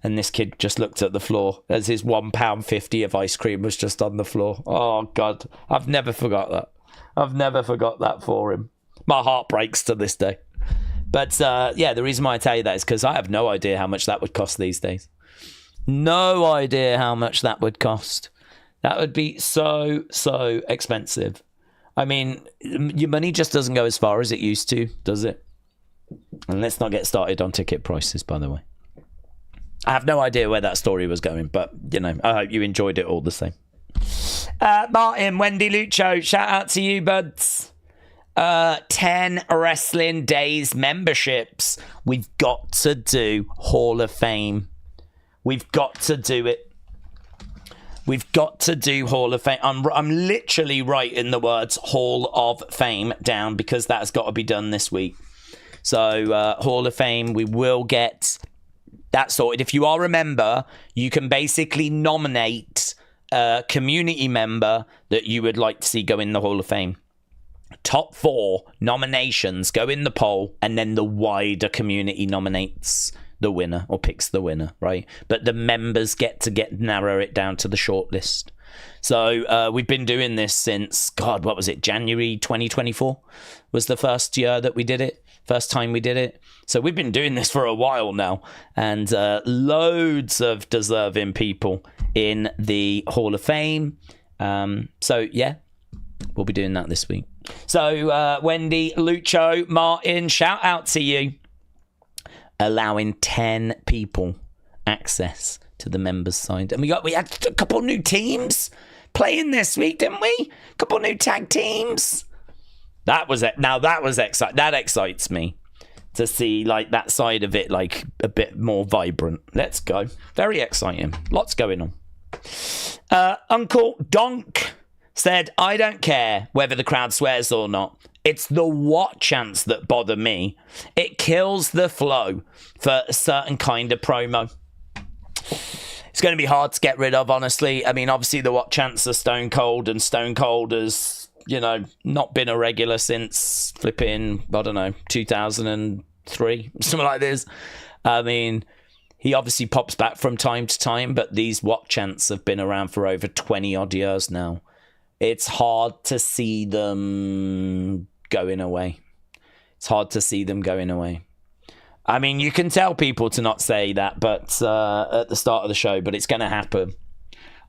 Speaker 1: And this kid just looked at the floor as his £1.50 of ice cream was just on the floor. Oh, God. I've never forgot that. I've never forgot that for him. My heart breaks to this day. But, the reason why I tell you that is because I have no idea how much that would cost these days. No idea how much that would cost. That would be so, so expensive. I mean, your money just doesn't go as far as it used to, does it? And let's not get started on ticket prices, by the way. I have no idea where that story was going, but, I hope you enjoyed it all the same. Martin, Wendy Lucho, shout out to you, buds. 10 Wrestling Daze memberships. We've got to do Hall of Fame. We've got to do it. We've got to do Hall of Fame. I'm literally writing the words Hall of Fame down because that's got to be done this week. So, Hall of Fame, we will get that sorted. If you are a member, you can basically nominate a community member that you would like to see go in the Hall of Fame. Top 4 nominations go in the poll, and then the wider community nominates the winner or picks the winner, right? But the members get to narrow it down to the shortlist. So we've been doing this since, God, what was it? January 2024 was the first year that we did it. First time we did it. So we've been doing this for a while now. And loads of deserving people in the Hall of Fame. So, yeah, we'll be doing that this week. So, Wendy, Lucho, Martin, shout out to you. Allowing 10 people access to the members side. And we had a couple new teams playing this week, didn't we? A couple new tag teams. That was it. Now that was exciting. That excites me to see that side of it a bit more vibrant. Let's go. Very exciting. Lots going on. Uncle Donk said, I don't care whether the crowd swears or not. It's the what chants that bother me. It kills the flow for a certain kind of promo. It's going to be hard to get rid of, honestly. I mean, obviously the what chants are Stone Cold, and Stone Cold has, not been a regular since flipping, 2003, something like this. I mean, he obviously pops back from time to time, but these what chants have been around for over 20 odd years now. It's hard to see them going away. It's hard to see them going away. I mean, you can tell people to not say that, but at the start of the show, but it's going to happen.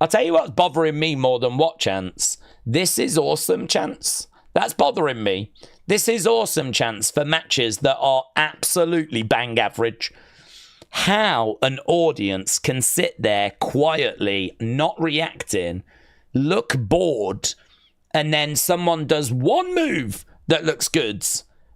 Speaker 1: I'll tell you what's bothering me more than what chants. This is awesome chants. That's bothering me. This is awesome chants for matches that are absolutely bang average. How an audience can sit there quietly, not reacting, look bored, and then someone does one move that looks good,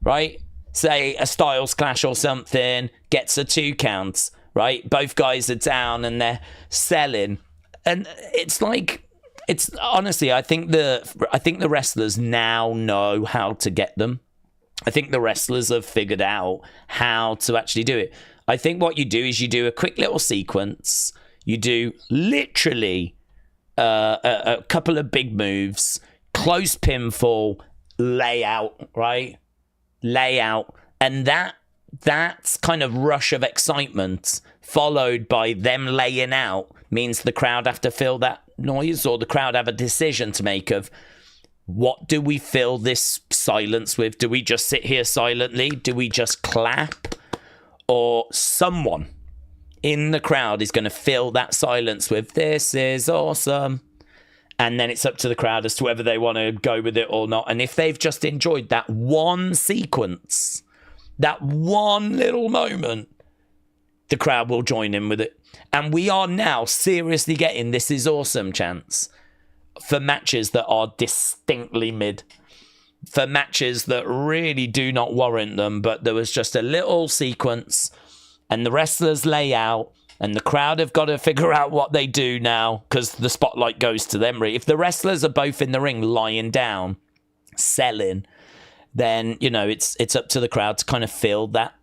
Speaker 1: right? say a Styles Clash or something, gets a 2 count, right? Both guys are down and they're selling. And it's like, it's honestly, I think the wrestlers now know how to get them. I think the wrestlers have figured out how to actually do it. I think what you do is you do a quick little sequence. You do literally a couple of big moves, close pinfall, layout, right? Layout. And that's kind of rush of excitement followed by them laying out means the crowd have to feel that noise, or the crowd have a decision to make of, what do we fill this silence with? Do we just sit here silently? Do we just clap? Or someone in the crowd is going to fill that silence with, this is awesome. And then it's up to the crowd as to whether they want to go with it or not. And if they've just enjoyed that one sequence, that one little moment, the crowd will join in with it. And we are now seriously getting this is awesome chants for matches that are distinctly mid, for matches that really do not warrant them, but there was just a little sequence and the wrestlers lay out and the crowd have got to figure out what they do now because the spotlight goes to them. If the wrestlers are both in the ring lying down, selling, then, you know, it's up to the crowd to kind of fill that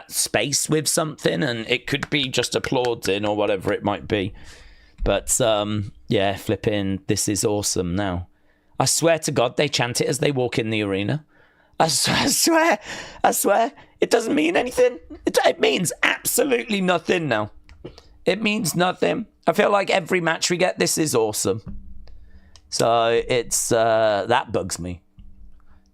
Speaker 1: space with something, and it could be just applauding or whatever it might be. But yeah, flipping, this is awesome now. I swear to God, they chant it as they walk in the arena. I swear, it doesn't mean anything. It means absolutely nothing now. It means nothing. I feel like every match we get, this is awesome. So it's that bugs me.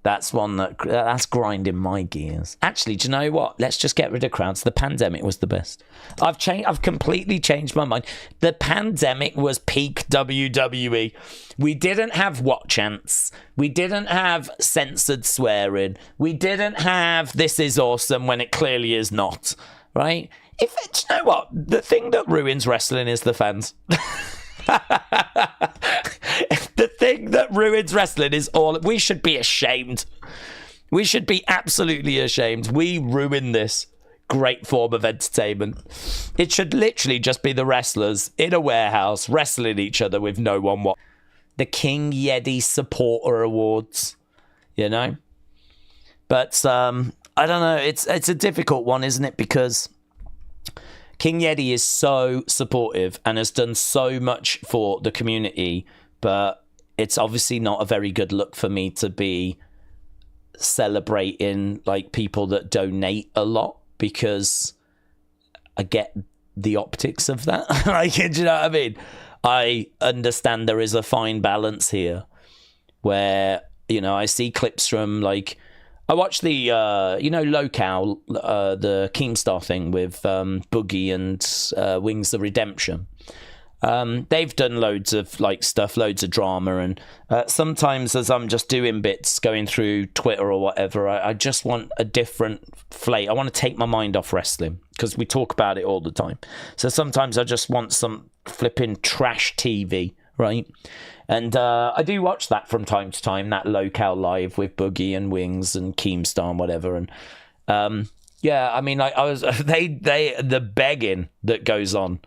Speaker 1: That's one that's grinding my gears. Actually, do you know what? Let's just get rid of crowds. The pandemic was the best. I've completely changed my mind. The pandemic was peak WWE. We didn't have what chants. We didn't have censored swearing. We didn't have this is awesome when it clearly is not. Right? Do you know what? The thing that ruins wrestling is the fans. The thing that ruins wrestling is we should be ashamed. We should be absolutely ashamed. We ruin this great form of entertainment. It should literally just be the wrestlers in a warehouse wrestling each other with no one watching. The King Yeti Supporter Awards, you know? But I don't know. It's a difficult one, isn't it? Because King Yeti is so supportive and has done so much for the community, but it's obviously not a very good look for me to be celebrating like people that donate a lot, because I get the optics of that. Like, do you know what I mean? I understand there is a fine balance here where, you know, I see clips from like, I watched the, Locale, the Keemstar thing with Boogie and Wings of Redemption. They've done loads of like stuff, loads of drama, and sometimes as I'm just doing bits, going through Twitter or whatever, I just want a different flavor. I want to take my mind off wrestling because we talk about it all the time. So sometimes I just want some flipping trash TV, right? And I do watch that from time to time, that Locale Live with Boogie and Wings and Keemstar and whatever. And yeah, I mean, like the begging that goes on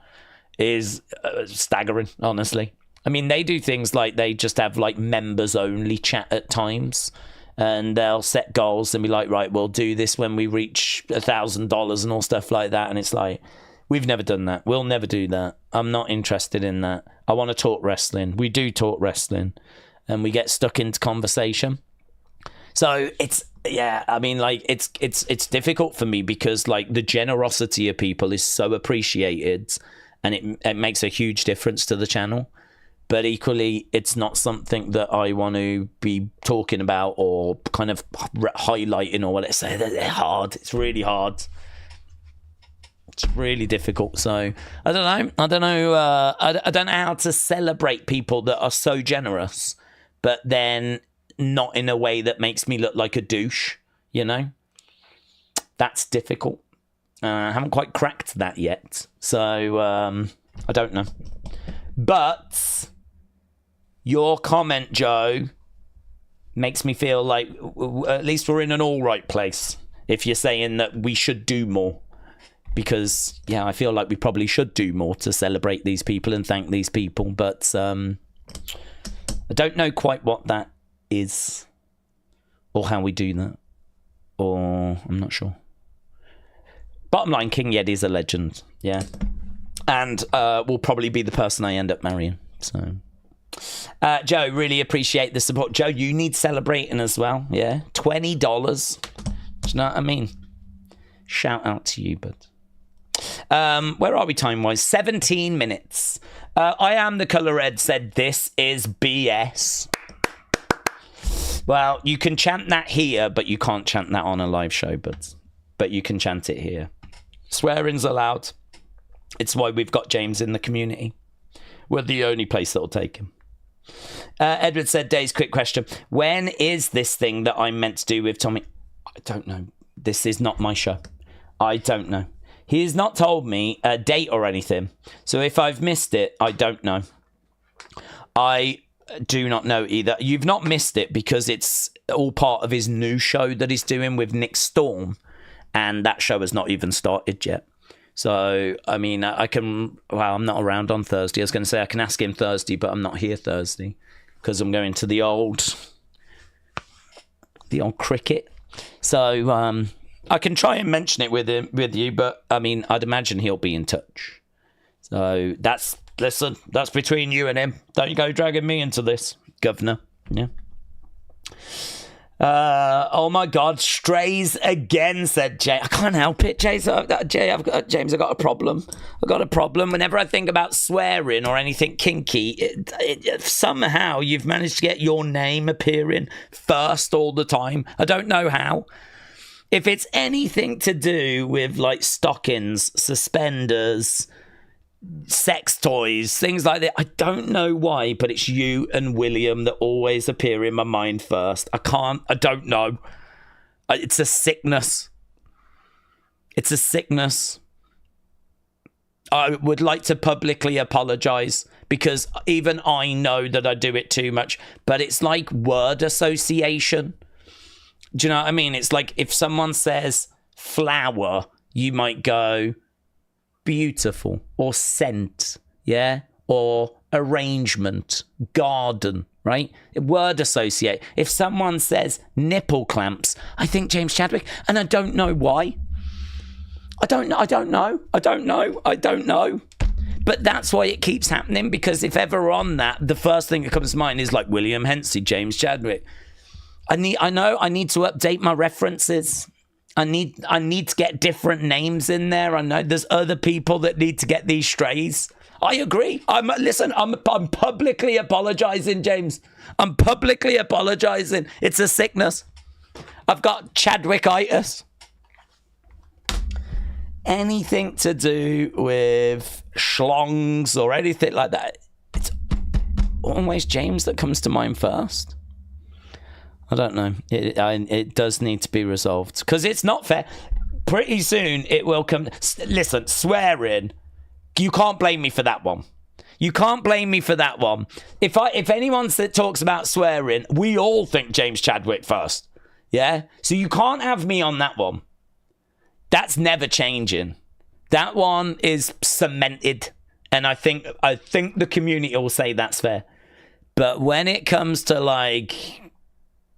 Speaker 1: is staggering, honestly. I mean, they do things like they just have like members only chat at times, and they'll set goals and be like, right, we'll do this when we reach $1,000 and all stuff like that. And it's like, we've never done that. We'll never do that. I'm not interested in that. I want to talk wrestling. We do talk wrestling, and we get stuck into conversation. So it's, yeah, I mean, like it's difficult for me because like the generosity of people is so appreciated, and it makes a huge difference to the channel. But equally, it's not something that I want to be talking about or kind of highlighting or what it's saying. They're hard. It's really hard. It's really difficult. So I don't know. I don't know how to celebrate people that are so generous, but then not in a way that makes me look like a douche. You know, that's difficult. I haven't quite cracked that yet, so I don't know. But your comment, Joe, makes me feel like at least we're in an all right place. if you're saying that we should do more. Because, yeah, I feel like we probably should do more to celebrate these people and thank these people. But I don't know quite what that is or how we do that. Or I'm not sure. Bottom line, King Yeti's a legend. Yeah. And will probably be the person I end up marrying. So, Joe, really appreciate the support. Joe, you need celebrating as well. Yeah. $20. Do you know what I mean? Shout out to you, bud. Where are we time-wise? 17 minutes. I am the colour red said this is BS. Well, you can chant that here, but you can't chant that on a live show, but you can chant it here. Swearing's allowed. It's why we've got James in the community. We're the only place that'll take him. Edward said, Daze, quick question. When is this thing that I'm meant to do with Tommy? I don't know. This is not my show. I don't know. He has not told me a date or anything. So if I've missed it, I don't know. I do not know either. You've not missed it because it's all part of his new show that he's doing with Nick Storm. And that show has not even started yet. So, I mean, I can... Well, I'm not around on Thursday. I was going to say I can ask him Thursday, but I'm not here Thursday. Because I'm going to the old cricket. So, I can try and mention it with you, but I mean, I'd imagine he'll be in touch. So that's between you and him. Don't you go dragging me into this, Governor. Yeah. Oh my God, strays again, said Jay. I can't help it, Jay. James, I've got a problem. I've got a problem. Whenever I think about swearing or anything kinky, somehow you've managed to get your name appearing first all the time. I don't know how. If it's anything to do with like stockings, suspenders, sex toys, things like that, I don't know why, but it's you and William that always appear in my mind first. I don't know. It's a sickness. It's a sickness. I would like to publicly apologise because even I know that I do it too much, but it's like word association. Do you know what I mean? It's like if someone says flower, you might go beautiful or scent, yeah? Or arrangement, garden, right? Word associate. If someone says nipple clamps, I think James Chadwick, and I don't know why. I don't know. But that's why it keeps happening, because if ever on that, the first thing that comes to mind is like William Hensey, James Chadwick. I need to update my references. I need to get different names in there. I know there's other people that need to get these strays. I agree. I'm publicly apologizing, James. I'm publicly apologizing. It's a sickness. I've got Chadwickitis. Anything to do with schlongs or anything like that, it's always James that comes to mind first. I don't know. It does need to be resolved because it's not fair. Pretty soon it will come. Listen, swearing. You can't blame me for that one. You can't blame me for that one. If anyone that talks about swearing, we all think James Chadwick first. Yeah. So you can't have me on that one. That's never changing. That one is cemented, and I think the community will say that's fair. But when it comes to like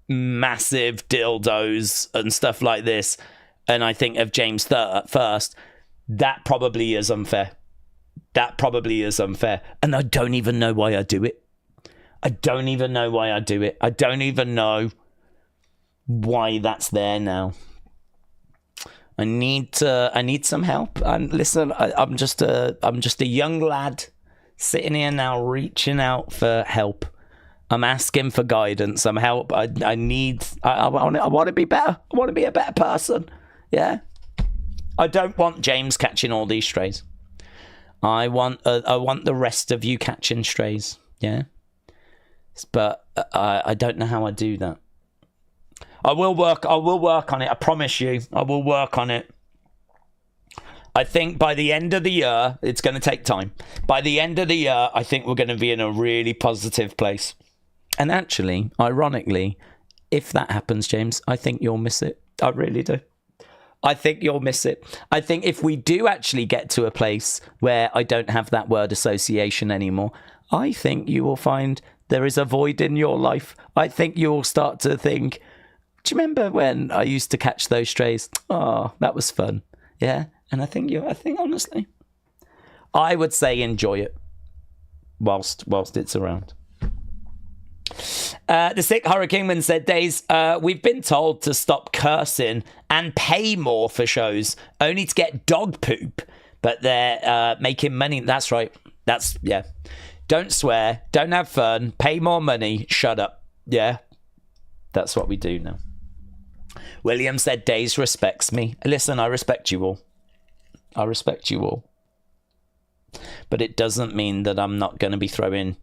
Speaker 1: massive dildos and stuff like this, and I think of James first, that probably is unfair. That probably is unfair. And I don't even know why I do it. I don't even know why I do it. I don't even know why that's there now. I need some help. And listen, I'm just a young lad sitting here now reaching out for help. I'm asking for guidance, some help. I want to be better. I want to be a better person. Yeah. I don't want James catching all these strays. I want the rest of you catching strays. Yeah. But I don't know how I do that. I will work on it. I promise you. I will work on it. I think by the end of the year, it's going to take time. By the end of the year, I think we're going to be in a really positive place. And actually, ironically, if that happens, James, I think you'll miss it. I really do. I think you'll miss it. I think if we do actually get to a place where I don't have that word association anymore, I think you will find there is a void in your life. I think you'll start to think, do you remember when I used to catch those strays? Oh, that was fun. Yeah. And I think honestly, I would say enjoy it whilst it's around. The Sick Hurricaneman said, Daze, we've been told to stop cursing and pay more for shows, only to get dog poop, but they're making money. That's right. Yeah. Don't swear. Don't have fun. Pay more money. Shut up. Yeah. That's what we do now. William said, Daze respects me. Listen, I respect you all. I respect you all. But it doesn't mean that I'm not going to be throwing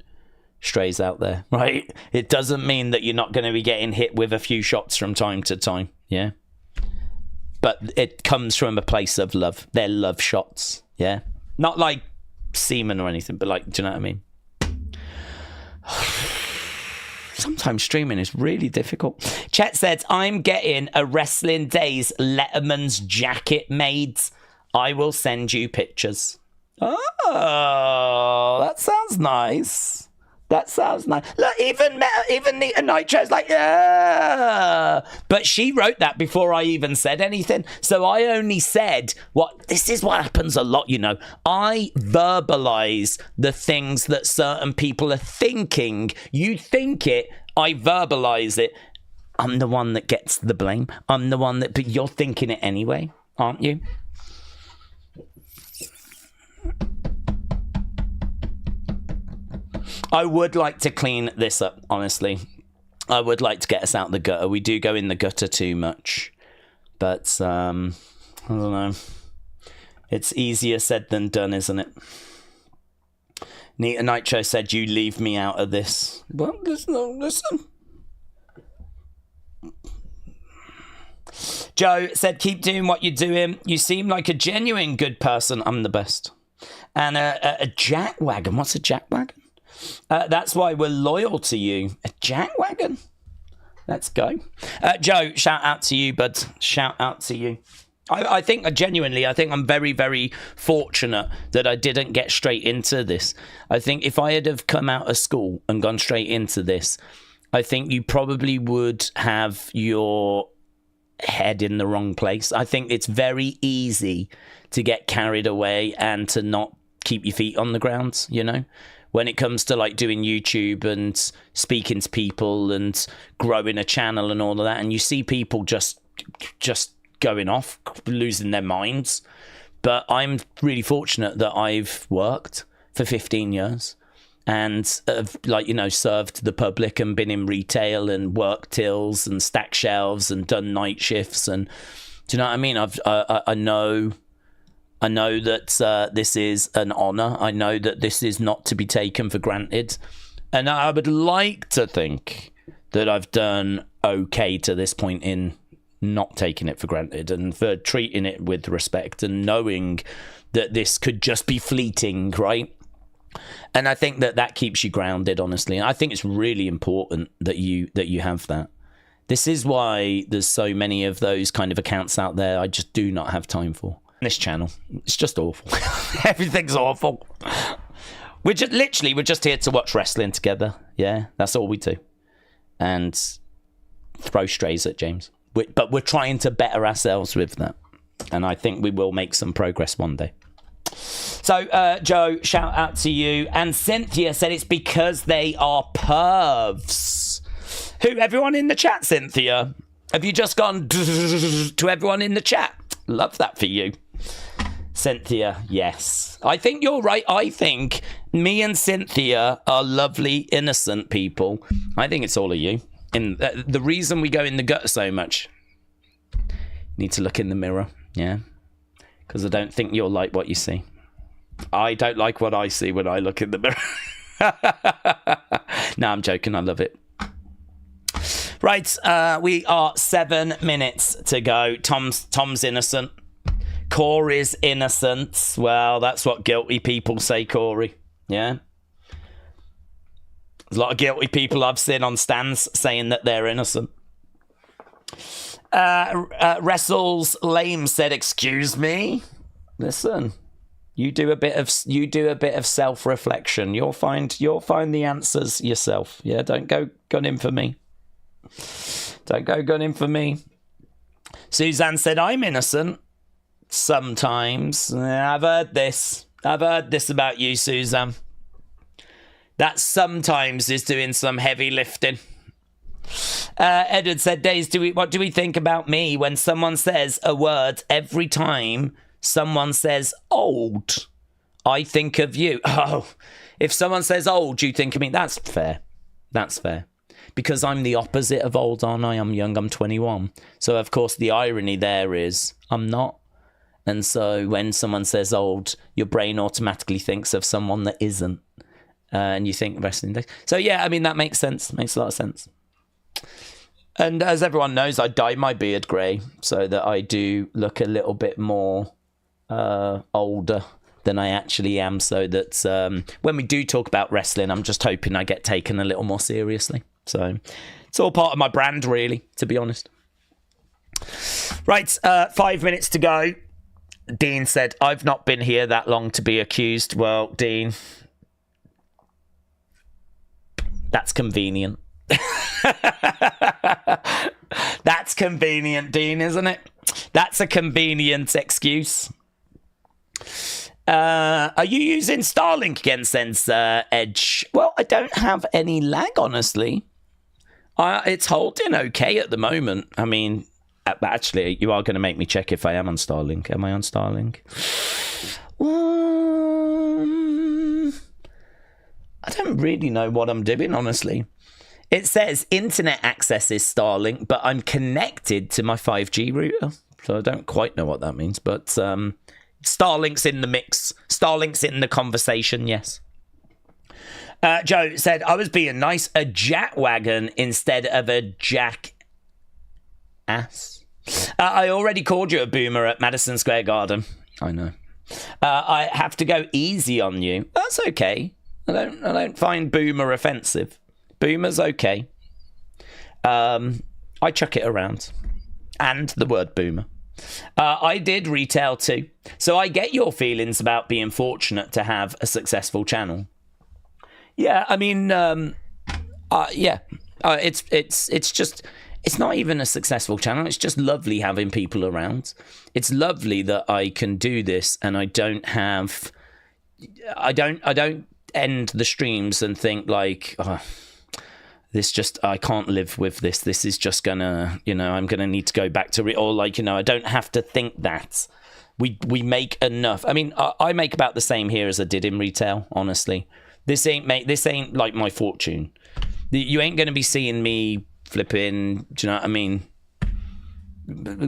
Speaker 1: strays out there, right? It doesn't mean that you're not going to be getting hit with a few shots from time to time, yeah? But it comes from a place of love. They're love shots, yeah? Not like semen or anything, but like, do you know what I mean? Sometimes streaming is really difficult. Chet said, I'm getting a Wrestling Daze Letterman's jacket made. I will send you pictures. Oh, that sounds nice. That sounds nice. Look, even Nita Nitro's like, yeah. But she wrote that before I even said anything. So I only said this is what happens a lot, you know. I verbalize the things that certain people are thinking. You think it, I verbalize it. I'm the one that gets the blame. I'm the one but you're thinking it anyway, aren't you? I would like to clean this up, honestly. I would like to get us out the gutter. We do go in the gutter too much. But, I don't know. It's easier said than done, isn't it? Nita Nitro said, you leave me out of this. Well, listen. Joe said, keep doing what you're doing. You seem like a genuine good person. I'm the best. And a jackwagon. What's a jackwagon? That's why we're loyal to you. A jackwagon. Let's go. Joe, shout out to you, bud. Shout out to you. I think I'm very, very fortunate that I didn't get straight into this. I think if I had have come out of school and gone straight into this, I think you probably would have your head in the wrong place. I think it's very easy to get carried away and to not keep your feet on the ground, you know? When it comes to like doing YouTube and speaking to people and growing a channel and all of that, and you see people just going off, losing their minds. But I'm really fortunate that I've worked for 15 years and have, like, you know, served the public and been in retail and worked tills and stacked shelves and done night shifts. And do you know what I mean? I know that this is an honour. I know that this is not to be taken for granted. And I would like to think that I've done okay to this point in not taking it for granted and for treating it with respect and knowing that this could just be fleeting, right? And I think that keeps you grounded, honestly. And I think it's really important that you have that. This is why there's so many of those kind of accounts out there I just do not have time for. This channel, it's just awful. Everything's awful. We're just here to watch wrestling together. Yeah, that's all we do. And throw strays at James. But we're trying to better ourselves with that. And I think we will make some progress one day. So, Joe, shout out to you. And Cynthia said it's because they are pervs. Who? Everyone in the chat, Cynthia? Have you just gone to everyone in the chat? Love that for you. Cynthia, yes. I think you're right. I think me and Cynthia are lovely, innocent people. I think it's all of you. And the reason we go in the gutter so much, you need to look in the mirror, yeah? Because I don't think you'll like what you see. I don't like what I see when I look in the mirror. No, I'm joking. I love it. Right, we are 7 minutes to go. Tom's innocent. Corey's innocent. Well, that's what guilty people say, Corey. Yeah? There's a lot of guilty people I've seen on stands saying that they're innocent. Wrestles Lame said, "Excuse me. Listen, you do a bit of self-reflection. You'll find the answers yourself. Yeah, don't go gunning for me. Don't go gunning for me." Suzanne said, "I'm innocent. Sometimes." I've heard this about you, Suzanne. That sometimes is doing some heavy lifting. Edward said, "Daze, what do we think about me when someone says a word every time someone says old? I think of you." Oh, if someone says old, you think of me. That's fair. That's fair. Because I'm the opposite of old, aren't I? I'm young, I'm 21. So, of course, the irony there is I'm not. And so when someone says old, your brain automatically thinks of someone that isn't. And you think Wrestling Daze. So, yeah, I mean, that makes sense. Makes a lot of sense. And as everyone knows, I dye my beard grey so that I do look a little bit more older than I actually am. So that when we do talk about wrestling, I'm just hoping I get taken a little more seriously. So it's all part of my brand, really, to be honest. Right, 5 minutes to go. Dean said, "I've not been here that long to be accused." Well, Dean, that's convenient. That's convenient, Dean, isn't it? That's a convenient excuse. Are you using Starlink again since Edge? Well, I don't have any lag, honestly. It's holding okay at the moment. I mean, actually, you are going to make me check if I am on Starlink. Am I on Starlink? I don't really know what I'm doing, honestly. It says internet access is Starlink, but I'm connected to my 5G router. So I don't quite know what that means, but Starlink's in the mix. Starlink's in the conversation, yes. Joe said, "I was being nice, a jack wagon instead of a jack ass." I already called you a boomer at Madison Square Garden. I know. I have to go easy on you. That's okay. I don't find boomer offensive. Boomer's okay. I chuck it around. And the word boomer. I did retail too. So I get your feelings about being fortunate to have a successful channel. Yeah, I mean, it's just, it's not even a successful channel. It's just lovely having people around. It's lovely that I can do this and I don't end the streams and think like, oh, I can't live with this. This is just gonna, I'm gonna need to go back to it. Or like, I don't have to think that. We make enough. I mean, I make about the same here as I did in retail, honestly. This ain't like my fortune. You ain't gonna be seeing me flipping, do you know what I mean?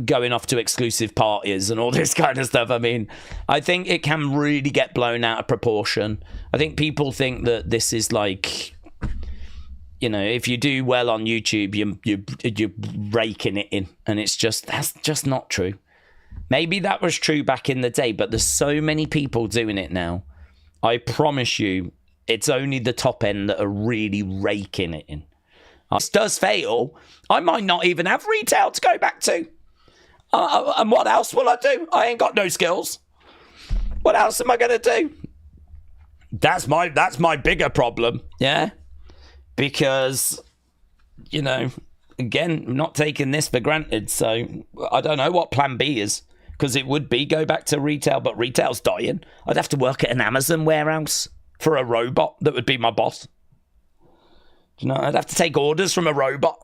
Speaker 1: Going off to exclusive parties and all this kind of stuff. I mean, I think it can really get blown out of proportion. I think people think that this is like, if you do well on YouTube, you're raking it in, and that's just not true. Maybe that was true back in the day, but there's so many people doing it now. I promise you, it's only the top end that are really raking it in. If this does fail, I might not even have retail to go back to. And what else will I do? I ain't got no skills. What else am I going to do? That's my bigger problem, yeah? Because, again, I'm not taking this for granted, so I don't know what plan B is, because it would be go back to retail, but retail's dying. I'd have to work at an Amazon warehouse for a robot that would be my boss. I'd have to take orders from a robot.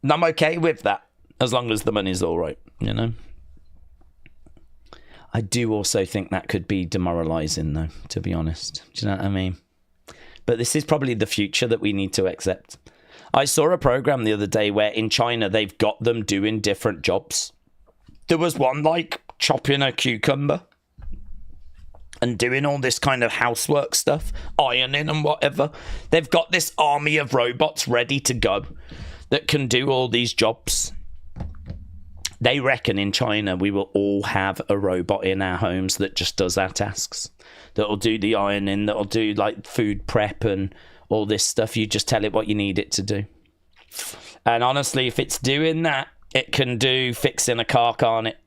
Speaker 1: And I'm okay with that, as long as the money's all right, I do also think that could be demoralising, though, to be honest. Do you know what I mean? But this is probably the future that we need to accept. I saw a program the other day where in China, they've got them doing different jobs. There was one like chopping a cucumber and doing all this kind of housework stuff, ironing and whatever. They've got this army of robots ready to go that can do all these jobs. They reckon in China we will all have a robot in our homes that just does our tasks. That'll do the ironing, that'll do like food prep and all this stuff. You just tell it what you need it to do. And honestly, if it's doing that, it can do fixing a car, can't it?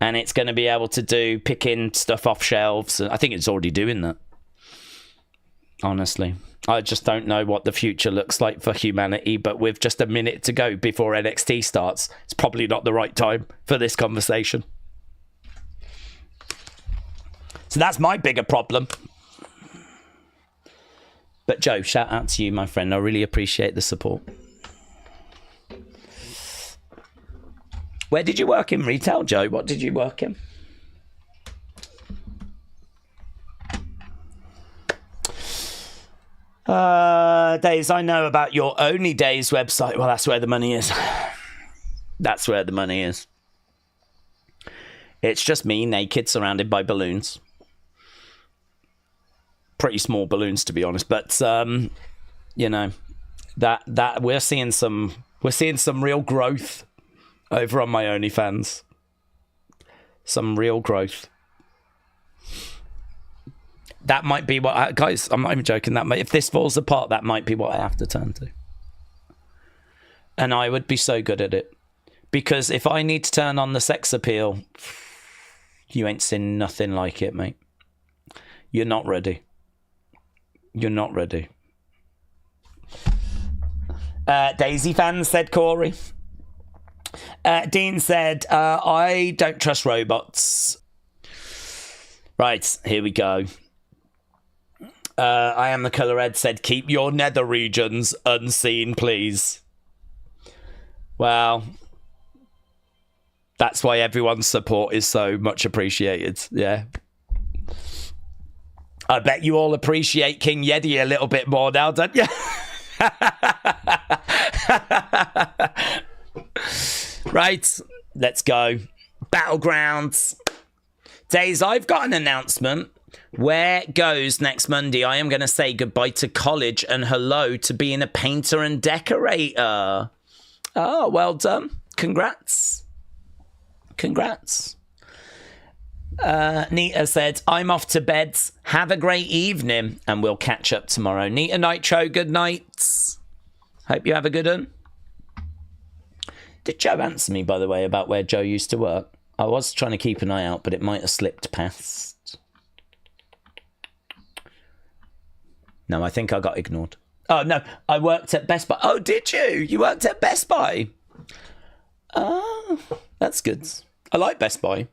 Speaker 1: And it's going to be able to do picking stuff off shelves. I think it's already doing that. Honestly, I just don't know what the future looks like for humanity. But with just a minute to go before NXT starts, it's probably not the right time for this conversation. So that's my bigger problem. But Joe, shout out to you, my friend. I really appreciate the support. Where did you work in retail, Joe? What did you work in? Daze, I know about your Only Daze website. Well, that's where the money is. That's where the money is. It's just me naked, surrounded by balloons. Pretty small balloons, to be honest. But you know, that we're seeing some real growth over on my OnlyFans. Some real growth. That might be what guys, I'm not even joking, if this falls apart, that might be what I have to turn to. And I would be so good at it. Because if I need to turn on the sex appeal, you ain't seen nothing like it, mate. You're not ready. You're not ready. Daisy fans, said Corey. Dean said, I don't trust robots. Right, here we go. I am the colour red said, keep your nether regions unseen, please. Well, that's why everyone's support is so much appreciated. Yeah. I bet you all appreciate King Yeti a little bit more now, don't you? Right, let's go. Battlegrounds. Days, I've got an announcement. Where goes next Monday? I am going to say goodbye to college and hello to being a painter and decorator. Oh, well done. Congrats. Congrats. Nita said, I'm off to bed. Have a great evening and we'll catch up tomorrow. Nita Nitro, good night. Hope you have a good one. Did Joe answer me, by the way, about where Joe used to work? I was trying to keep an eye out, but it might have slipped past. No, I think I got ignored. Oh, no, I worked at Best Buy. Oh, did you? You worked at Best Buy? Oh, that's good. I like Best Buy.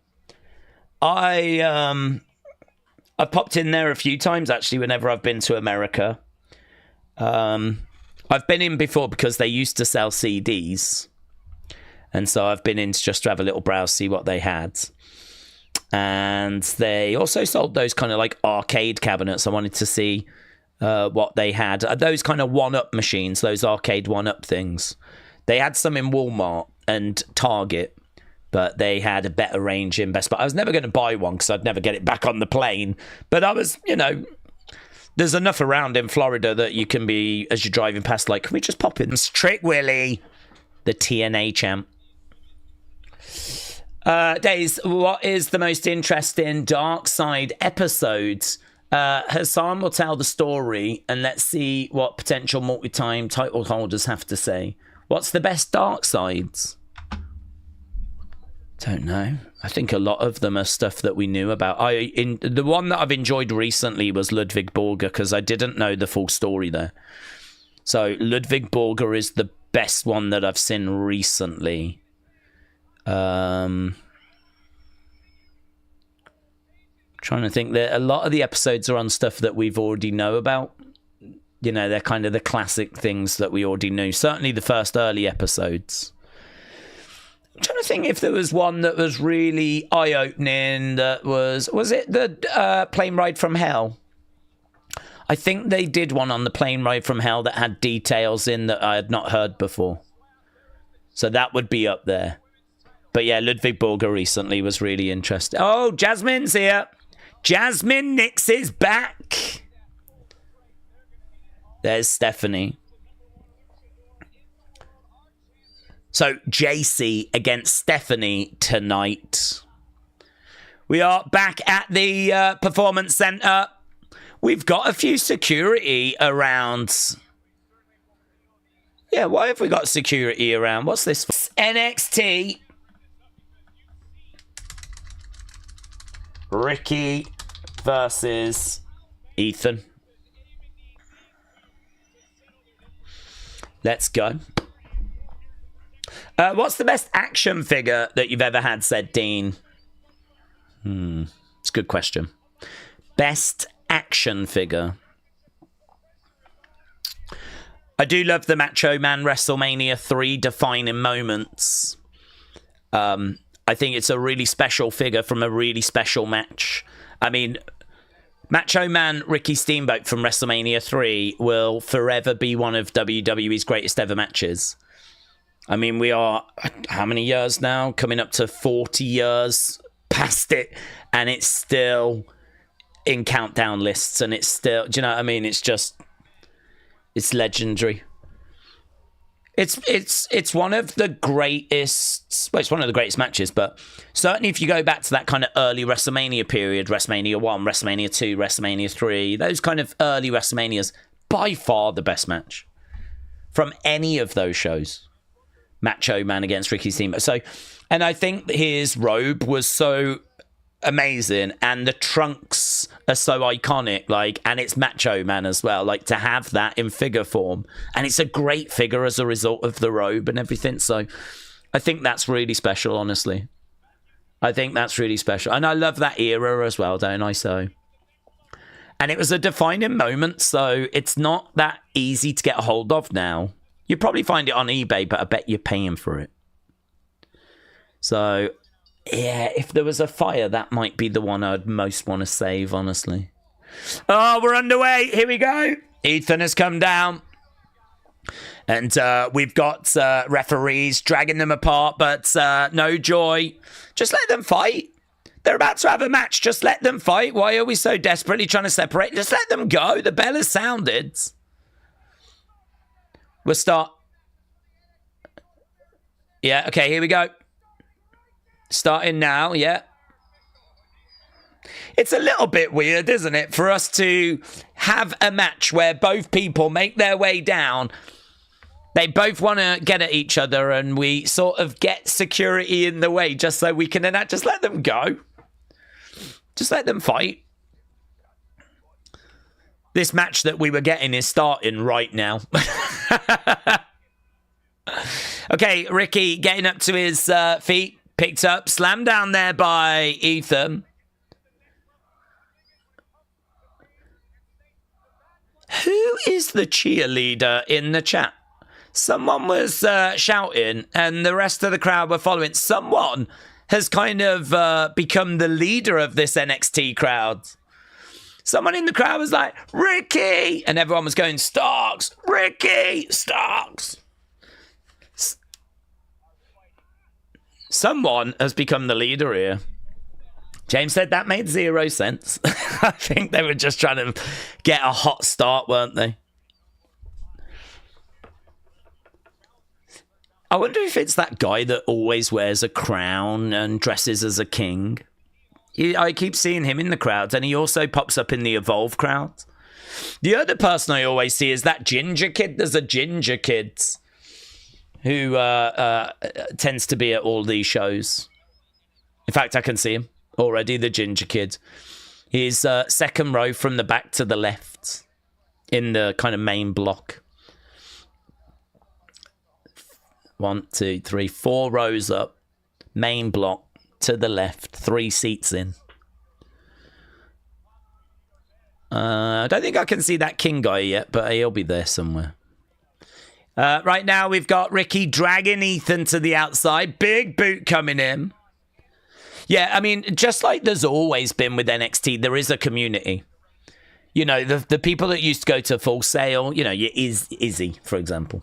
Speaker 1: I've popped in there a few times, actually, whenever I've been to America. I've been in before because they used to sell CDs. And so I've been in just to have a little browse, see what they had. And they also sold those kind of like arcade cabinets. I wanted to see what they had. Those kind of one-up machines, those arcade one-up things. They had some in Walmart and Target, but they had a better range in Best Buy. I was never going to buy one because I'd never get it back on the plane. But I was, you know, there's enough around in Florida that you can be, as you're driving past, like, can we just pop in? Trick Willie, the TNA champ. Days, what is the most interesting Dark Side episode? Hassan will tell the story and let's see what potential multi-time title holders have to say. What's the best Dark Sides? Don't know. I think a lot of them are stuff that we knew about. The one that I've enjoyed recently was Ludwig Borger because I didn't know the full story there. So Ludwig Borger is the best one that I've seen recently. Trying to think that a lot of the episodes are on stuff that we've already know about. You know, they're kind of the classic things that we already knew. Certainly the first early episodes. I'm trying to think if there was one that was really eye-opening. That was it the plane ride from hell? I think they did one on the plane ride from hell that had details in that I had not heard before. So that would be up there. But yeah, Ludwig Borger recently was really interesting. Oh, Jasmine's here. Jasmine Nix is back. There's Stephanie. So JC against Stephanie tonight. We are back at the Performance Center. We've got a few security around. Yeah, why have we got security around? What's this? NXT. Ricky versus Ethan. Let's go. What's the best action figure that you've ever had, said Dean? It's a good question. Best action figure. I do love the Macho Man WrestleMania 3 defining moments. I think it's a really special figure from a really special match. I mean, Macho Man Ricky Steamboat from WrestleMania 3 will forever be one of WWE's greatest ever matches. I mean, we are, how many years now? Coming up to 40 years past it, and it's still in countdown lists, and it's still, do you know what I mean? It's just, it's legendary. It's one of the greatest, well, it's one of the greatest matches, but certainly if you go back to that kind of early WrestleMania period, WrestleMania 1, WrestleMania 2, WrestleMania 3, those kind of early WrestleManias, by far the best match from any of those shows. Macho Man against Ricky Steamboat. So, and I think his robe was so amazing, and the trunks are so iconic, like, and it's Macho Man as well, like, to have that in figure form, and it's a great figure as a result of the robe and everything. So I think that's really special, honestly. I think that's really special, and I love that era as well, don't I? So, and it was a defining moment, so it's not that easy to get a hold of now. You probably find it on eBay, but I bet you're paying for it. So yeah, if there was a fire, that might be the one I'd most want to save, honestly. Oh, we're underway. Here we go. Ethan has come down. And we've got referees dragging them apart, but no joy. Just let them fight. They're about to have a match. Just let them fight. Why are we so desperately trying to separate? Just let them go. The bell has sounded. We'll start. Yeah, okay, here we go. Starting now, yeah. It's a little bit weird, isn't it, for us to have a match where both people make their way down. They both want to get at each other, and we sort of get security in the way just so we can enact. Just let them go. Just let them fight. This match that we were getting is starting right now. Okay, Ricky getting up to his feet. Picked up, slammed down there by Ethan. Who is the cheerleader in the chat? Someone was shouting, and the rest of the crowd were following. Someone has kind of become the leader of this NXT crowd. Someone in the crowd was like, Ricky! And everyone was going, Starks! Ricky! Starks! Someone has become the leader here. James said that made 0 sense. I think they were just trying to get a hot start, weren't they? I wonder if it's that guy that always wears a crown and dresses as a king. I keep seeing him in the crowd, and he also pops up in the Evolve crowd. The other person I always see is that ginger kid. There's a ginger kid who tends to be at all these shows. In fact, I can see him already, the ginger kid. He's second row from the back to the left in the kind of main block. 1, 2, 3, 4 rows up, main block to the left, 3 seats in. I don't think I can see that king guy yet, but he'll be there somewhere. Right now, we've got Ricky dragging Ethan to the outside. Big boot coming in. Yeah, I mean, just like there's always been with NXT, there is a community. You know, the people that used to go to Full Sail, you know, Izzy, for example.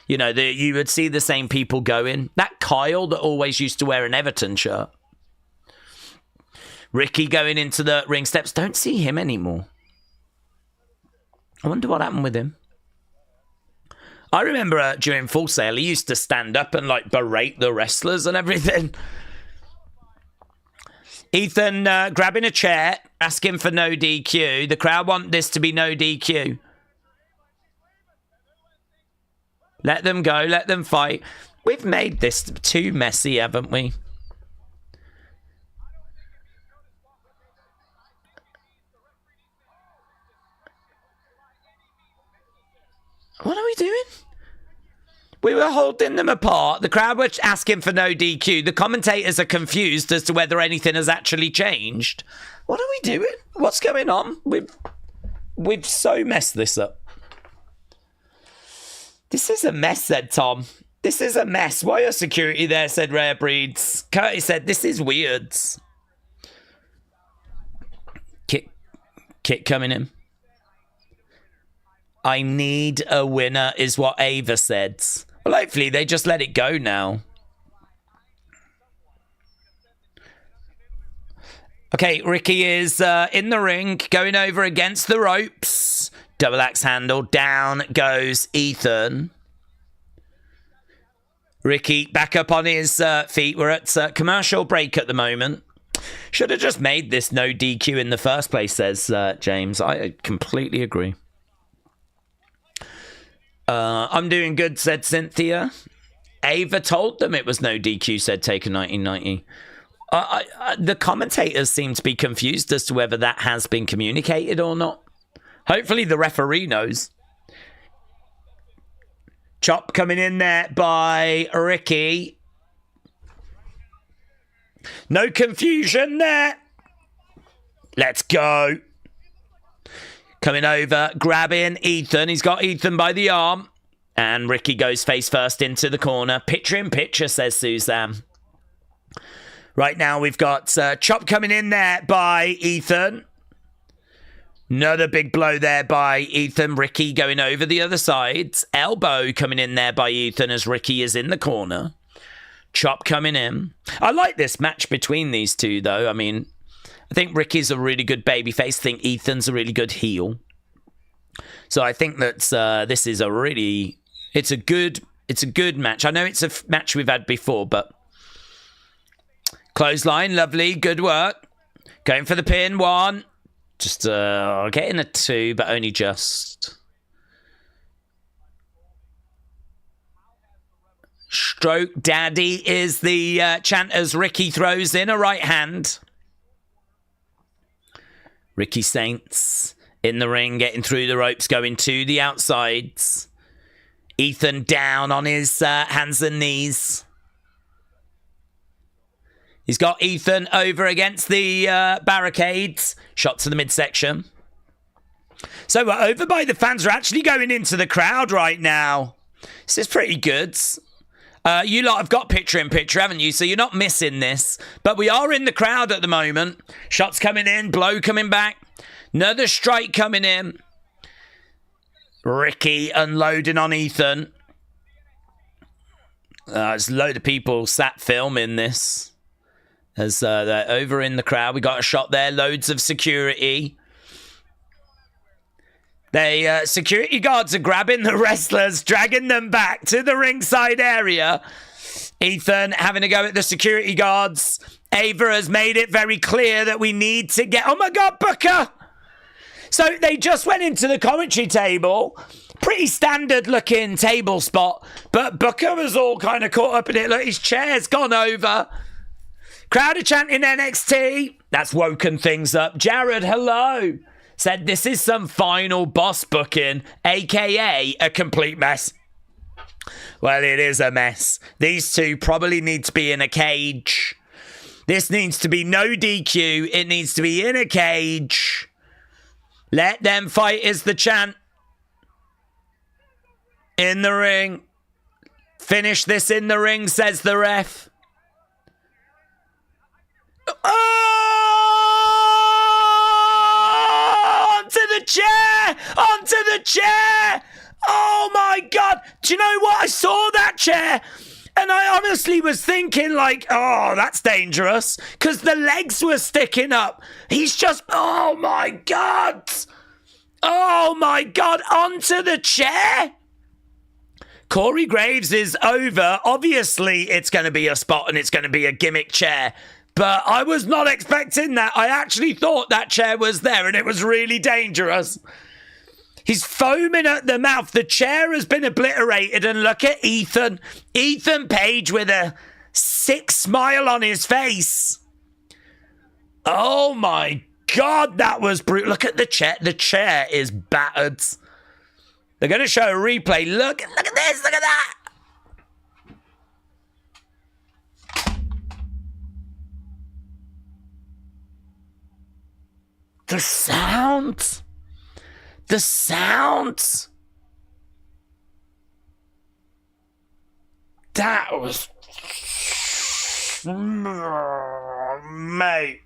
Speaker 1: You know, you would see the same people going. That Kyle that always used to wear an Everton shirt. Ricky going into the ring steps. Don't see him anymore. I wonder what happened with him. I remember during Full Sail, he used to stand up and, like, berate the wrestlers and everything. Ethan grabbing a chair, asking for no DQ. The crowd want this to be no DQ. Let them go. Let them fight. We've made this too messy, haven't we? What are we doing? We were holding them apart. The crowd were asking for no DQ. The commentators are confused as to whether anything has actually changed. What are we doing? What's going on? We've so messed this up. This is a mess, said Tom. This is a mess. Why are security there, said Rare Breeds. Curtis said, this is weird. Kick coming in. I need a winner, is what Ava said. Well, hopefully they just let it go now. Okay, Ricky is in the ring, going over against the ropes. Double axe handle. Down goes Ethan. Ricky back up on his feet. We're at commercial break at the moment. Should have just made this no DQ in the first place, says James. I completely agree. I'm doing good, said Cynthia. Ava told them it was no DQ, said Taker 1990. The commentators seem to be confused as to whether that has been communicated or not. Hopefully the referee knows. Chop coming in there by Ricky. No confusion there. Let's go. Coming over, grabbing Ethan. He's got Ethan by the arm. And Ricky goes face first into the corner. Picture in picture, says Suzanne. Right now we've got Chop coming in there by Ethan. Another big blow there by Ethan. Ricky going over the other side. Elbow coming in there by Ethan as Ricky is in the corner. Chop coming in. I like this match between these two, though. I mean, I think Ricky's a really good babyface. I think Ethan's a really good heel. So I think that this is a really... It's a good match. I know it's a match we've had before, but... Clothesline, lovely, good work. Going for the pin, one. Just getting a two, but only just. Stroke Daddy is the chant as Ricky throws in a right hand. Ricky Saints in the ring, getting through the ropes, going to the outsides. Ethan down on his hands and knees. He's got Ethan over against the barricades. Shot to the midsection. So we're over by the fans. We're actually going into the crowd right now. This is pretty good. You lot have got picture in picture, haven't you? So you're not missing this. But we are in the crowd at the moment. Shots coming in. Blow coming back. Another strike coming in. Ricky unloading on Ethan. There's a load of people sat filming this. As they're over in the crowd. We got a shot there. Loads of security. The security guards are grabbing the wrestlers, dragging them back to the ringside area. Ethan having to go at the security guards. Ava has made it very clear that we need to get... Oh my God, Booker! So they just went into the commentary table. Pretty standard looking table spot. But Booker was all kind of caught up in it. Look, his chair's gone over. Crowd are chanting NXT. That's woken things up. Jared, hello. Said this is some final boss booking, a.k.a. a complete mess. Well, it is a mess. These two probably need to be in a cage. This needs to be no DQ. It needs to be in a cage. Let them fight is the chant. In the ring. Finish this in the ring, says the ref. Oh! Onto the chair! Onto the chair! Oh my God! Do you know what? I saw that chair and I honestly was thinking like, oh, that's dangerous because the legs were sticking up. He's just, oh my God! Oh my God! Onto the chair! Corey Graves is over. Obviously, it's going to be a spot and it's going to be a gimmick chair. But I was not expecting that. I actually thought that chair was there and it was really dangerous. He's foaming at the mouth. The chair has been obliterated. And look at Ethan. Ethan Page with a sick smile on his face. Oh, my God, that was brutal. Look at the chair. The chair is battered. They're going to show a replay. Look at this. Look at that. The sound. The sound. That was... Mate.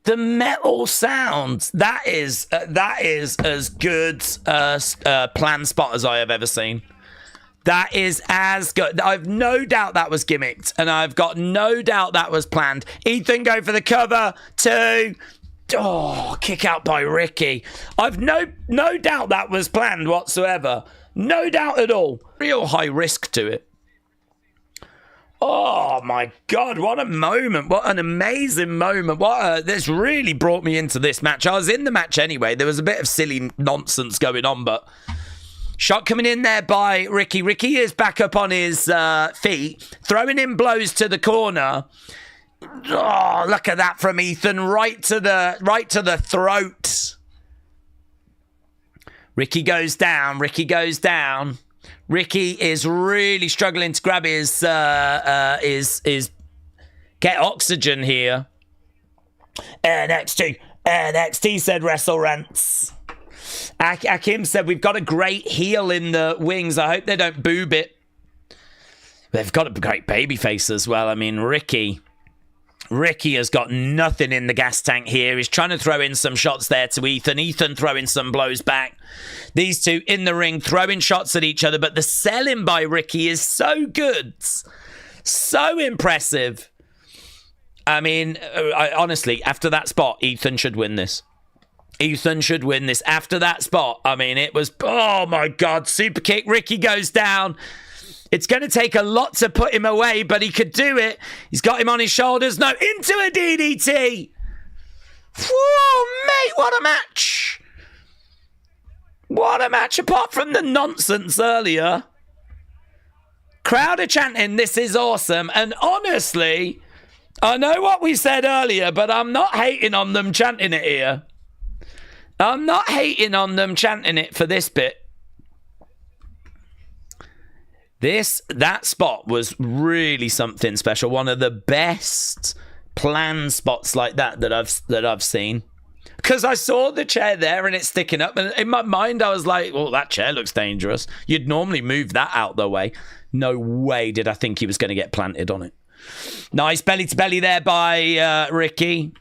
Speaker 1: The metal sound. That is as good a plan spot as I have ever seen. That is as good. I've no doubt that was gimmicked, and I've got no doubt that was planned. Ethan go for the cover. 2. Oh, kick out by Ricky. I've no doubt that was planned whatsoever. No doubt at all. Real high risk to it. Oh my God, what a moment. What an amazing moment. This really brought me into this match. I was in the match anyway. There was a bit of silly nonsense going on, but shot coming in there by Ricky. Ricky is back up on his feet, throwing in blows to the corner. Oh, look at that from Ethan, right to the throat. Ricky goes down. Ricky goes down. Ricky is really struggling to grab his get oxygen here. NXT said Wrestle Rants. Akim said we've got a great heel in the wings. I hope they don't boob it. They've got a great baby face as well. I mean, Ricky has got nothing in the gas tank here. He's trying to throw in some shots there to Ethan. Ethan throwing some blows back. These two in the ring throwing shots at each other. But the selling by Ricky is so good. So impressive. I mean, honestly, after that spot, Ethan should win this. Ethan should win this. After that spot, I mean, it was, oh my God, super kick. Ricky goes down. It's going to take a lot to put him away, but he could do it. He's got him on his shoulders. No, into a DDT. Whoa, mate, what a match. What a match, apart from the nonsense earlier. Crowd are chanting, this is awesome. And honestly, I know what we said earlier, but I'm not hating on them chanting it here. I'm not hating on them chanting it for this bit. That spot was really something special. One of the best planned spots like that I've seen. Because I saw the chair there and it's sticking up, and in my mind I was like, well, that chair looks dangerous. You'd normally move that out the way. No way did I think he was going to get planted on it. Nice belly to belly there by Ricky.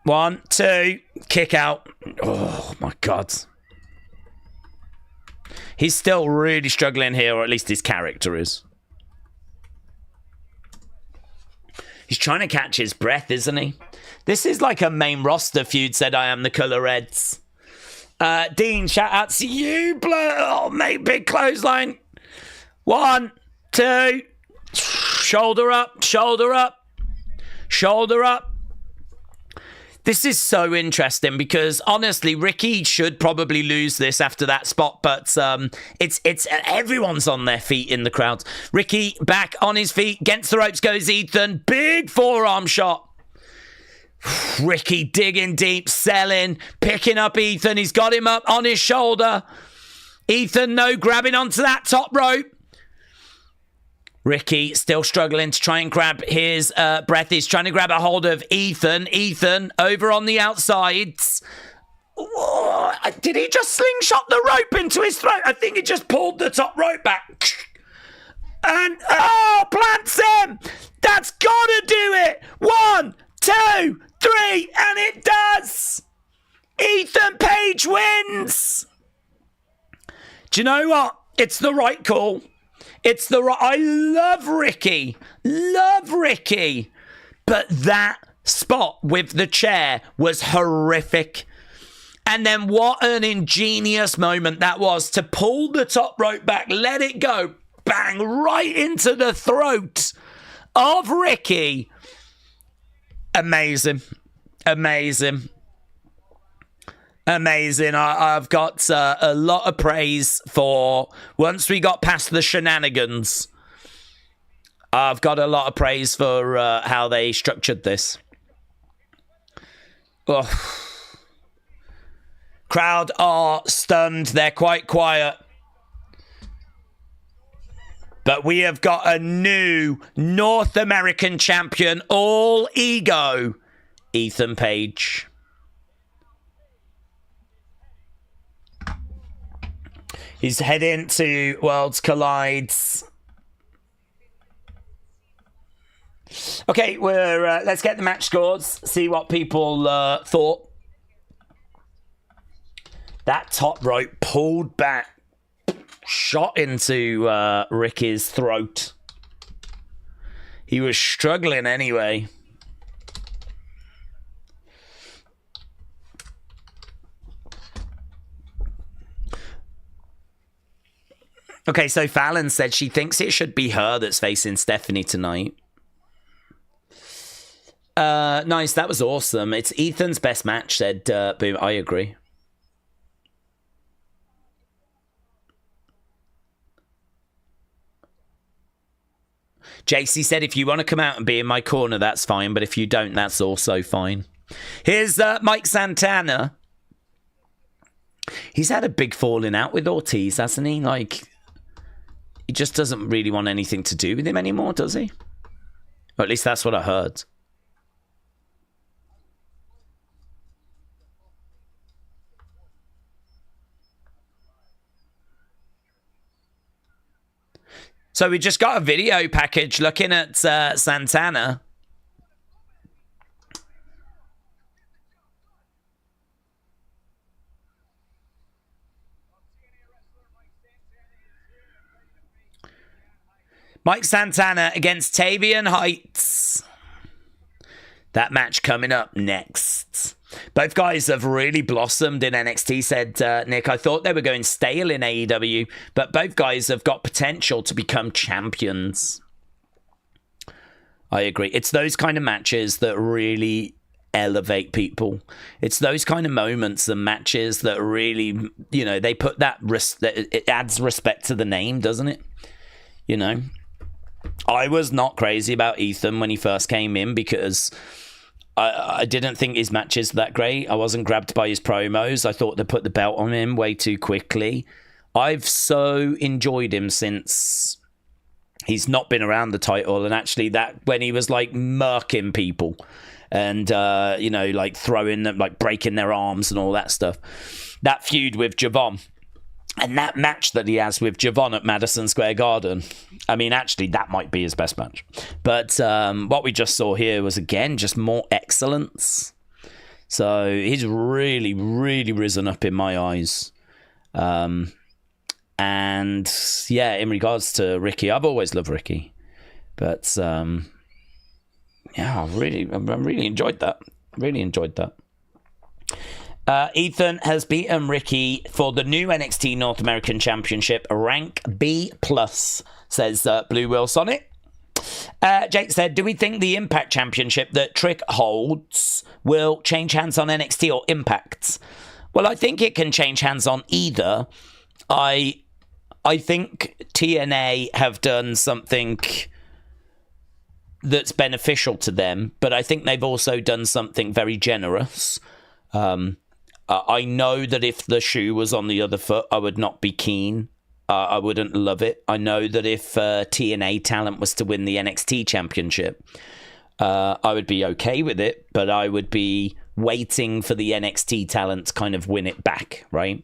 Speaker 1: One, two, kick out. Oh, my God. He's still really struggling here, or at least his character is. He's trying to catch his breath, isn't he? This is like a main roster feud, said I am the colour reds. Dean, shout out to you, oh, mate, big clothesline. 1, 2, shoulder up, shoulder up, shoulder up. This is so interesting because honestly, Ricky should probably lose this after that spot, but it's everyone's on their feet in the crowd. Ricky back on his feet, against the ropes goes Ethan, big forearm shot. Ricky digging deep, selling, picking up Ethan. He's got him up on his shoulder. Ethan, no, grabbing onto that top rope. Ricky still struggling to try and grab his breath. He's trying to grab a hold of Ethan. Ethan over on the outsides. Whoa, did he just slingshot the rope into his throat? I think he just pulled the top rope back. And, plants him. That's got to do it. 1, 2, 3, and it does. Ethan Page wins. Do you know what? It's the right call. I love Ricky. Love Ricky. But that spot with the chair was horrific. And then what an ingenious moment that was to pull the top rope back, let it go, bang, right into the throat of Ricky. Amazing. Amazing. Amazing. I've got a lot of praise for once we got past the shenanigans. I've got a lot of praise for how they structured this. Oh. Crowd are stunned. They're quite quiet. But we have got a new North American champion, all ego, Ethan Page. He's heading to Worlds Collides. Okay, let's get the match scores. See what people thought. That top rope pulled back, shot into Ricky's throat. He was struggling anyway. Okay, so Fallon said she thinks it should be her that's facing Stephanie tonight. Nice, that was awesome. It's Ethan's best match, said Boom. I agree. JC said, if you want to come out and be in my corner, that's fine. But if you don't, that's also fine. Here's Mike Santana. He's had a big falling out with Ortiz, hasn't he? Like, he just doesn't really want anything to do with him anymore, does he? Or at least that's what I heard. So we just got a video package looking at Santana. Mike Santana against Tavian Heights. That match coming up next. Both guys have really blossomed in NXT, said Nick. I thought they were going stale in AEW, but both guys have got potential to become champions. I agree. It's those kind of matches that really elevate people. It's those kind of moments and matches that really, you know, they put that, it adds respect to the name, doesn't it? You know? I was not crazy about Ethan when he first came in because I didn't think his matches were that great. I wasn't grabbed by his promos. I thought they put the belt on him way too quickly. I've so enjoyed him since he's not been around the title, and actually that when he was like murking people and you know, like throwing them, like breaking their arms and all that stuff. That feud with Javon. And that match that he has with Javon at Madison Square Garden, I mean, actually, that might be his best match. But what we just saw here was, again, just more excellence. So he's really, really risen up in my eyes. And, yeah, in regards to Ricky, I've always loved Ricky. But, yeah, I really enjoyed that. Really enjoyed that. Ethan has beaten Ricky for the new NXT North American Championship, rank B+, says Blue Will Sonic. Jake said, do we think the Impact Championship that Trick holds will change hands on NXT or Impact? Well, I think it can change hands on either. I think TNA have done something that's beneficial to them, but I think they've also done something very generous. I know that if the shoe was on the other foot, I would not be keen. I wouldn't love it. I know that if TNA talent was to win the NXT championship, I would be okay with it, but I would be waiting for the NXT talent to kind of win it back, right?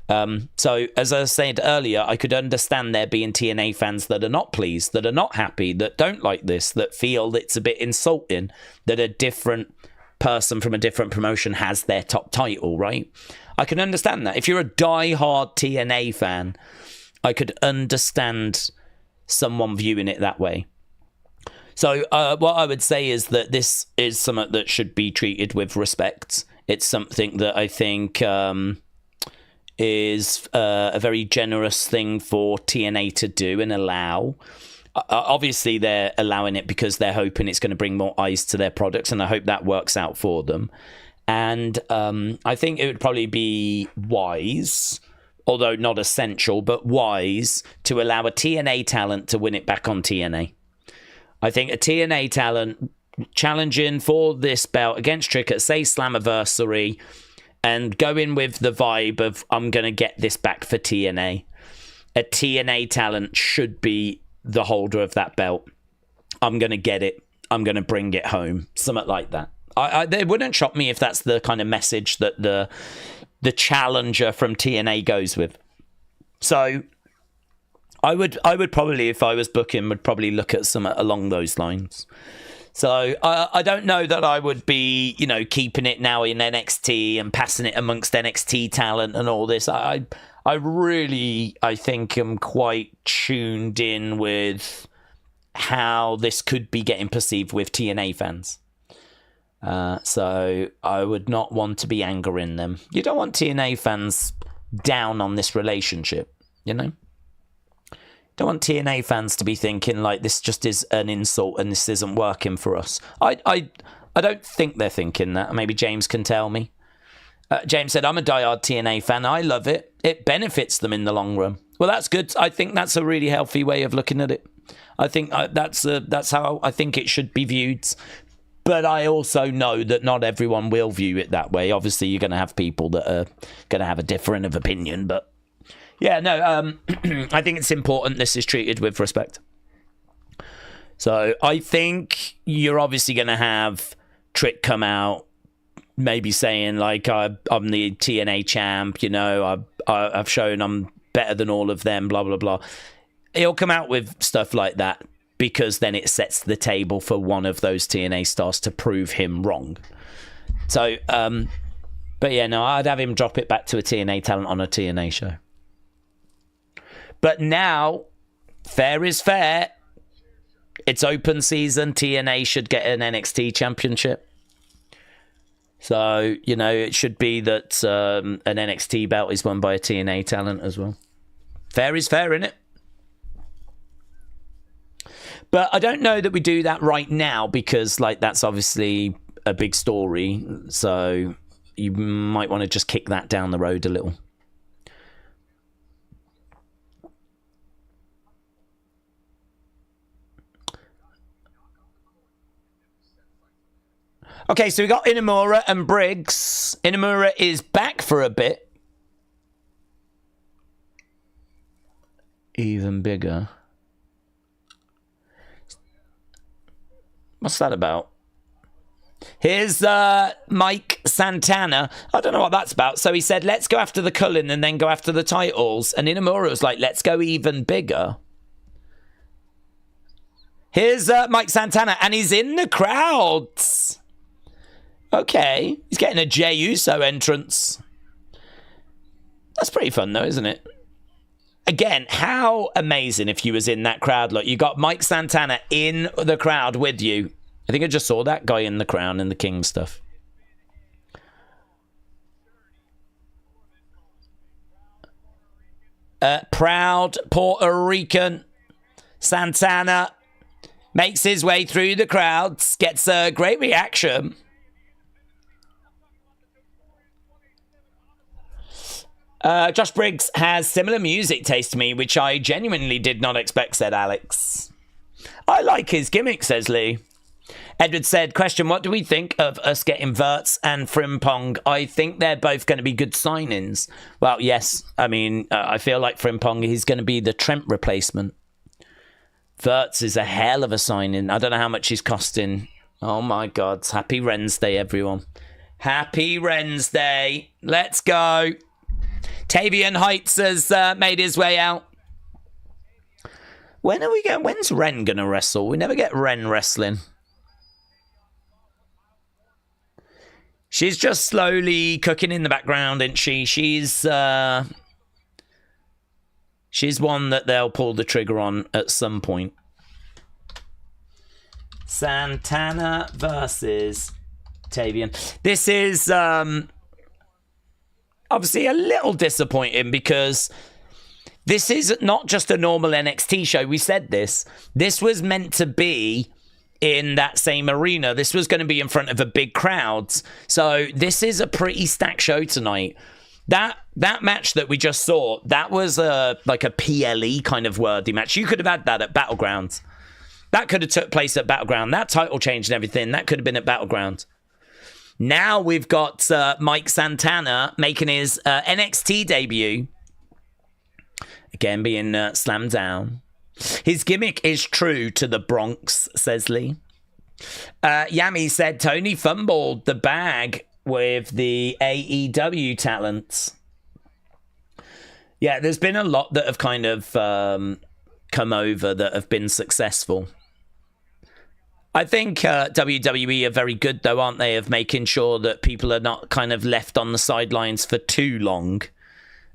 Speaker 1: So, as I said earlier, I could understand there being TNA fans that are not pleased, that are not happy, that don't like this, that feel it's a bit insulting, that a different person from a different promotion has their top title, right? I can understand that. If you're a die-hard TNA fan, I could understand someone viewing it that way. So what I would say is that this is something that should be treated with respect. It's something that I think is a very generous thing for TNA to do and allow. obviously they're allowing it because they're hoping it's going to bring more eyes to their products, and I hope that works out for them. And I think it would probably be wise, although not essential, but wise, to allow a TNA talent to win it back on TNA. I think a TNA talent challenging for this belt against Trick at, say, Slammiversary, and going with the vibe of, I'm going to get this back for TNA. A TNA talent should be the holder of that belt. I'm going to get it. I'm going to bring it home. Something like that. It wouldn't shock me if that's the kind of message that the challenger from TNA goes with. So I would probably, if I was booking, would probably look at something along those lines. So I don't know that I would be, keeping it now in NXT and passing it amongst NXT talent and all this. I think am quite tuned in with how this could be getting perceived with TNA fans. So I would not want to be angering them. You don't want TNA fans down on this relationship, Don't want TNA fans to be thinking like this just is an insult and this isn't working for us. I don't think they're thinking that. Maybe James can tell me. James said, I'm a diehard TNA fan. I love it. It benefits them in the long run. Well, that's good. I think that's a really healthy way of looking at it. I think that's how I think it should be viewed. But I also know that not everyone will view it that way. Obviously, you're going to have people that are going to have a different of opinion. But yeah, no, I think it's important this is treated with respect. So I think you're obviously going to have Trick come out, maybe saying like, I'm the TNA champ, I've shown I'm better than all of them, blah, blah, blah. He'll come out with stuff like that because then it sets the table for one of those TNA stars to prove him wrong. So, but yeah, no, I'd have him drop it back to a TNA talent on a TNA show. But now, fair is fair. It's open season. TNA should get an NXT championship. So, it should be that an NXT belt is won by a TNA talent as well. Fair is fair, innit? But I don't know that we do that right now because, that's obviously a big story. So you might want to just kick that down the road a little. Okay, so we got Inamura and Briggs. Inamura is back for a bit. Even bigger. What's that about? Here's Mike Santana. I don't know what that's about. So he said, let's go after the Cullen and then go after the titles. And Inamura was like, let's go even bigger. Here's Mike Santana, and he's in the crowds. Okay. He's getting a Jey Uso entrance. That's pretty fun, though, isn't it? Again, how amazing if you was in that crowd. Look, you got Mike Santana in the crowd with you. I think I just saw that guy in the crown and the king stuff. Proud Puerto Rican Santana makes his way through the crowds, gets a great reaction. Josh Briggs has similar music taste to me, which I genuinely did not expect, said Alex. I like his gimmick, says Lee. Edward said, question, what do we think of us getting Verts and Frimpong? I think they're both going to be good signings. Well, yes. I mean, I feel like Frimpong is going to be the Trent replacement. Verts is a hell of a signing. I don't know how much he's costing. Oh, my God. Happy Wednesday, everyone. Happy Wednesday. Let's go. Tavian Heights has made his way out. When's Ren going to wrestle? We never get Ren wrestling. She's just slowly cooking in the background, isn't she? She's one that they'll pull the trigger on at some point. Santana versus Tavian. This is obviously a little disappointing because This is not just a normal NXT show. We said this. This was meant to be in that same arena. This was going to be in front of a big crowd. So this is a pretty stacked show tonight. That match that we just saw, that was like a PLE kind of worthy match. You could have had that at Battleground. That could have took place at Battleground. That title change and everything, that could have been at Battleground. Now we've got Mike Santana making his NXT debut. Again, being slammed down. His gimmick is true to the Bronx, says Lee. Yami said Tony fumbled the bag with the AEW talents. Yeah, there's been a lot that have kind of come over that have been successful. I think WWE are very good, though, aren't they, of making sure that people are not kind of left on the sidelines for too long.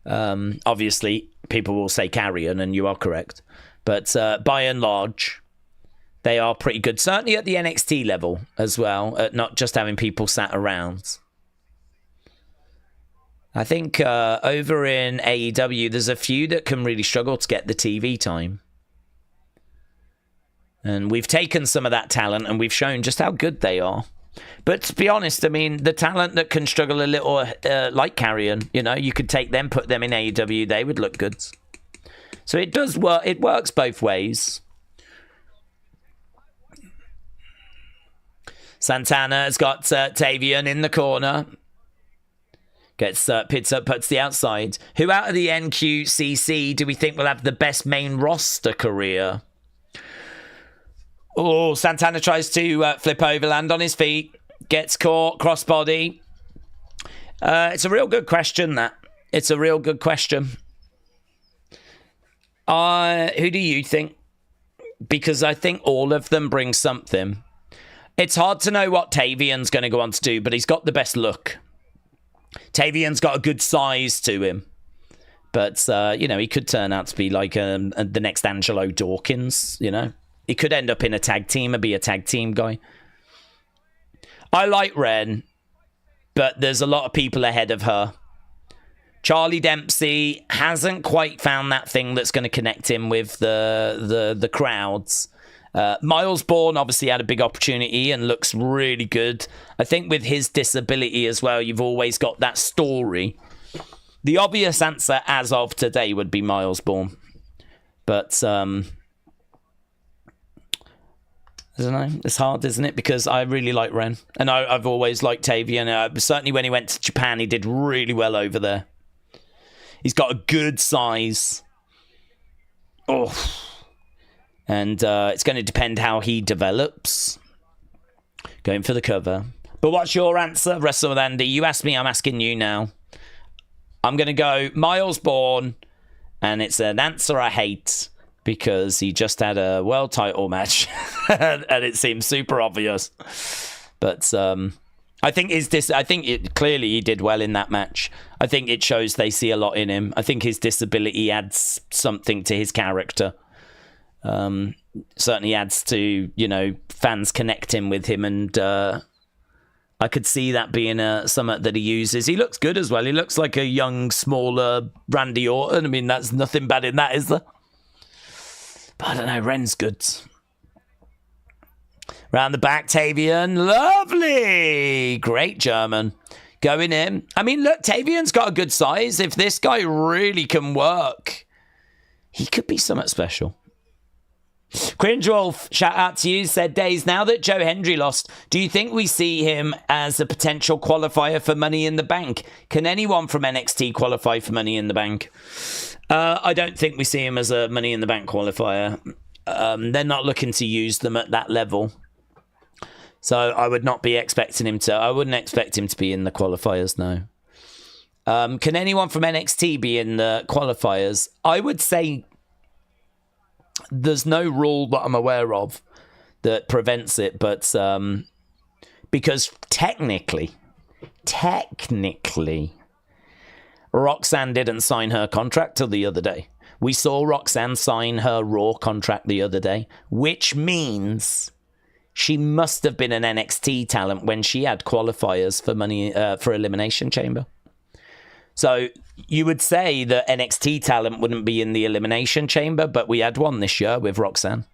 Speaker 1: Obviously, people will say carrion, and you are correct. But by and large, they are pretty good. Certainly at the NXT level as well, at not just having people sat around. I think over in AEW, there's a few that can really struggle to get the TV time. And we've taken some of that talent and we've shown just how good they are. But to be honest, I mean, the talent that can struggle a little, like Carrion, you know, you could take them, put them in AEW, they would look good. So it does work. It works both ways. Santana has got Tavian in the corner. Gets pits up, puts the outside. Who out of the NQCC do we think will have the best main roster career? Oh, Santana tries to flip over, land on his feet. Gets caught, crossbody. It's a real good question, that. It's a real good question. Who do you think? Because I think all of them bring something. It's hard to know what Tavian's going to go on to do, but he's got the best look. Tavian's got a good size to him. But, you know, he could turn out to be like the next Angelo Dawkins, you know. He could end up in a tag team and be a tag team guy. I like Ren, but there's a lot of people ahead of her. Charlie Dempsey hasn't quite found that thing that's going to connect him with the crowds. Miles Bourne obviously had a big opportunity and looks really good. I think with his disability as well, you've always got that story. The obvious answer as of today would be Miles Bourne. But, I don't know. It's hard, isn't it? Because I really like Ren. And I've always liked Tavian. Certainly when he went to Japan, he did really well over there. He's got a good size. Oh. And it's going to depend how he develops. Going for the cover. But what's your answer, Wrestle with Andy? You asked me, I'm asking you now. I'm going to go Miles Bourne. And it's an answer I hate. Because he just had a world title match. And it seems super obvious. But I think clearly he did well in that match. I think it shows they see a lot in him. I think his disability adds something to his character. Certainly adds to, you know, fans connecting with him. And I could see that being something that he uses. He looks good as well. He looks like a young, smaller Randy Orton. I mean, that's nothing bad in that, is there? But I don't know, Ren's good. Round the back, Tavian. Lovely! Great German. Going in. I mean, look, Tavian's got a good size. If this guy really can work, he could be somewhat special. Cringe Wolf, shout out to you, said Daze, now that Joe Hendry lost, do you think we see him as a potential qualifier for Money in the Bank? Can anyone from NXT qualify for Money in the Bank? I don't think we see him as a Money in the Bank qualifier. They're not looking to use them at that level. So I would not be expecting him to. I wouldn't expect him to be in the qualifiers, no. Can anyone from NXT be in the qualifiers? I would say there's no rule that I'm aware of that prevents it, but because technically, Roxanne didn't sign her contract till the other day. We saw Roxanne sign her Raw contract the other day, which means she must have been an NXT talent when she had qualifiers for money for Elimination Chamber. So you would say that NXT talent wouldn't be in the Elimination Chamber, but we had one this year with Roxanne.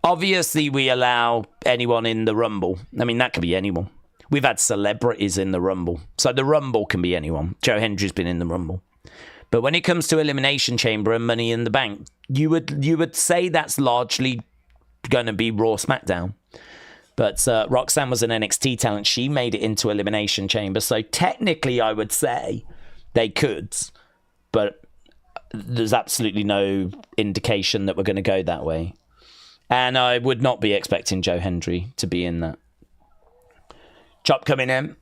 Speaker 1: Obviously, we allow anyone in the Rumble. I mean, that could be anyone. We've had celebrities in the Rumble. So the Rumble can be anyone. Joe Hendry's been in the Rumble. But when it comes to Elimination Chamber and Money in the Bank, you would say that's largely going to be Raw SmackDown. But Roxanne was an NXT talent. She made it into Elimination Chamber. So technically, I would say they could. But there's absolutely no indication that we're going to go that way. And I would not be expecting Joe Hendry to be in that. Chop coming in.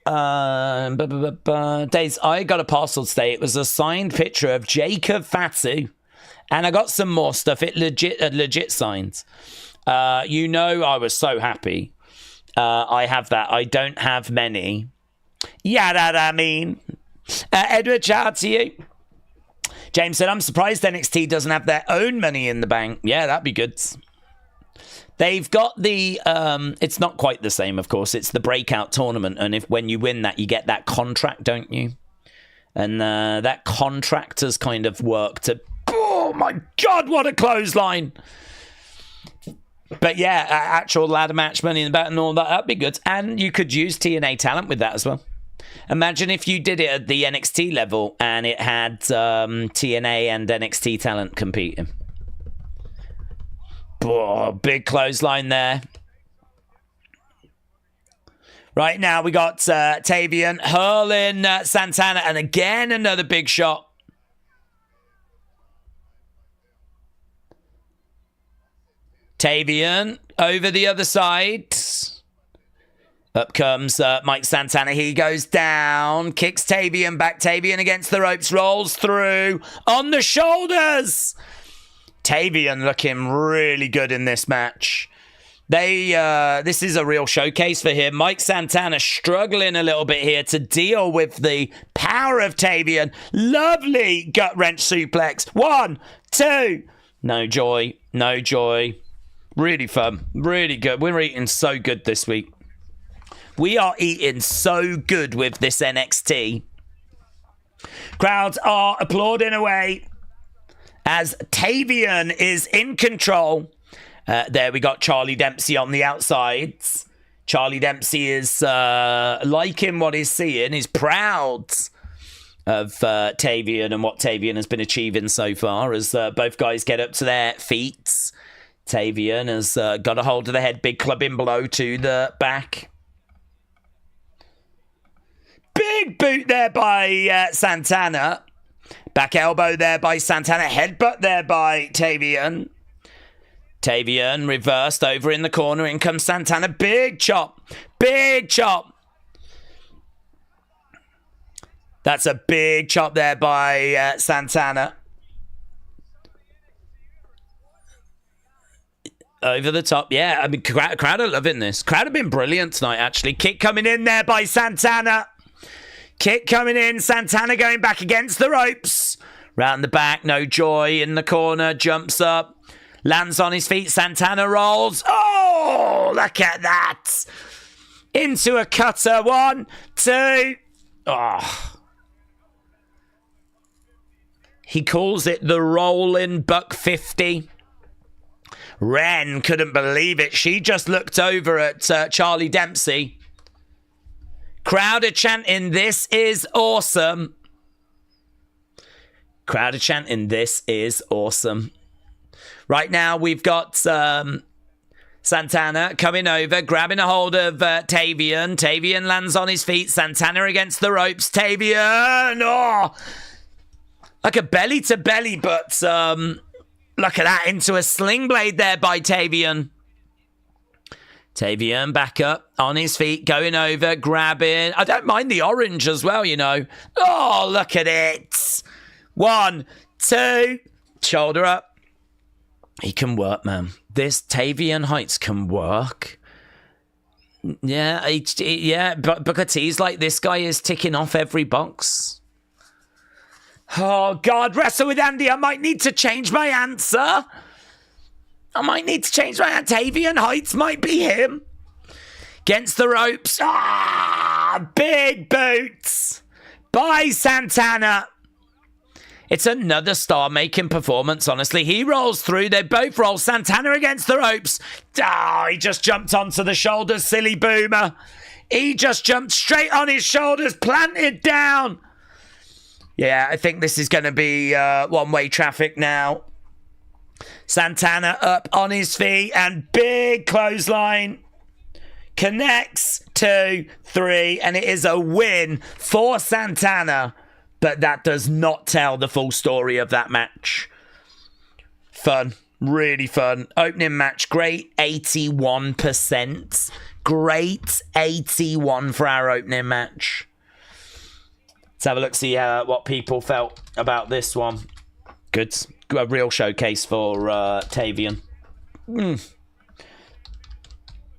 Speaker 1: Daze, I got a parcel today. It was a signed picture of Jacob Fatu. And I got some more stuff. It legit signs. I was so happy. I have that. I don't have many. I mean. Edward, shout out to you. James said, I'm surprised NXT doesn't have their own Money in the Bank. Yeah, that'd be good. They've got the, it's not quite the same, of course. It's the breakout tournament. And when you win that, you get that contract, don't you? And that contract has kind of worked. Oh, my God, what a clothesline. But yeah, actual ladder match, Money in the Bank and all that, that'd be good. And you could use TNA talent with that as well. Imagine if you did it at the NXT level and it had TNA and NXT talent competing. Oh, big clothesline there. Right now we got Tavian hurling Santana, and again another big shot. Tavian over the other side. Up comes Mike Santana. He goes down. Kicks Tavian back. Tavian against the ropes. Rolls through. On the shoulders. Tavian looking really good in this match. This is a real showcase for him. Mike Santana struggling a little bit here to deal with the power of Tavian. Lovely gut wrench suplex. 1, 2. No joy. No joy. Really fun. Really good. We're eating so good this week. We are eating so good with this NXT. Crowds are applauding away as Tavian is in control. There we got Charlie Dempsey on the outsides. Charlie Dempsey is liking what he's seeing. He's proud of Tavian and what Tavian has been achieving so far as both guys get up to their feet. Tavian has got a hold of the head, big clubbing blow to the back. Big boot there by Santana. Back elbow there by Santana. Headbutt there by Tavian. Tavian reversed over in the corner. In comes Santana. Big chop. Big chop. That's a big chop there by Santana. Over the top. Yeah, I mean, crowd are loving this. Crowd have been brilliant tonight, actually. Kick coming in there by Santana. Kick coming in. Santana going back against the ropes. Round the back. No joy in the corner. Jumps up. Lands on his feet. Santana rolls. Oh, look at that. Into a cutter. 1, 2. Oh. He calls it the rolling buck 50. Ren couldn't believe it. She just looked over at Charlie Dempsey. Crowd are chanting, this is awesome. Crowd are chanting, this is awesome. Right now, we've got Santana coming over, grabbing a hold of Tavian. Tavian lands on his feet. Santana against the ropes. Tavian! Oh! Like a belly to belly, but look at that. Into a sling blade there by Tavian. Tavian back up on his feet, going over, grabbing. I don't mind the orange as well, you know. Oh, look at it. 1, 2. Shoulder up. He can work, man. This Tavian Heights can work. Yeah, but Booker T's like, this guy is ticking off every box. Oh, God, Wrestle with Andy. I might need to change my answer. Tavian Heights might be him. Against the ropes. Ah, big boots by Santana. It's another star-making performance, honestly. He rolls through. They both roll. Santana against the ropes. He just jumped onto the shoulders, silly boomer. He just jumped straight on his shoulders, planted down. Yeah, I think this is going to be one-way traffic now. Santana up on his feet and big clothesline. Connects 2, 3, and it is a win for Santana. But that does not tell the full story of that match. Fun. Really fun. Opening match. Great 81%. Great 81 for our opening match. Let's have a look, see what people felt about this one. Good. A real showcase for Tavian.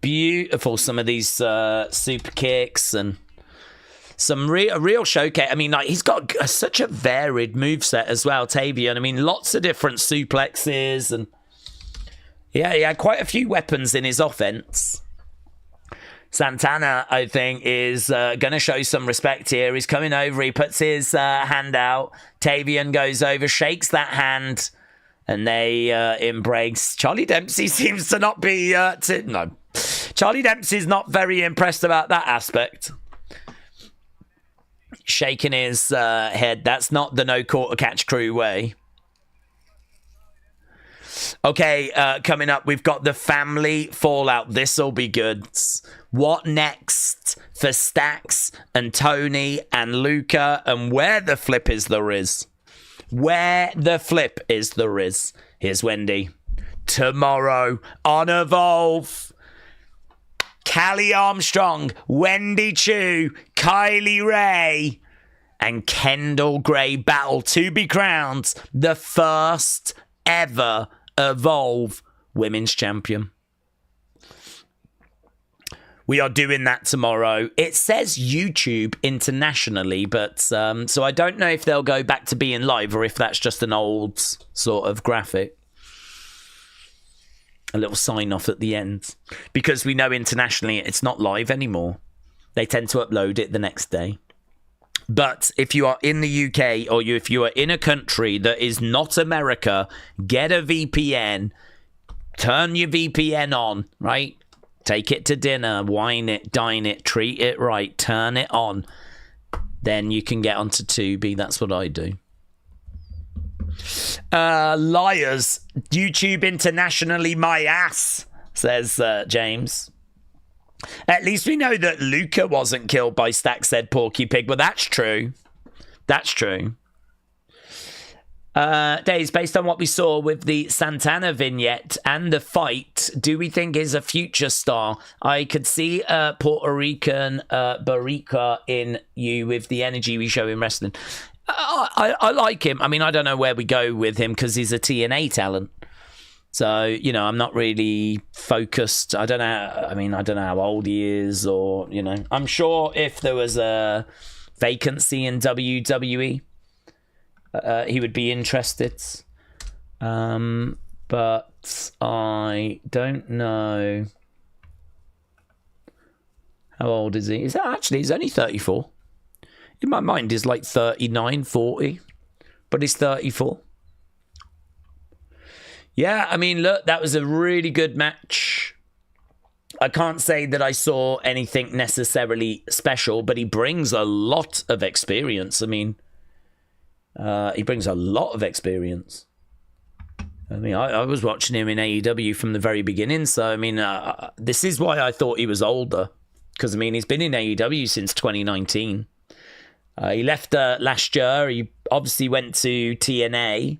Speaker 1: Beautiful. Some of these super kicks and some real showcase. I mean, like, he's got such a varied moveset as well, Tavian. I mean, lots of different suplexes. And yeah, he had quite a few weapons in his offense. Santana, I think, is going to show some respect here. He's coming over. He puts his hand out. Tavian goes over, shakes that hand, and they embrace. Charlie Dempsey seems to not be... no. Charlie Dempsey's not very impressed about that aspect. Shaking his head. That's not the no quarter catch crew way. Okay, coming up, we've got the family fallout. This'll be good. What next for Stax and Tony and Luca, and where the flip is the Riz? Where the flip is the Riz? Here's Wendy. Tomorrow on Evolve. Callie Armstrong, Wendy Chu, Kylie Ray, and Kendall Gray battle to be crowned the first ever Evolve Women's Champion. We are doing that tomorrow. It says YouTube internationally, but so I don't know if they'll go back to being live or if that's just an old sort of graphic. A little sign off at the end, because we know internationally it's not live anymore. They tend to upload it the next day. But if you are in the UK, or if you are in a country that is not America, get a VPN, turn your VPN on, right? Take it to dinner, wine it, dine it, treat it right, turn it on. Then you can get onto Tubi. That's what I do. Liars. YouTube internationally, my ass, says James. At least we know that Luca wasn't killed by Stack, said Porky Pig. Well, that's true. That's true. Daze, based on what we saw with the Santana vignette and the fight, do we think is a future star? I could see Puerto Rican Barrica in you with the energy we show in wrestling. I like him. I mean, I don't know where we go with him because he's a TNA talent. So, you know, I'm not really focused. I don't know. I mean, I don't know how old he is, or, you know, I'm sure if there was a vacancy in WWE, he would be interested. But I don't know. How old is he? Actually, he's only 34. In my mind, he's like 39, 40. But he's 34. Yeah, I mean, look, that was a really good match. I can't say that I saw anything necessarily special, but he brings a lot of experience. I mean, he brings a lot of experience. I mean, I was watching him in AEW from the very beginning, so, I mean, this is why I thought he was older. Because, I mean, he's been in AEW since 2019. He left last year. He obviously went to TNA.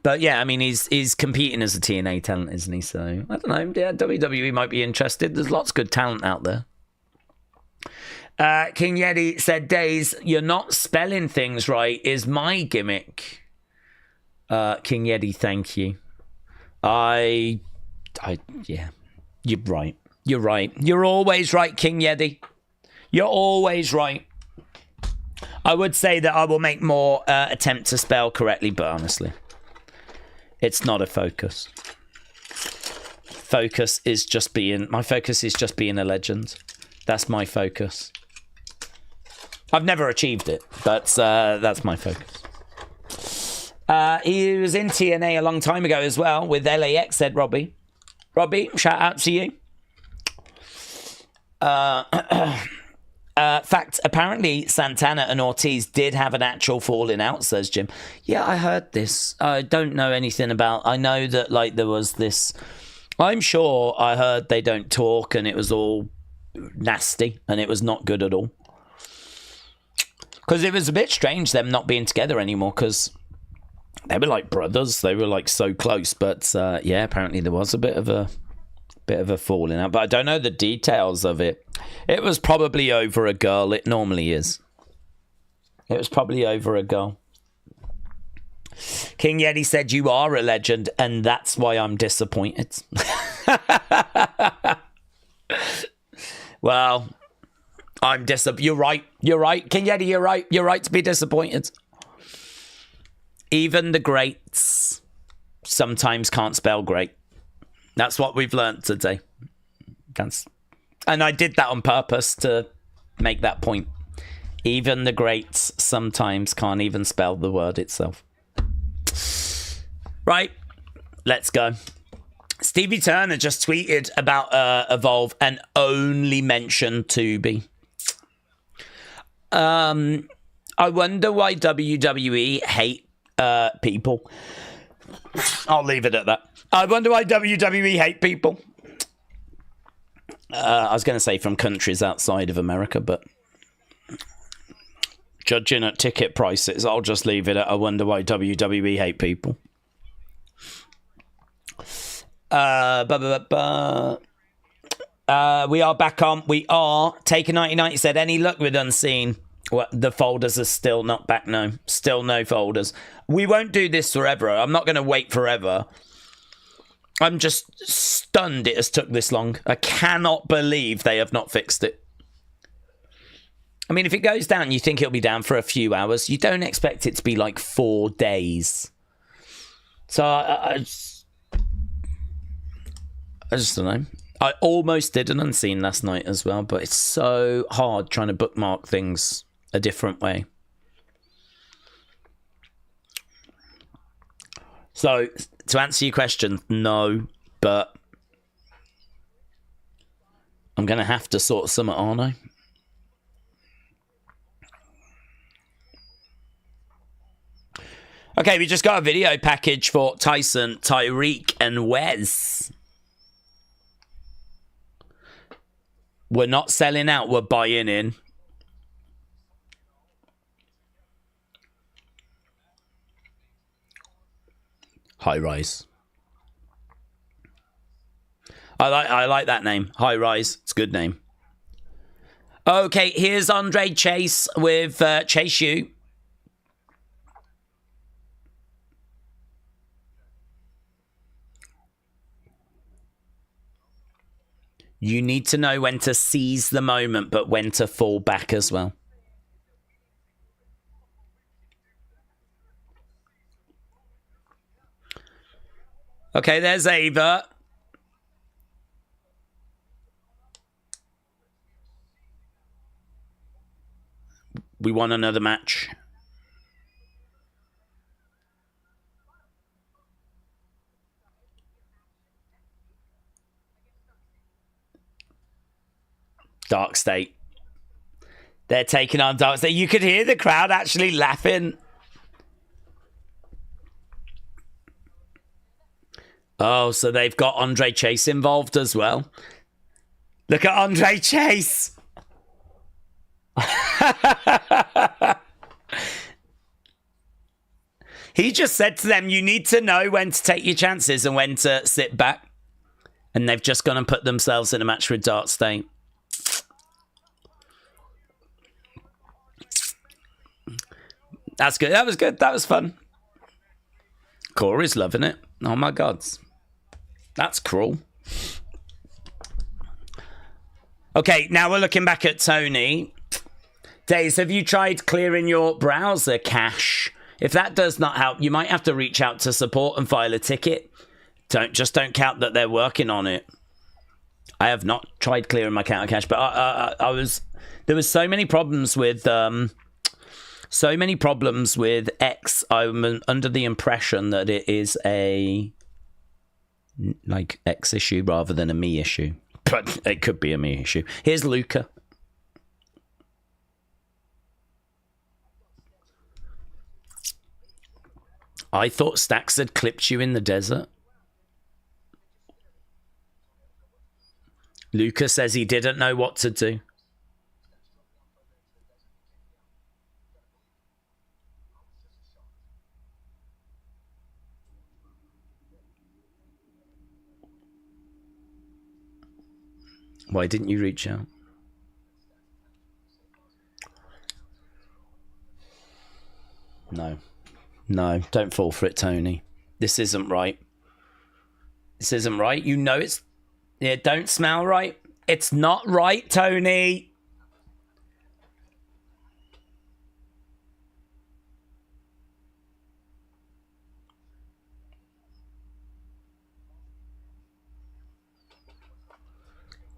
Speaker 1: But yeah, I mean, he's competing as a TNA talent, isn't he? So, I don't know. Yeah, WWE might be interested. There's lots of good talent out there. King Yeti said, Daze, you're not spelling things right is my gimmick. King Yeti, thank you. Yeah, you're right. You're right. You're always right, King Yeti. You're always right. I would say that I will make more attempt to spell correctly, but honestly, it's not a focus. My focus is just being a legend. That's my focus. I've never achieved it, but that's my focus. He was in TNA a long time ago as well with LAX, said Robbie. Robbie, shout out to you. Fact, apparently Santana and Ortiz did have an actual falling out, says Jim. Yeah, I heard this. I don't know anything about... I know that, like, there was this... I'm sure I heard they don't talk and it was all nasty and it was not good at all. Because it was a bit strange them not being together anymore, because they were like brothers. They were like so close. But yeah, apparently there was a bit of a falling out. But I don't know the details of it. It was probably over a girl. It normally is. It was probably over a girl. King Yeti said, you are a legend, and that's why I'm disappointed. Well, I'm disappointed. You're right. You're right. King Yeti, you're right. You're right to be disappointed. Even the greats sometimes can't spell great. That's what we've learned today. And I did that on purpose to make that point. Even the greats sometimes can't even spell the word itself. Right, let's go. Stevie Turner just tweeted about Evolve and only mentioned Tubi. I wonder why WWE hate people. I'll leave it at that. I wonder why WWE hate people. I was going to say from countries outside of America, but judging at ticket prices, I'll just leave it at I wonder why WWE hate people. We are back on. We are. Taker 9090 said, any luck with Unseen? Well, the folders are still not back. No, still no folders. We won't do this forever. I'm not going to wait forever. I'm just stunned it has took this long. I cannot believe they have not fixed it. I mean, if it goes down, you think it'll be down for a few hours. You don't expect it to be like 4 days. So I just don't know. I almost did an Unseen last night as well, but it's so hard trying to bookmark things a different way. So, to answer your question, no, but I'm going to have to sort some, aren't I? Okay, we just got a video package for Tyson, Tyreek, and Wes. We're not selling out, we're buying in. High Rise. I like that name. High Rise. It's a good name. Okay, here's Andre Chase with Chase U. You need to know when to seize the moment, but when to fall back as well. Okay, there's Ava. We won another match. Dark State. They're taking on Dark State. You could hear the crowd actually laughing. Oh, so they've got Andre Chase involved as well. Look at Andre Chase. He just said to them, you need to know when to take your chances and when to sit back. And they've just gone and put themselves in a match with Dark State. That's good. That was good. That was fun. Corey's loving it. Oh my God. That's cruel. Okay, now we're looking back at Tony. Daze, have you tried clearing your browser cache? If that does not help, you might have to reach out to support and file a ticket. Don't count that they're working on it. I have not tried clearing my account of cash, but there was so many problems with X. I'm under the impression that it is a like X issue rather than a me issue, but it could be a me issue. Here's Luca. I thought Stax had clipped you in the desert. Luca says he didn't know what to do. Why didn't you reach out? No. No, don't fall for it, Tony. This isn't right. This isn't right. You know it's... It don't smell right. It's not right, Tony.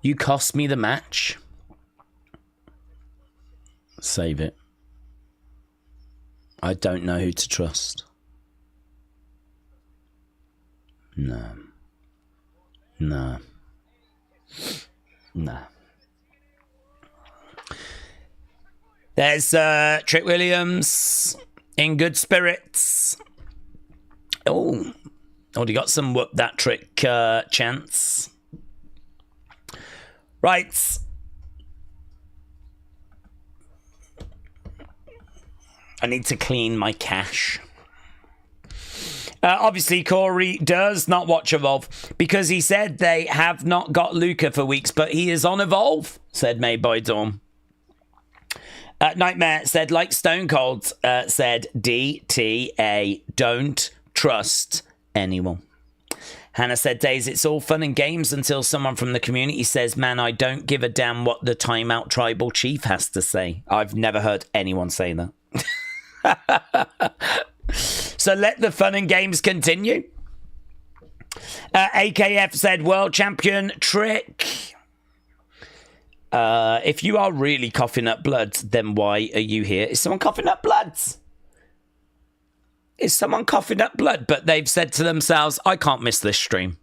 Speaker 1: You cost me the match. Save it. I don't know who to trust. No. No. No. There's Trick Williams in good spirits. Oh, already got some whoop that trick chance. Right. I need to clean my cache. Obviously, Corey does not watch Evolve because he said they have not got Luca for weeks, but he is on Evolve, said Made by Dawn. Nightmare said, like Stone Cold said, DTA, don't trust anyone. Hannah said, Daze, it's all fun and games until someone from the community says, man, I don't give a damn what the timeout tribal chief has to say. I've never heard anyone say that. So let the fun and games continue. AKF said, world champion Trick. If you are really coughing up blood, then why are you here? Is someone coughing up blood? Is someone coughing up blood? But they've said to themselves, I can't miss this stream.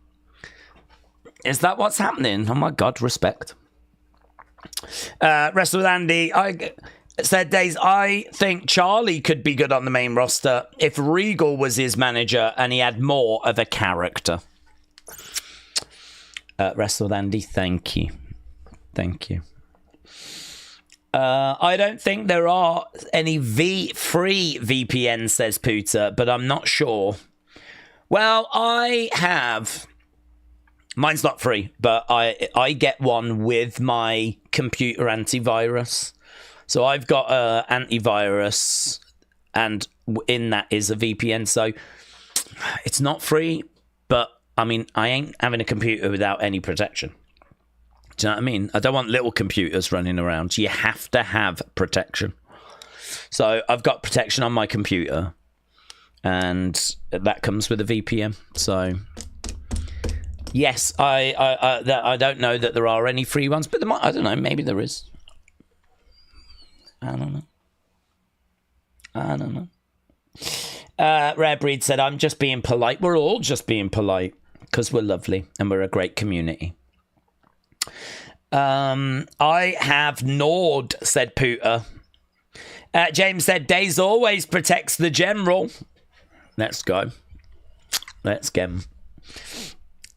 Speaker 1: Is that what's happening? Oh my God, respect. Wrestle with Andy. I said, Daze, I think Charlie could be good on the main roster if Regal was his manager and he had more of a character. Wrestle with Andy, thank you. Thank you. I don't think there are any free VPNs, says Pooter, but I'm not sure. Well, I have... Mine's not free, but I get one with my computer antivirus. So I've got antivirus, and in that is a VPN. So it's not free, but, I mean, I ain't having a computer without any protection. Do you know what I mean? I don't want little computers running around. You have to have protection. So I've got protection on my computer, and that comes with a VPN. So yes, I don't know that there are any free ones, but there might, I don't know. Maybe there is. I don't know. Rare Breed said, I'm just being polite. We're all just being polite because we're lovely and we're a great community. I have gnawed, said Pooter. James said, Daze always protects the general. Let's go. Let's get him.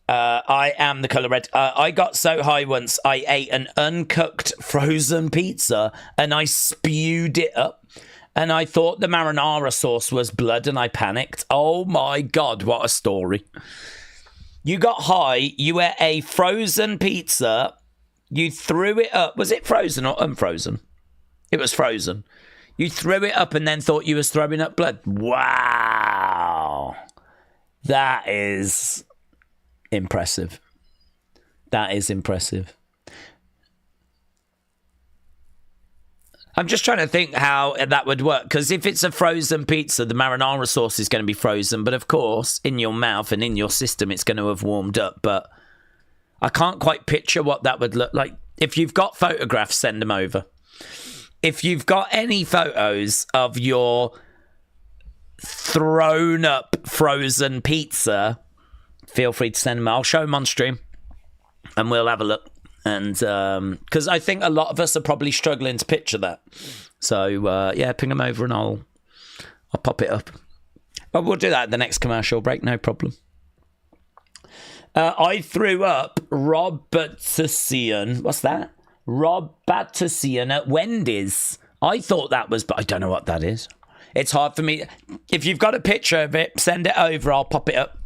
Speaker 1: I am the colour red. I got so high once I ate an uncooked frozen pizza and I spewed it up. And I thought the marinara sauce was blood and I panicked. Oh my God, what a story. You got high, you ate a frozen pizza, you threw it up. Was it frozen or unfrozen? It was frozen. You threw it up and then thought you was throwing up blood. Wow. That is impressive. That is impressive. I'm just trying to think how that would work, because if it's a frozen pizza, the marinara sauce is going to be frozen, but of course, in your mouth and in your system, it's going to have warmed up. But I can't quite picture what that would look like. If you've got photographs, send them over. If you've got any photos of your thrown up frozen pizza, feel free to send them. I'll show them on stream and we'll have a look. And because I think a lot of us are probably struggling to picture that. So yeah, ping them over and I'll pop it up. But we'll do that at the next commercial break, no problem. I threw up Rob Batisian. What's that? Rob Batisian at Wendy's. I thought that was, but I don't know what that is. It's hard for me. If you've got a picture of it, send it over. I'll pop it up.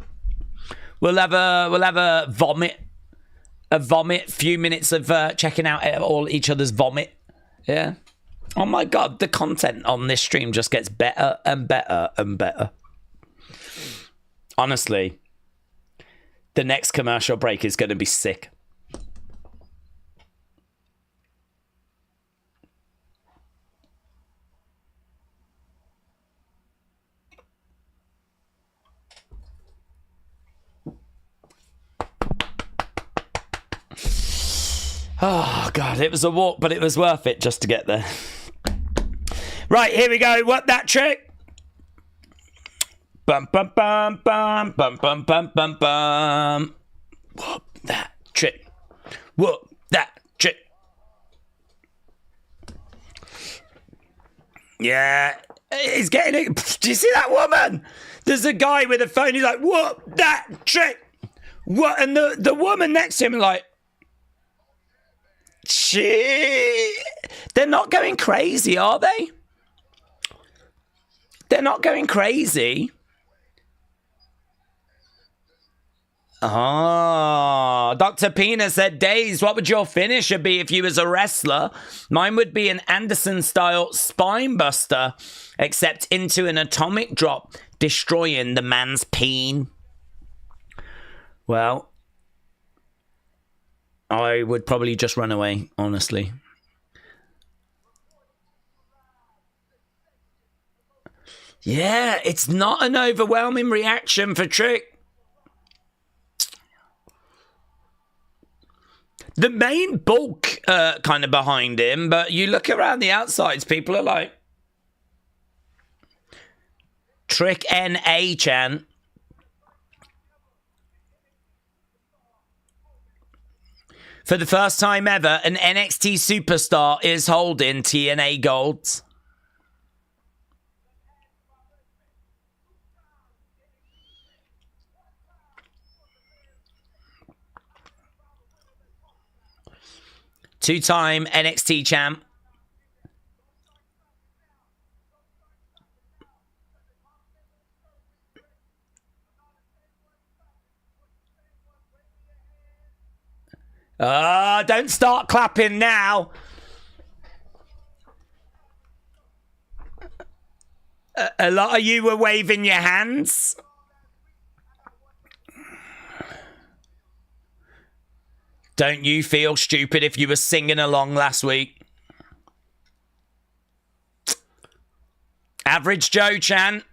Speaker 1: We'll have a vomit. A vomit. Few minutes of checking out all each other's vomit. Yeah. Oh my God, the content on this stream just gets better and better and better. Honestly, the next commercial break is going to be sick. Oh, God, it was a walk, but it was worth it just to get there. Right, here we go. What that trick? Bum, bum, bum, bum, bum, bum, bum, bum, bum. What that trick? What that trick? Yeah, he's getting it. Do you see that woman? There's a guy with a phone. He's like, what that trick? What? And the woman next to him is like, they're not going crazy, are they? They're not going crazy. Oh, Dr. Pina said, Daze, what would your finisher be if you was a wrestler? Mine would be an Anderson-style spine buster, except into an atomic drop, destroying the man's peen. Well, I would probably just run away, honestly. Yeah, it's not an overwhelming reaction for Trick. The main bulk kind of behind him, but you look around the outsides, people are like, Trick NA chant. For the first time ever, an NXT superstar is holding TNA golds. Two-time NXT champ. Don't start clapping now. A lot of you were waving your hands. Don't you feel stupid if you were singing along last week? Average Joe chant.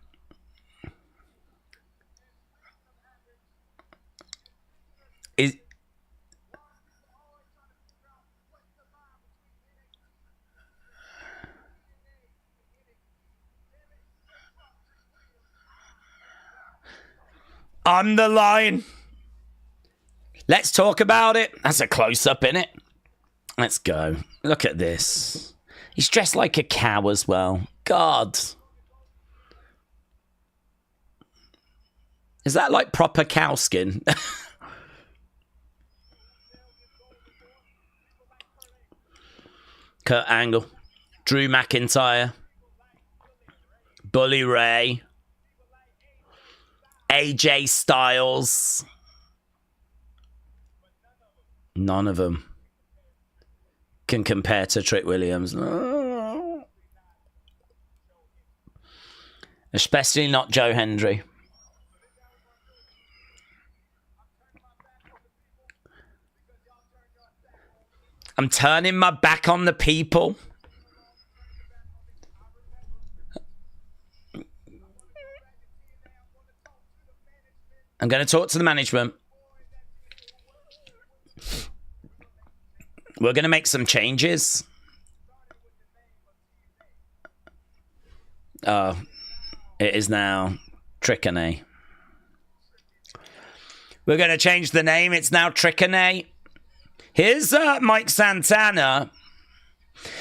Speaker 1: On the line. Let's talk about it. That's a close-up, innit? Let's go. Look at this. He's dressed like a cow as well. God. Is that like proper cow skin? Kurt Angle. Drew McIntyre. Bully Ray. AJ Styles. None of them can compare to Trick Williams. Especially not Joe Hendry. I'm turning my back on the people. I'm going to talk to the management. We're going to make some changes. Oh, it is now Trickone. We're going to change the name. It's now Trickone. Here's Mike Santana.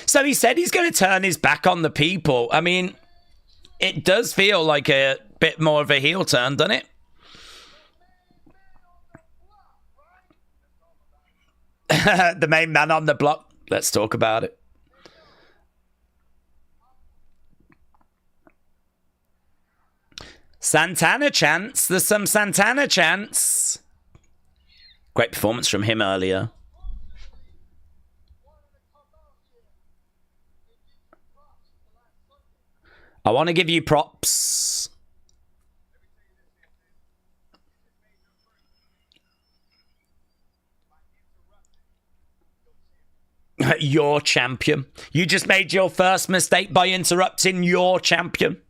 Speaker 1: So he said he's going to turn his back on the people. I mean, it does feel like a bit more of a heel turn, doesn't it? The main man on the block. Let's talk about it. Santana chants. There's some Santana chants. Great performance from him earlier. I want to give you props. Your champion. You just made your first mistake by interrupting your champion.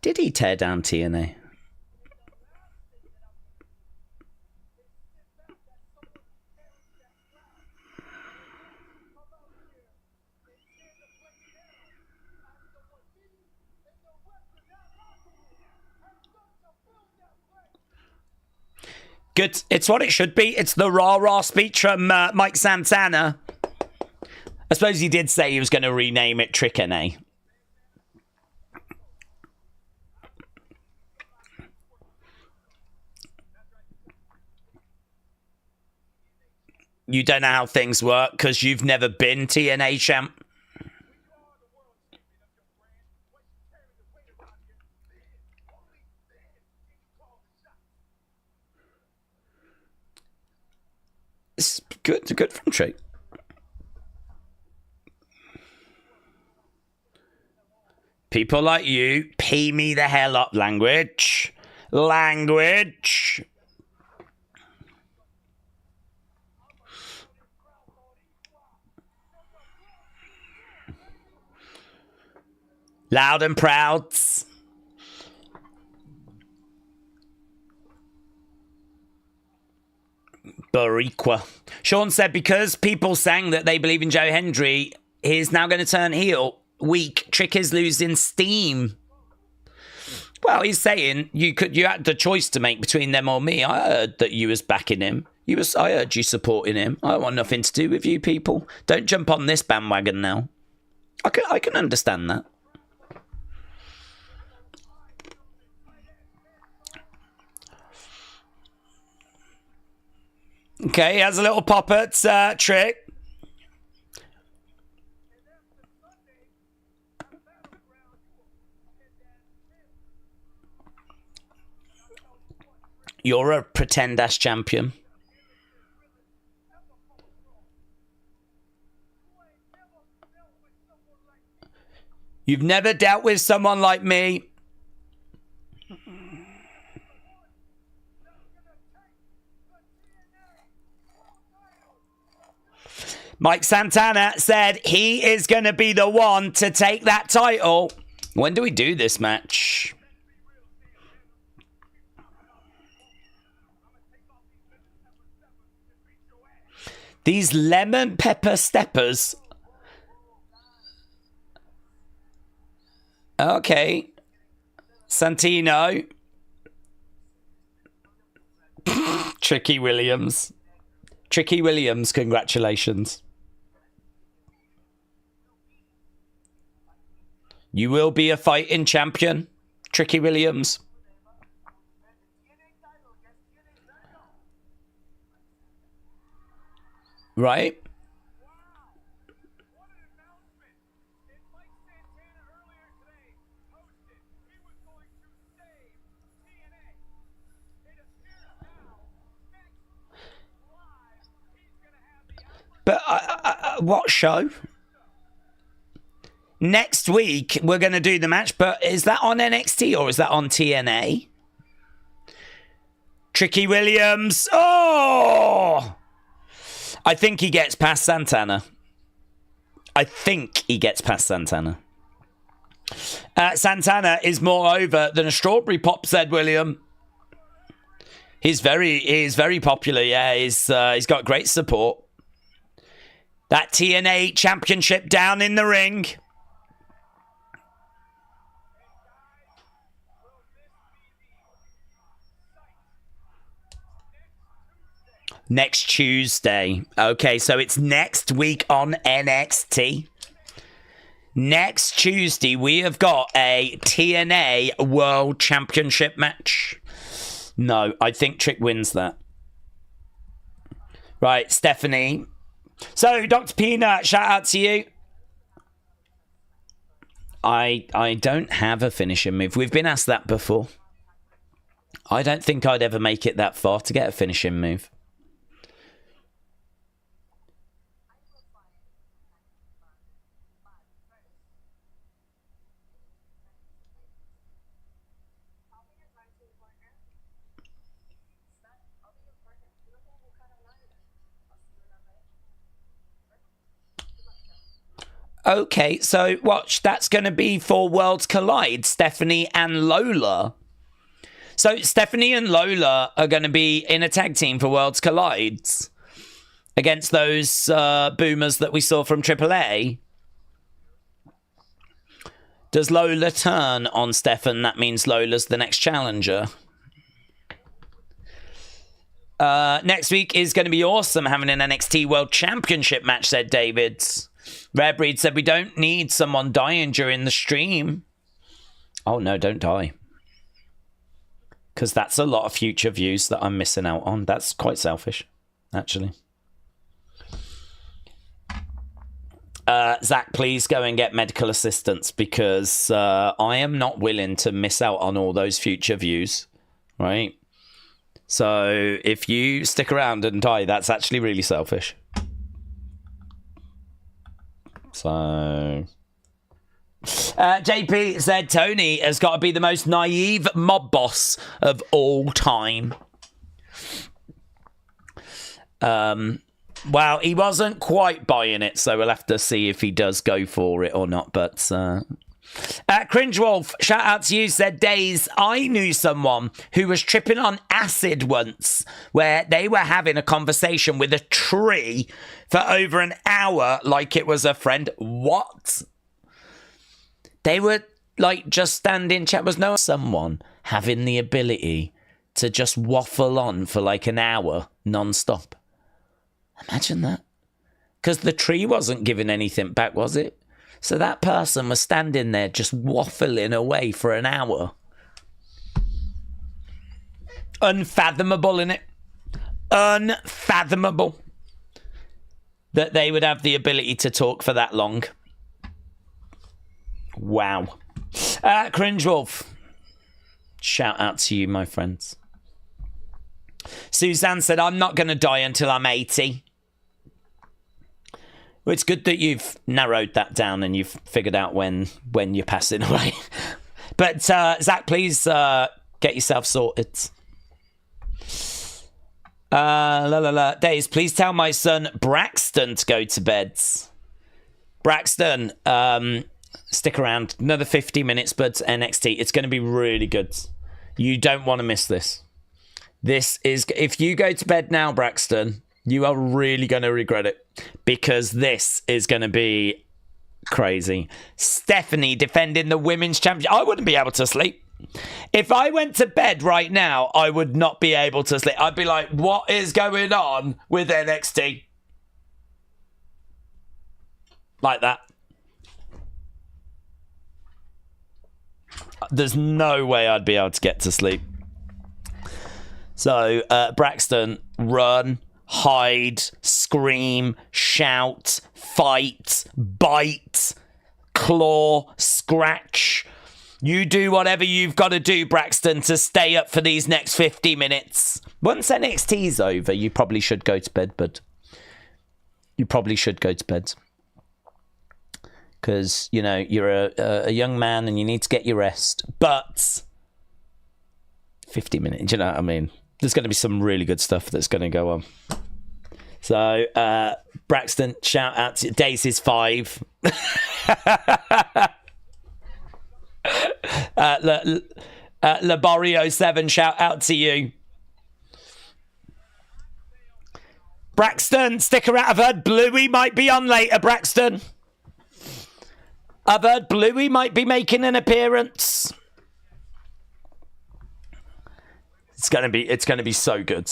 Speaker 1: Did he tear down TNA? Good. It's what it should be. It's the rah-rah speech from Mike Santana. I suppose he did say he was going to rename it Trickone. You don't know how things work because you've never been TNA champ. It's good from Trick. People like you, pee me the hell up, language. Language. Loud and proud. Bariqua. Sean said because people sang that they believe in Joe Hendry, he's now going to turn heel. Weak. Trick is losing steam. Well, he's saying you had the choice to make between them or me. I heard that you was backing him. I heard you supporting him. I want nothing to do with you people. Don't jump on this bandwagon now. I can understand that. Okay, he has a little pop at Trick. You're a pretend-ass champion. You've never dealt with someone like me. Mike Santana said he is going to be the one to take that title. When do we do this match? These lemon pepper steppers. Okay. Santino. Tricky Williams. Tricky Williams, congratulations. You will be a fighting champion, Tricky Williams. Right? But what show? Next week, we're going to do the match, but is that on NXT or is that on TNA? Tricky Williams. Oh! I think he gets past Santana. Santana is more over than a strawberry pop, said William. He's very popular, yeah. He's got great support. That TNA championship down in the ring. Next Tuesday. Okay, so it's next week on NXT. Next Tuesday, we have got a TNA World Championship match. No, I think Trick wins that. Right, Stephanie. So, Dr. Peanut, shout out to you. I don't have a finishing move. We've been asked that before. I don't think I'd ever make it that far to get a finishing move. Okay, so watch. That's going to be for Worlds Collide, Stephanie and Lola. So Stephanie and Lola are going to be in a tag team for Worlds Collides against those boomers that we saw from AAA. Does Lola turn on Stefan? That means Lola's the next challenger. Next week is going to be awesome having an NXT World Championship match, said David. Rare Breed said we don't need someone dying during the stream. Oh no, don't die. Because that's a lot of future views that I'm missing out on. That's quite selfish, actually. Zach, please go and get medical assistance because I am not willing to miss out on all those future views, right? So if you stick around and die, that's actually really selfish. So JP said Tony has got to be the most naive mob boss of all time. Well, he wasn't quite buying it, so we'll have to see if he does go for it or not. But Cringe Wolf, shout out to you, said Daze, I knew someone who was tripping on acid once where they were having a conversation with a tree for over an hour like it was a friend. What? They were like just standing chat. Was no someone having the ability to just waffle on for like an hour non-stop. Imagine that. Because the tree wasn't giving anything back, was it? So that person was standing there just waffling away for an hour. Unfathomable, innit? Unfathomable that they would have the ability to talk for that long. Wow. Cringe Wolf. Shout out to you, my friends. Suzanne said, I'm not going to die until I'm 80. Well, it's good that you've narrowed that down and you've figured out when you're passing away. But, Zach, please get yourself sorted. Daze, please tell my son Braxton to go to bed. Braxton, stick around. Another 50 minutes, but NXT. It's going to be really good. You don't want to miss this. This is... If you go to bed now, Braxton... You are really going to regret it because this is going to be crazy. Stephanie defending the women's championship. I wouldn't be able to sleep. If I went to bed right now, I would not be able to sleep. I'd be like, what is going on with NXT? Like that. There's no way I'd be able to get to sleep. So, Braxton, run. Hide, scream, shout, fight, bite, claw, scratch. You do whatever you've got to do, Braxton, to stay up for these next 50 minutes. Once NXT's over, you probably should go to bed, bud. You probably should go to bed. Because, you know, you're a young man and you need to get your rest. But 50 minutes, you know what I mean? There's going to be some really good stuff that's going to go on. So, Braxton, shout out to Daze is 5. Laborio 7, shout out to you. Braxton, stick around. I've heard Bluey might be on later, Braxton. I've heard Bluey might be making an appearance. It's gonna be so good.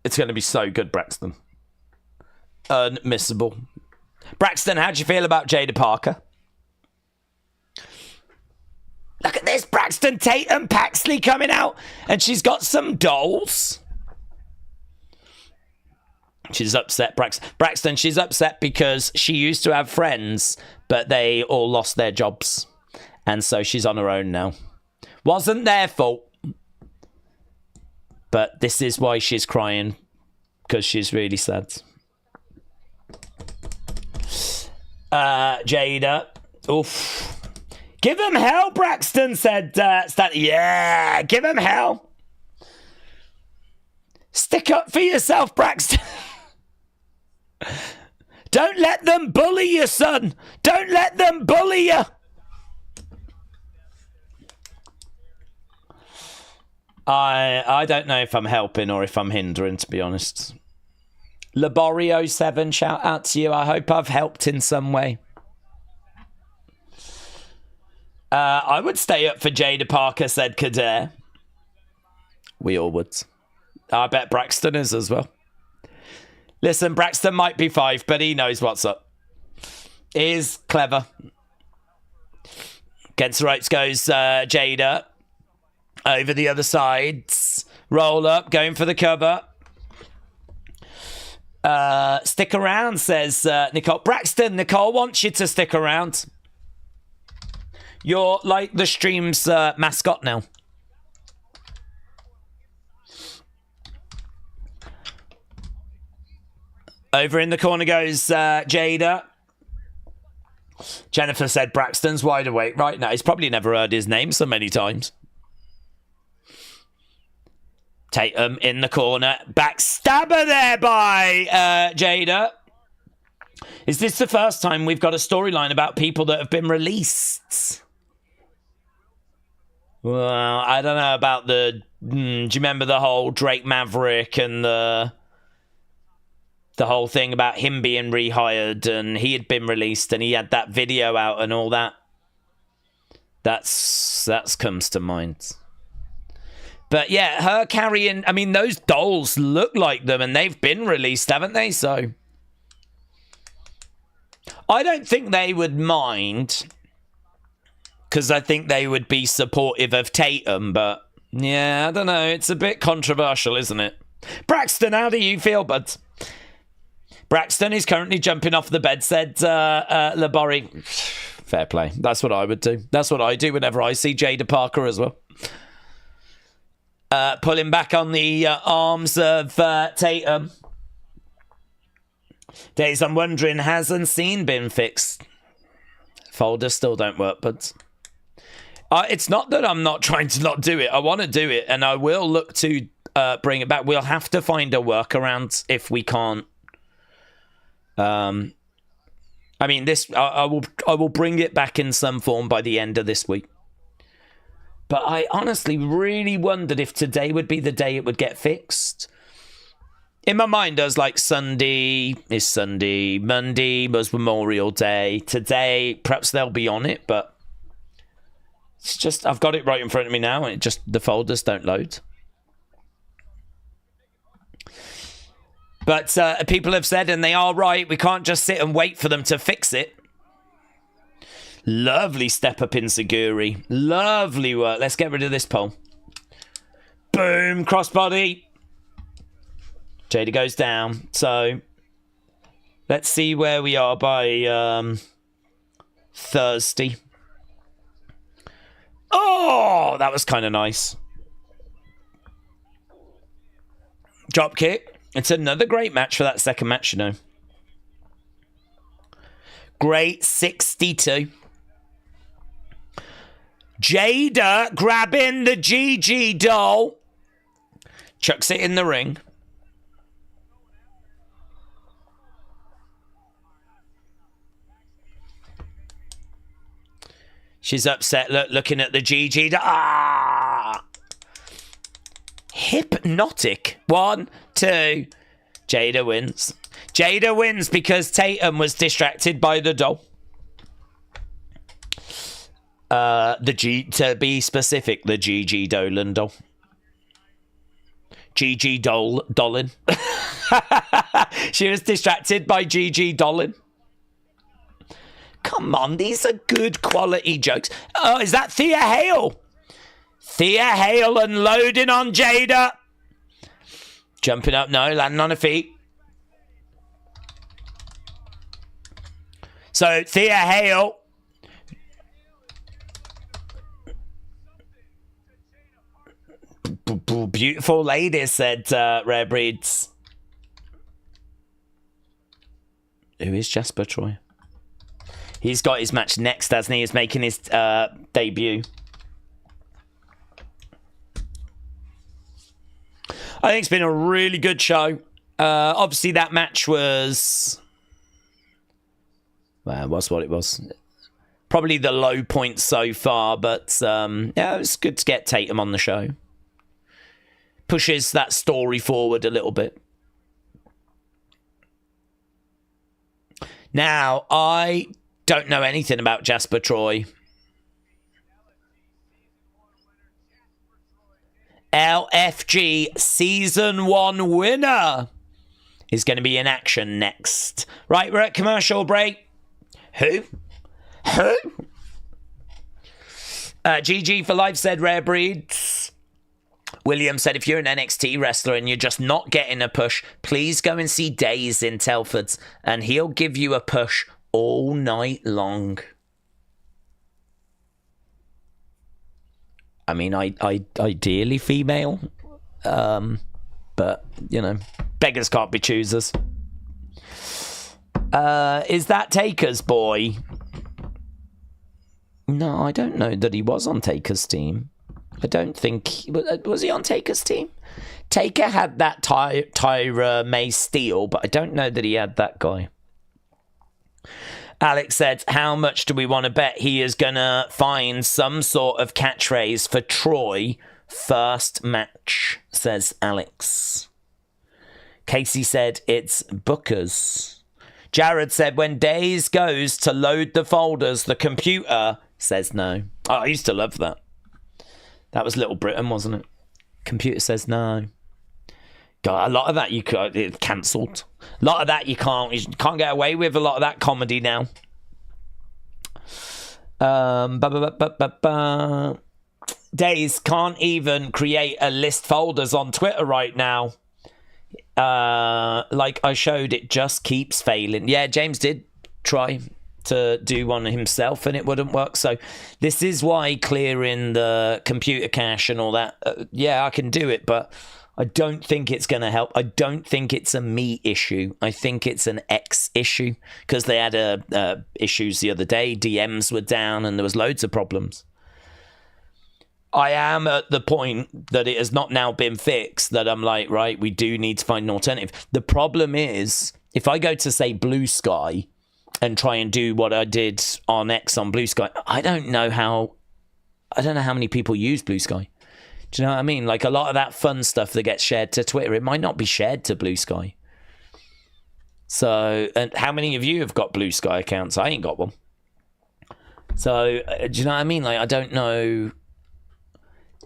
Speaker 1: It's gonna be so good, Braxton. Unmissable. Braxton, how'd you feel about Jada Parker? Look at this, Braxton Tatum Paxley coming out, and she's got some dolls. She's upset, Braxton. She's upset because she used to have friends, but they all lost their jobs, and so she's on her own now. Wasn't their fault, but this is why she's crying, because she's really sad. Jada, oof. Give him hell, Braxton said. Yeah, give him hell. Stick up for yourself, Braxton. Don't let them bully you, son. Don't let them bully you. I don't know if I'm helping or if I'm hindering, to be honest. Laborio 7, shout out to you. I hope I've helped in some way. I would stay up for Jada Parker, said Kader. We all would. I bet Braxton is as well. Listen, Braxton might be 5, but he knows what's up. He's clever. Against the ropes goes Jada. Over the other side. Roll up, going for the cover. Stick around, says Nicole. Braxton, Nicole wants you to stick around. You're like the stream's mascot now. Over in the corner goes Jada. Jennifer said Braxton's wide awake right now. He's probably never heard his name so many times. Tatum in the corner. Backstabber there by Jada. Is this the first time we've got a storyline about people that have been released? Well, I don't know about the... do you remember the whole Drake Maverick and the whole thing about him being rehired and he had been released and he had that video out and all that? That's comes to mind. But yeah, her carrying... I mean, those dolls look like them and they've been released, haven't they? So I don't think they would mind, because I think they would be supportive of Tatum, but yeah, I don't know. It's a bit controversial, isn't it? Braxton, how do you feel, bud? Braxton is currently jumping off the bed, said Labori. Fair play. That's what I would do. That's what I do whenever I see Jada Parker as well. Pulling back on the arms of Tatum. Daze, I'm wondering, has Unseen been fixed? Folders still don't work, but it's not that I'm not trying to not do it. I want to do it, and I will look to bring it back. We'll have to find a workaround if we can't. I mean, this I will bring it back in some form by the end of this week. But I honestly really wondered if today would be the day it would get fixed. In my mind, I was like, Sunday is Sunday. Monday was Memorial Day. Today, perhaps they'll be on it, but it's just, I've got it right in front of me now, and it just, the folders don't load. But people have said, and they are right, we can't just sit and wait for them to fix it. Lovely step up in Seguri. Lovely work. Let's get rid of this pole. Boom, crossbody. Jada goes down. So let's see where we are by Thursday. Oh, that was kind of nice. Drop kick. It's another great match for that second match, you know. Great 62. Jada grabbing the GG doll. Chucks it in the ring. She's upset, looking at the GG. Hypnotic. 1, 2. Jada wins. Jada wins because Tatum was distracted by the doll. To be specific, the Gigi Dolan doll. Gigi Dolan. She was distracted by Gigi Dolan. Come on, these are good quality jokes. Oh, is that Thea Hale? Thea Hale unloading on Jada. Jumping up, no, landing on her feet. So, Thea Hale. Beautiful lady, said Rare Breeds. Who is Jasper Troy? He's got his match next, hasn't he? He's making his debut. I think it's been a really good show. Obviously, that match was... Well, it was what it was. Probably the low point so far, but yeah, it was good to get Tatum on the show. Pushes that story forward a little bit. Now, I don't know anything about Jasper Troy. LFG Season 1 winner is going to be in action next. Right, we're at commercial break. Who? GG for life, said Rare Breeds. William said, if you're an NXT wrestler and you're just not getting a push, please go and see Daze in Telford, and he'll give you a push all night long. I mean, I ideally female, but, you know, beggars can't be choosers. Is that Taker's boy? No, I don't know that he was on Taker's team. I don't think... Was he on Taker's team? Taker had that Tyra May Steele, but I don't know that he had that guy. Alex said, how much do we want to bet he is going to find some sort of catchphrase for Troy first match, says Alex. Casey said, it's Booker's. Jared said, when Daze goes to load the folders, the computer says no. Oh, I used to love that. That was Little Britain, wasn't it? Computer says no. God, a lot of that it's cancelled. A lot of that you can't get away with. A lot of that comedy now. Daze can't even create a list folders on Twitter right now. Like I showed, it just keeps failing. Yeah, James did try to do one himself and it wouldn't work. So this is why clearing the computer cache and all that, yeah, I can do it, but I don't think it's going to help. I don't think it's a me issue. I think it's an X issue, because they had issues the other day. DMs were down and there was loads of problems. I am at the point that it has not now been fixed, that I'm like, right, we do need to find an alternative. The problem is, if I go to, say, Blue Sky and try and do what I did on X on Blue Sky, I don't know how many people use Blue Sky. Do you know what I mean? Like, a lot of that fun stuff that gets shared to Twitter, it might not be shared to Blue Sky. So, and how many of you have got Blue Sky accounts? I ain't got one. So, do you know what I mean? Like, I don't know.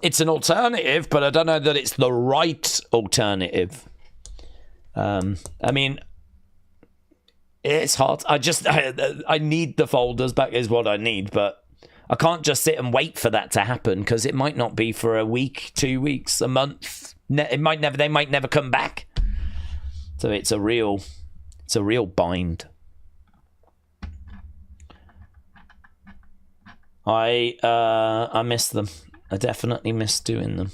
Speaker 1: It's an alternative, but I don't know that it's the right alternative. I mean, it's hard. I need the folders back is what I need, but I can't just sit and wait for that to happen, because it might not be for a week, 2 weeks, a month. They might never come back. So it's a real bind. I miss them. I definitely miss doing them.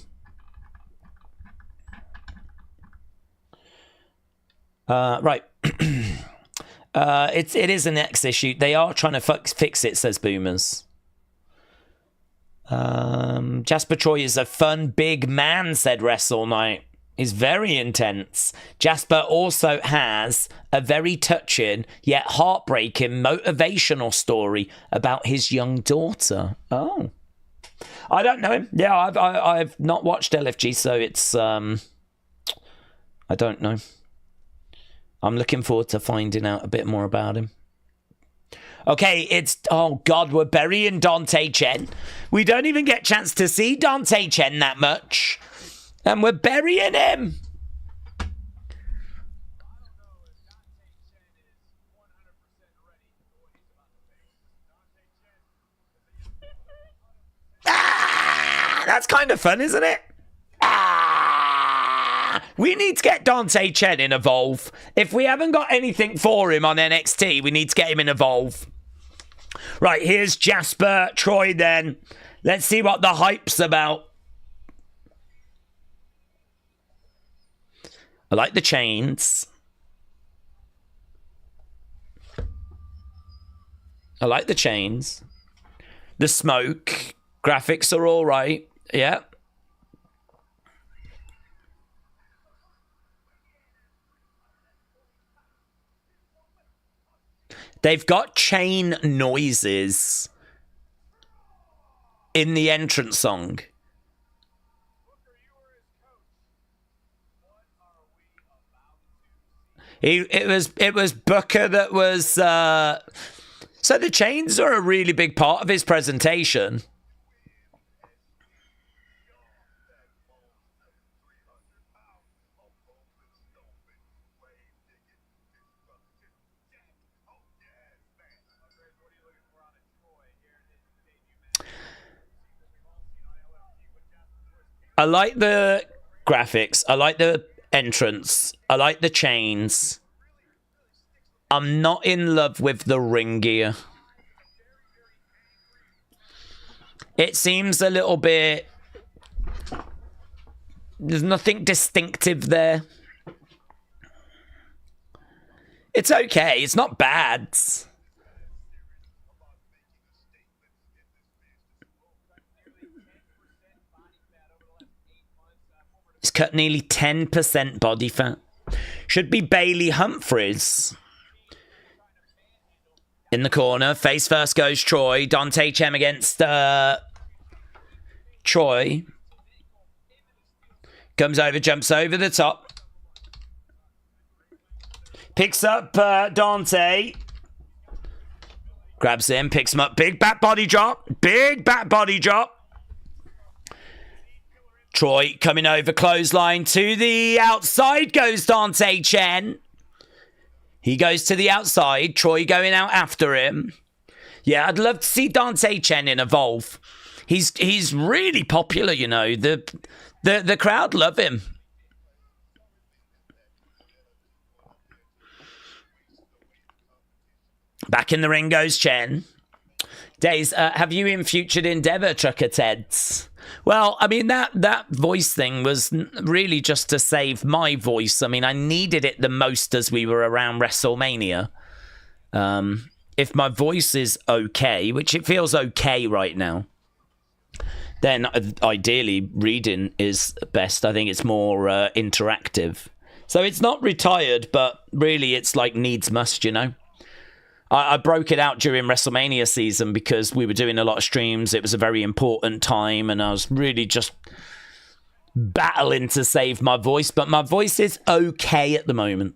Speaker 1: Right. It is an X issue. They are trying to fix it, says Boomers. Jasper Troy is a fun big man, said Wrestle Night. He's very intense. Jasper also has a very touching yet heartbreaking motivational story about his young daughter. Oh. I don't know him. Yeah, I've not watched LFG, so it's I don't know. I'm looking forward to finding out a bit more about him. Okay, it's... Oh, God, we're burying Dante Chen. We don't even get a chance to see Dante Chen that much. And we're burying him. Ah, that's kind of fun, isn't it? We need to get Dante Chen in Evolve. If we haven't got anything for him on NXT, we need to get him in Evolve. Right, here's Jasper, Troy then. Let's see what the hype's about. I like the chains. I like the chains. The smoke. Graphics are all right. Yeah. They've got chain noises in the entrance song. It was Booker that was... So the chains are a really big part of his presentation. I like the graphics. I like the entrance. I like the chains. I'm not in love with the ring gear. It seems a little bit... There's nothing distinctive there. It's okay. It's not bad. He's cut nearly 10% body fat. Should be Bailey Humphries. In the corner. Face first goes Troy. Dante Chen against Troy. Comes over, jumps over the top. Picks up Dante. Grabs him, picks him up. Big back body drop. Big back body drop. Troy coming over, clothesline to the outside goes Dante Chen. He goes to the outside. Troy going out after him. Yeah, I'd love to see Dante Chen in Evolve. He's really popular, you know. The crowd love him. Back in the ring goes Chen. Daze, have you in future endeavour, Trucker Teds? Well, I mean, that voice thing was really just to save my voice. I mean, I needed it the most as we were around WrestleMania. If my voice is okay, which it feels okay right now, then ideally reading is best. I think it's more interactive. So it's not retired, but really it's like needs must, you know? I broke it out during WrestleMania season because we were doing a lot of streams. It was a very important time, and I was really just battling to save my voice. But my voice is okay at the moment.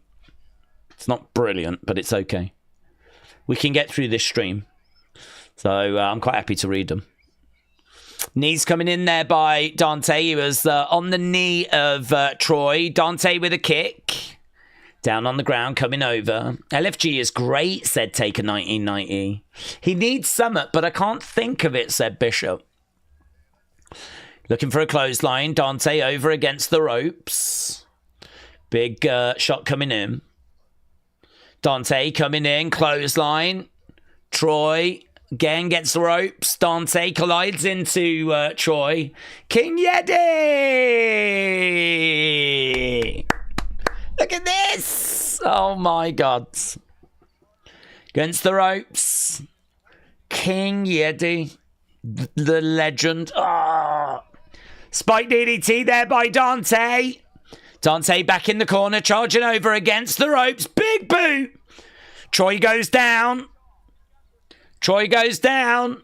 Speaker 1: It's not brilliant, but it's okay. We can get through this stream. So I'm quite happy to read them. Knees coming in there by Dante. He was on the knee of Troy. Dante with a kick. Down on the ground, coming over. LFG is great, said Taker 1990. He needs Summit, but I can't think of it, said Bishop. Looking for a clothesline. Dante over against the ropes. Big shot coming in. Dante coming in, clothesline. Troy again gets the ropes. Dante collides into Troy. King Yeti! Look at this! Oh my God. Against the ropes. King Yeti. The legend. Oh. Spike DDT there by Dante. Dante back in the corner, charging over against the ropes. Big boot. Troy goes down. Troy goes down.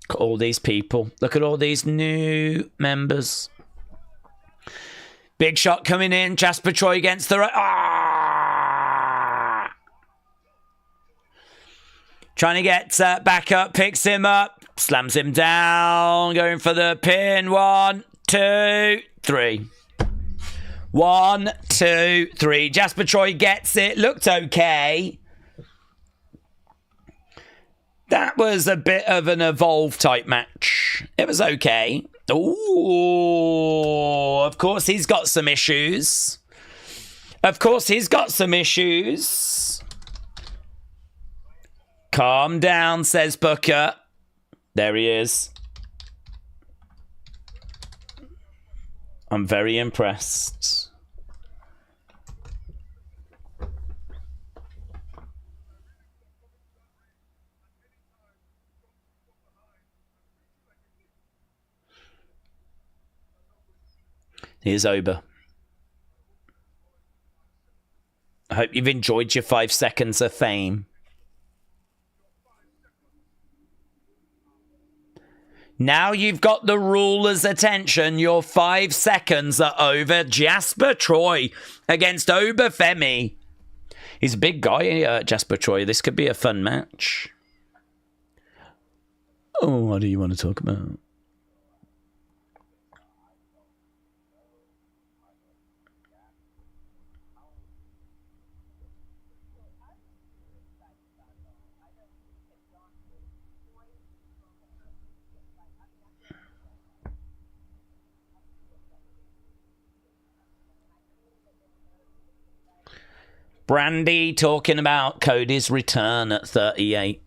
Speaker 1: Look at all these people. Look at all these new members. Big shot coming in. Jasper Troy against the... Trying to get back up. Picks him up. Slams him down. Going for the pin. 1, 2, 3. 1, 2, 3. Jasper Troy gets it. Looked okay. That was a bit of an Evolve type match. It was okay. Ooh, of course he's got some issues. Of course he's got some issues. Calm down, says Booker. There he is. I'm very impressed. Here's Oba. I hope you've enjoyed your 5 seconds of fame. Now you've got the ruler's attention. Your 5 seconds are over. Jasper Troy against Oba Femi. He's a big guy, Jasper Troy. This could be a fun match. Oh, what do you want to talk about? Brandy talking about Cody's return at 38.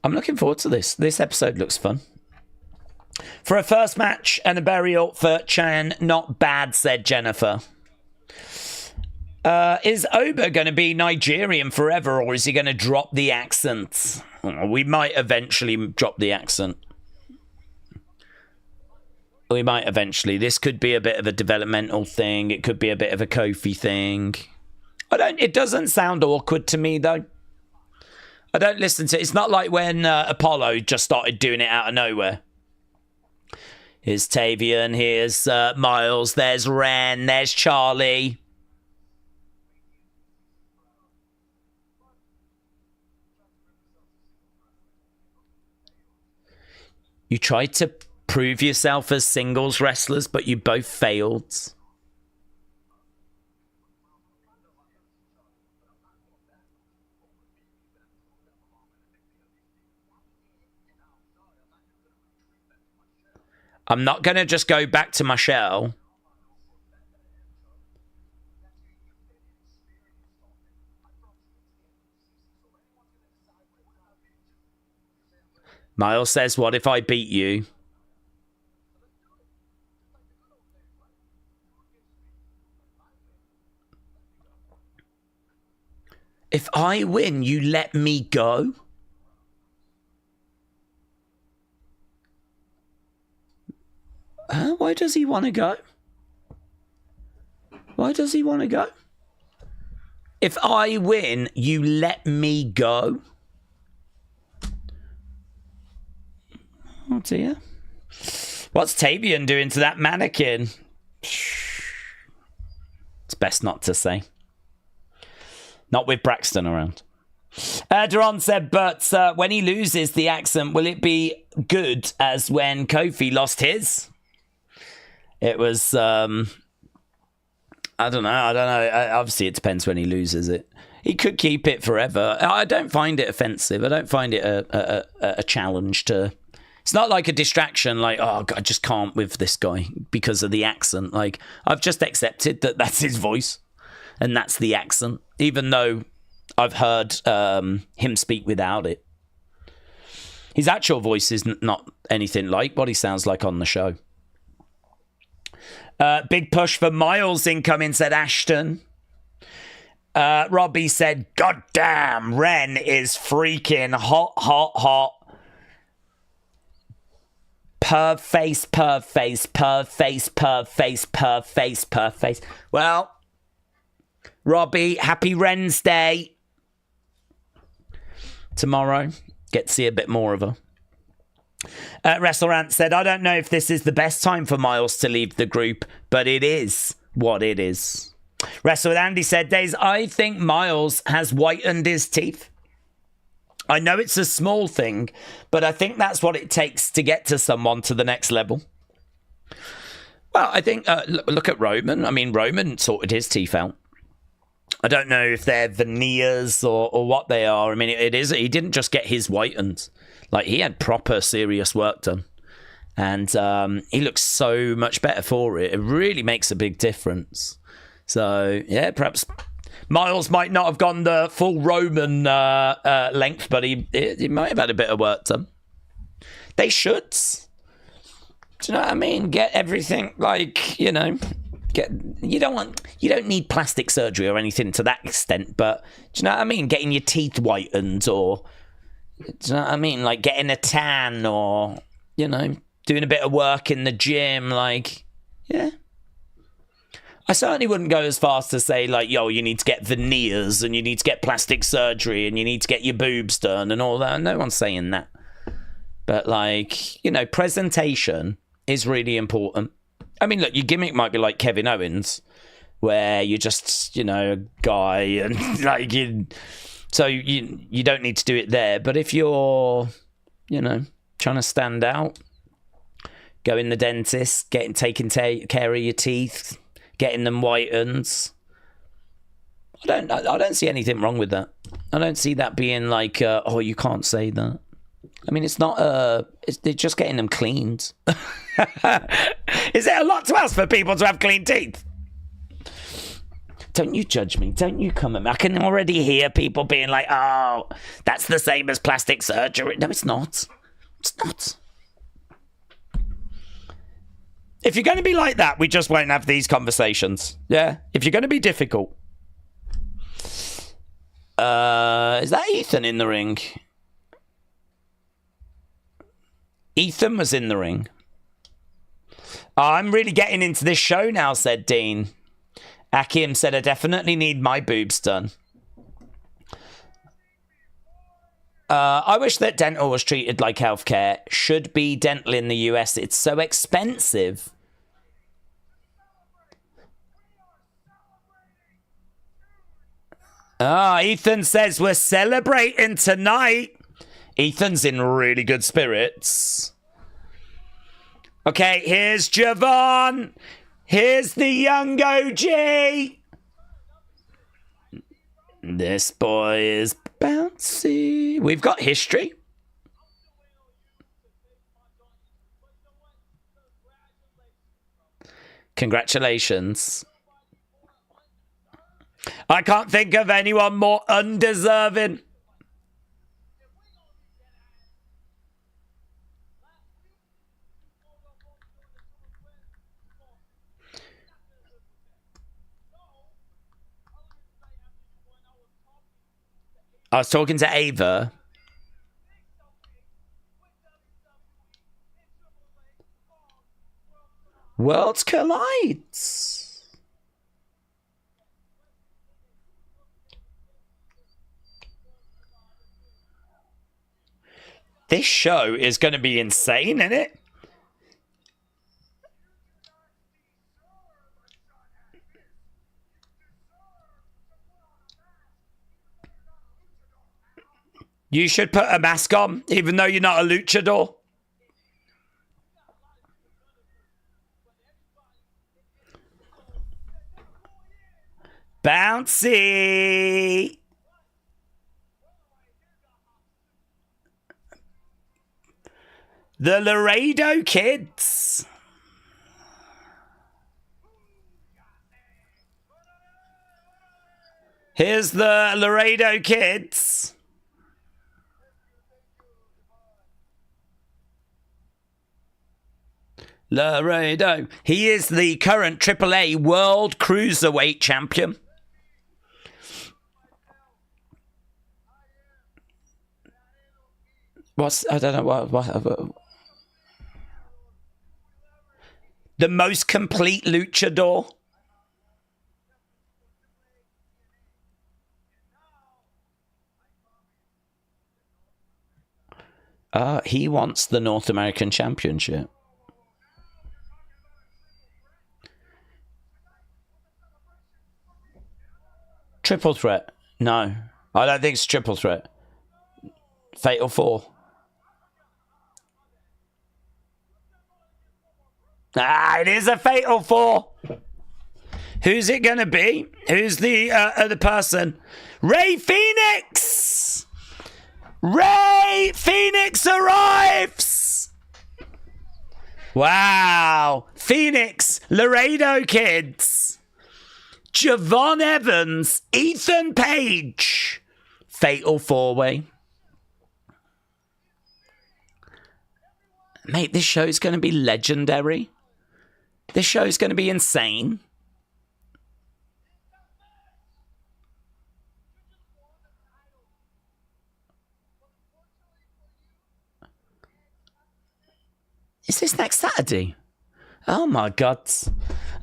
Speaker 1: I'm looking forward to this. This episode looks fun. For a first match and a burial for Chan, not bad, said Jennifer. Is Oba going to be Nigerian forever, or is he going to drop the accent? We might eventually drop the accent. We might eventually. This could be a bit of a developmental thing. It could be a bit of a Kofi thing. It doesn't sound awkward to me, though. I don't listen to it. It's not like when Apollo just started doing it out of nowhere. Here's Tavian. Here's Miles. There's Ren. There's Charlie. You tried to prove yourself as singles wrestlers, but you both failed. I'm not going to just go back to my shell. Miles says, what if I beat you? If I win, you let me go? Why does he want to go? Why does he want to go? If I win, you let me go? Oh dear. What's Tavian doing to that mannequin? It's best not to say. Not with Braxton around. Duran said, but when he loses the accent, will it be good as when Kofi lost his? It was, I don't know. Obviously, it depends when he loses it. He could keep it forever. I don't find it offensive. I don't find it a challenge to... It's not like a distraction, like, oh, God, I just can't with this guy because of the accent. Like, I've just accepted that that's his voice and that's the accent, even though I've heard him speak without it. His actual voice is not anything like what he sounds like on the show. Big push for Miles incoming, said Ashton. Robbie said, God damn, Ren is freaking hot, hot, hot. Per face, per face, per face, per face, per face, per face. Well, Robbie, happy Ren's Day. Tomorrow, get to see a bit more of her. WrestleRant said, I don't know if this is the best time for Miles to leave the group, but it is what it is. Wrestle with Andy said, Daze, I think Miles has whitened his teeth. I know it's a small thing, but I think that's what it takes to get to someone to the next level. Well, I think, look at Roman. I mean, Roman sorted his teeth out. I don't know if they're veneers or what they are. I mean, it is. He didn't just get his whitened. Like, he had proper serious work done. And he looks so much better for it. It really makes a big difference. So, yeah, perhaps Miles might not have gone the full Roman length, but he might have had a bit of work done. They should. Do you know what I mean? Get everything, like, you know... You don't need plastic surgery or anything to that extent, but do you know what I mean? Getting your teeth whitened, or do you know what I mean? Like getting a tan, or, you know, doing a bit of work in the gym, like, yeah. I certainly wouldn't go as far as to say, like, yo, you need to get veneers and you need to get plastic surgery and you need to get your boobs done and all that. No one's saying that. But, like, you know, presentation is really important. I mean, look, your gimmick might be like Kevin Owens, where you're just, you know, a guy, and like you don't need to do it there. But if you're, you know, trying to stand out, go in the dentist, taking care of your teeth, getting them whitened. I don't see anything wrong with that. I don't see that being like, oh, you can't say that. I mean, it's not they're just getting them cleaned. Is it a lot to ask for people to have clean teeth? Don't you judge me. Don't you come at me. I can already hear people being like, oh, that's the same as plastic surgery. No, it's not. It's not. If you're going to be like that, we just won't have these conversations. Yeah? If you're going to be difficult. Is that Ethan in the ring? Ethan was in the ring. Oh, I'm really getting into this show now, said Dean. Akim said, I definitely need my boobs done. I wish that dental was treated like healthcare. Should be dental in the US. It's so expensive. Ethan says we're celebrating tonight. Ethan's in really good spirits. Okay, here's Javon. Here's the young OG. This boy is bouncy. We've got history. Congratulations. I can't think of anyone more undeserving. I was talking to Ava. Worlds collides. This show is going to be insane, isn't it? You should put a mask on, even though you're not a luchador. Bouncy. The Laredo Kids. Here's the Laredo Kids. Laredo. He is the current AAA World Cruiserweight Champion. I don't know what the most complete luchador. He wants the North American Championship. Triple threat? No, I don't think it's triple threat. Fatal 4. It is a Fatal 4. Who's it going to be? Who's the other person? Ray Phoenix! Ray Phoenix arrives! Wow. Phoenix, Laredo Kids, Javon Evans, Ethan Page. Fatal 4-way. Mate, this show is going to be legendary. This show is going to be insane. Is this next Saturday? Oh my God.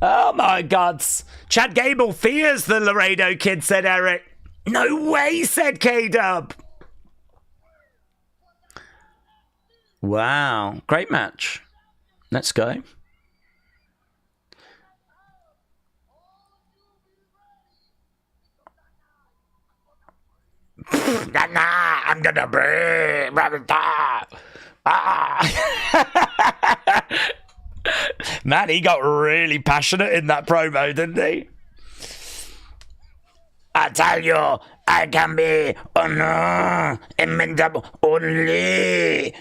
Speaker 1: Oh my God. Chad Gable fears the Laredo Kid, said Eric. No way, said K-Dub. Wow. Great match. Let's go. I'm gonna be. Man, he got really passionate in that promo, didn't he? I tell you, I can be immutable only.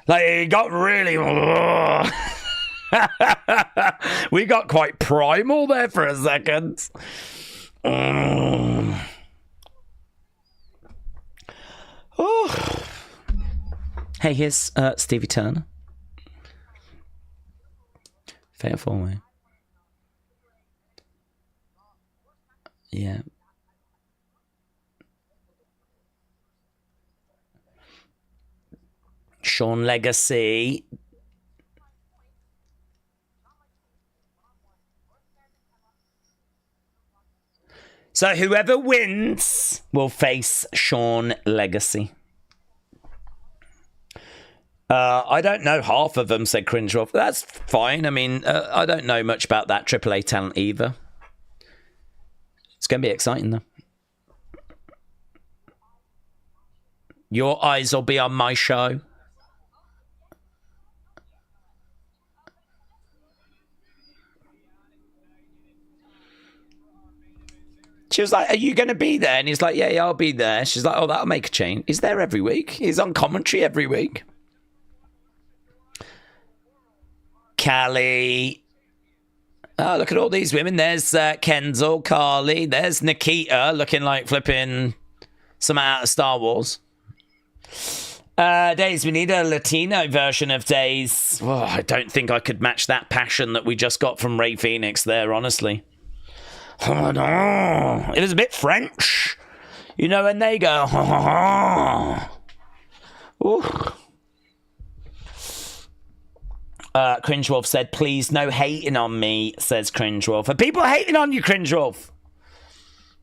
Speaker 1: Like, he got really. We got quite primal there for a second. Oh. Hey, here's Stevie Turner. Fatal 4-way. Yeah. Sean Legacy. So whoever wins will face Sean Legacy. I don't know half of them, said Cringeworth. That's fine. I mean, I don't know much about that AAA talent either. It's going to be exciting, though. Your eyes will be on my show. She was like, are you going to be there? And he's like, yeah, I'll be there. She's like, oh, that'll make a change. He's there every week. He's on commentary every week. Callie. Oh, look at all these women. There's Kendall, Carly. There's Nikita looking like flipping some out of Star Wars. Daze, we need a Latino version of Daze. Oh, I don't think I could match that passion that we just got from Ray Phoenix there, honestly. Oh, no. It was a bit French. You know, when they go, ooh. Cringewolf said, please, no hating on me, says Cringewolf. Are people hating on you, Cringewolf?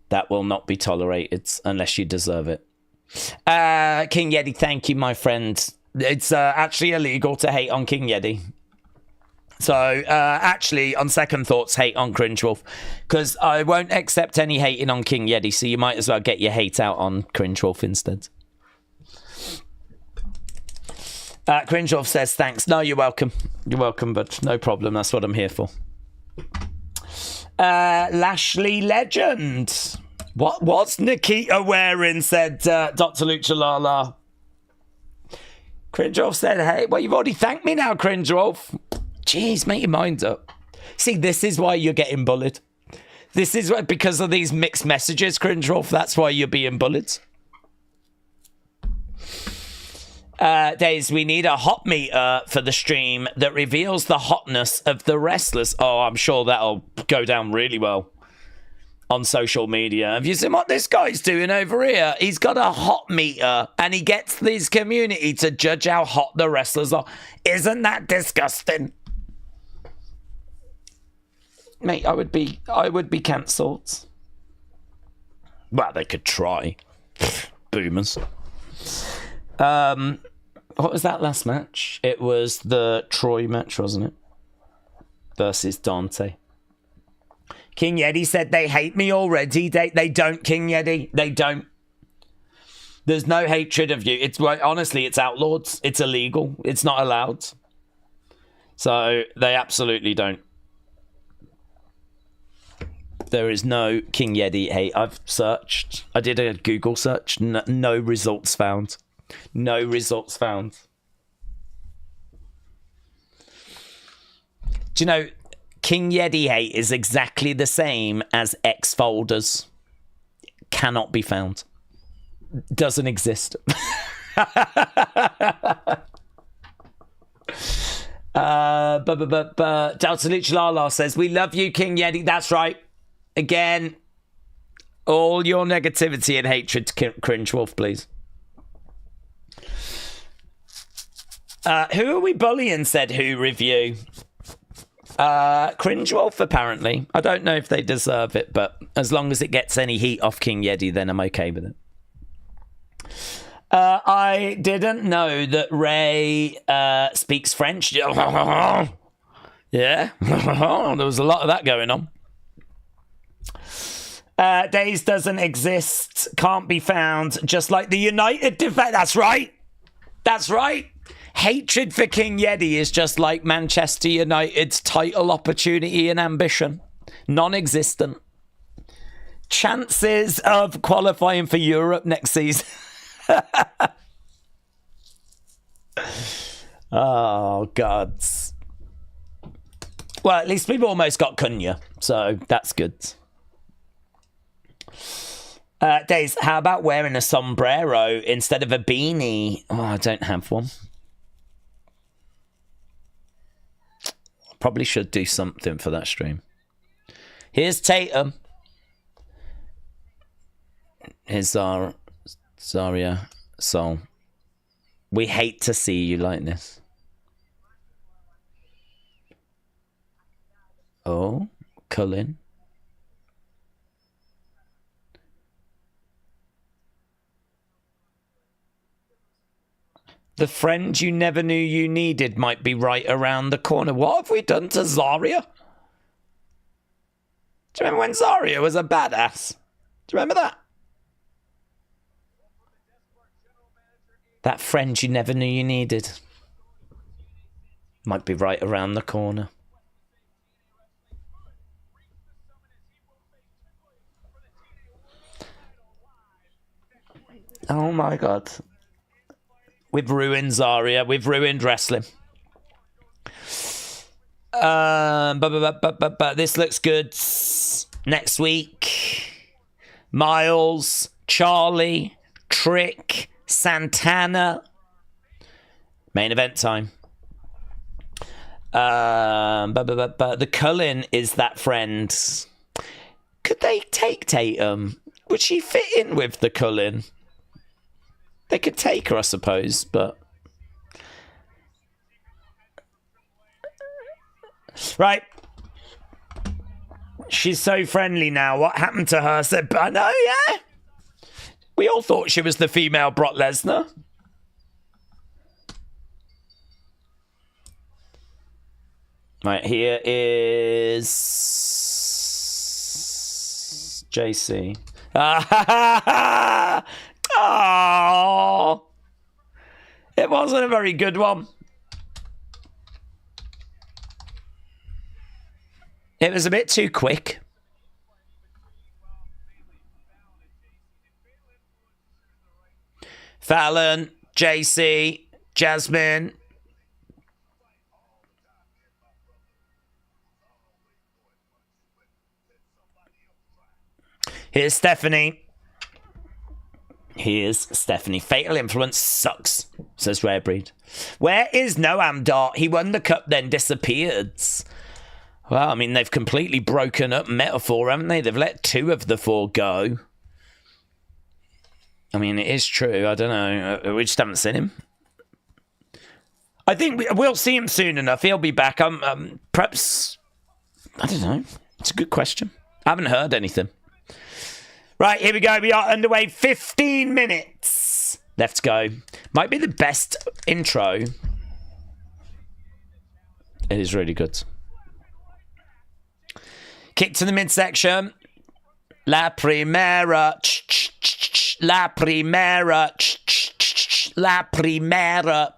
Speaker 1: That will not be tolerated unless you deserve it. King Yeti, thank you, my friend. It's actually illegal to hate on King Yeti. So, actually, on second thoughts, hate on Cringewolf. Because I won't accept any hating on King Yeti, so you might as well get your hate out on Cringewolf instead. Cringewolf says, thanks. No, you're welcome. You're welcome, but no problem. That's what I'm here for. Lashley Legend. What was Nikita wearing, said Dr. Lucha Lala. Cringewolf said, hey, well, you've already thanked me now, Cringewolf. Jeez, make your mind up. See, this is why you're getting bullied. This is why, because of these mixed messages, Cringewolf, that's why you're being bullied. Daze, we need a hot meter for the stream that reveals the hotness of the wrestlers. Oh, I'm sure that'll go down really well on social media. Have you seen what this guy's doing over here? He's got a hot meter and he gets his community to judge how hot the wrestlers are. Isn't that disgusting? Mate, I would be cancelled. Well, they could try. Boomers. What was that last match? It was the Troy match, wasn't it? Versus Dante. King Yeti said they hate me already. They don't, King Yeti. They don't. There's no hatred of you. It's honestly, it's outlawed. It's illegal. It's not allowed. So they absolutely don't. There is no King Yeti hate. I've searched. I did a Google search. No results found. No results found. Do you know, King Yeti hate is exactly the same as X folders. Cannot be found. Doesn't exist. Delta Lucha Lala says, we love you, King Yeti. That's right. Again, all your negativity and hatred to Cringe Wolf, please. Who are we bullying, said Who review? Cringe Wolf, apparently. I don't know if they deserve it, but as long as it gets any heat off King Yeti, then I'm okay with it. I didn't know that Ray speaks French. Yeah. There was a lot of that going on. Daze doesn't exist, can't be found, just like the United defense. That's right. That's right. Hatred for King Yeti is just like Manchester United's title opportunity and ambition. Non-existent. Chances of qualifying for Europe next season. Oh, gods. Well, at least we've almost got Cunha, so that's good. Daze, how about wearing a sombrero instead of a beanie? Oh, I don't have one. Probably should do something for that stream. Here's Tatum. Here's Zarya Soul. We hate to see you like this. Oh, Cullen. The friend you never knew you needed might be right around the corner. What have we done to Zarya? Do you remember when Zarya was a badass? Do you remember that? That friend you never knew you needed might be right around the corner. Oh my God. We've ruined Zarya. We've ruined wrestling. This looks good. Next week, Miles, Charlie, Trick, Santana. Main event time. The Cullen is that friend. Could they take Tatum? Would she fit in with the Cullen? They could take her, I suppose, but... Right. She's so friendly now. What happened to her? I said, I know, yeah. We all thought she was the female Brock Lesnar. Right, here is... JC. Oh, it wasn't a very good one. It was a bit too quick. Fallon, JC, Jasmine. Here's Stephanie. Here's Stephanie. Fatal Influence sucks, says Rare Breed. Where is Noam Dar? He won the cup, then disappeared. Well, I mean, they've completely broken up Metaphor, haven't they? They've let 2 of the 4 go. I mean, it is true. I don't know. We just haven't seen him. I think we'll see him soon enough. He'll be back. Perhaps, I don't know. It's a good question. I haven't heard anything. Right, here we go. We are underway. 15 minutes left to go. Might be the best intro. It is really good. Kick to the midsection. La Primera. La Primera. La Primera.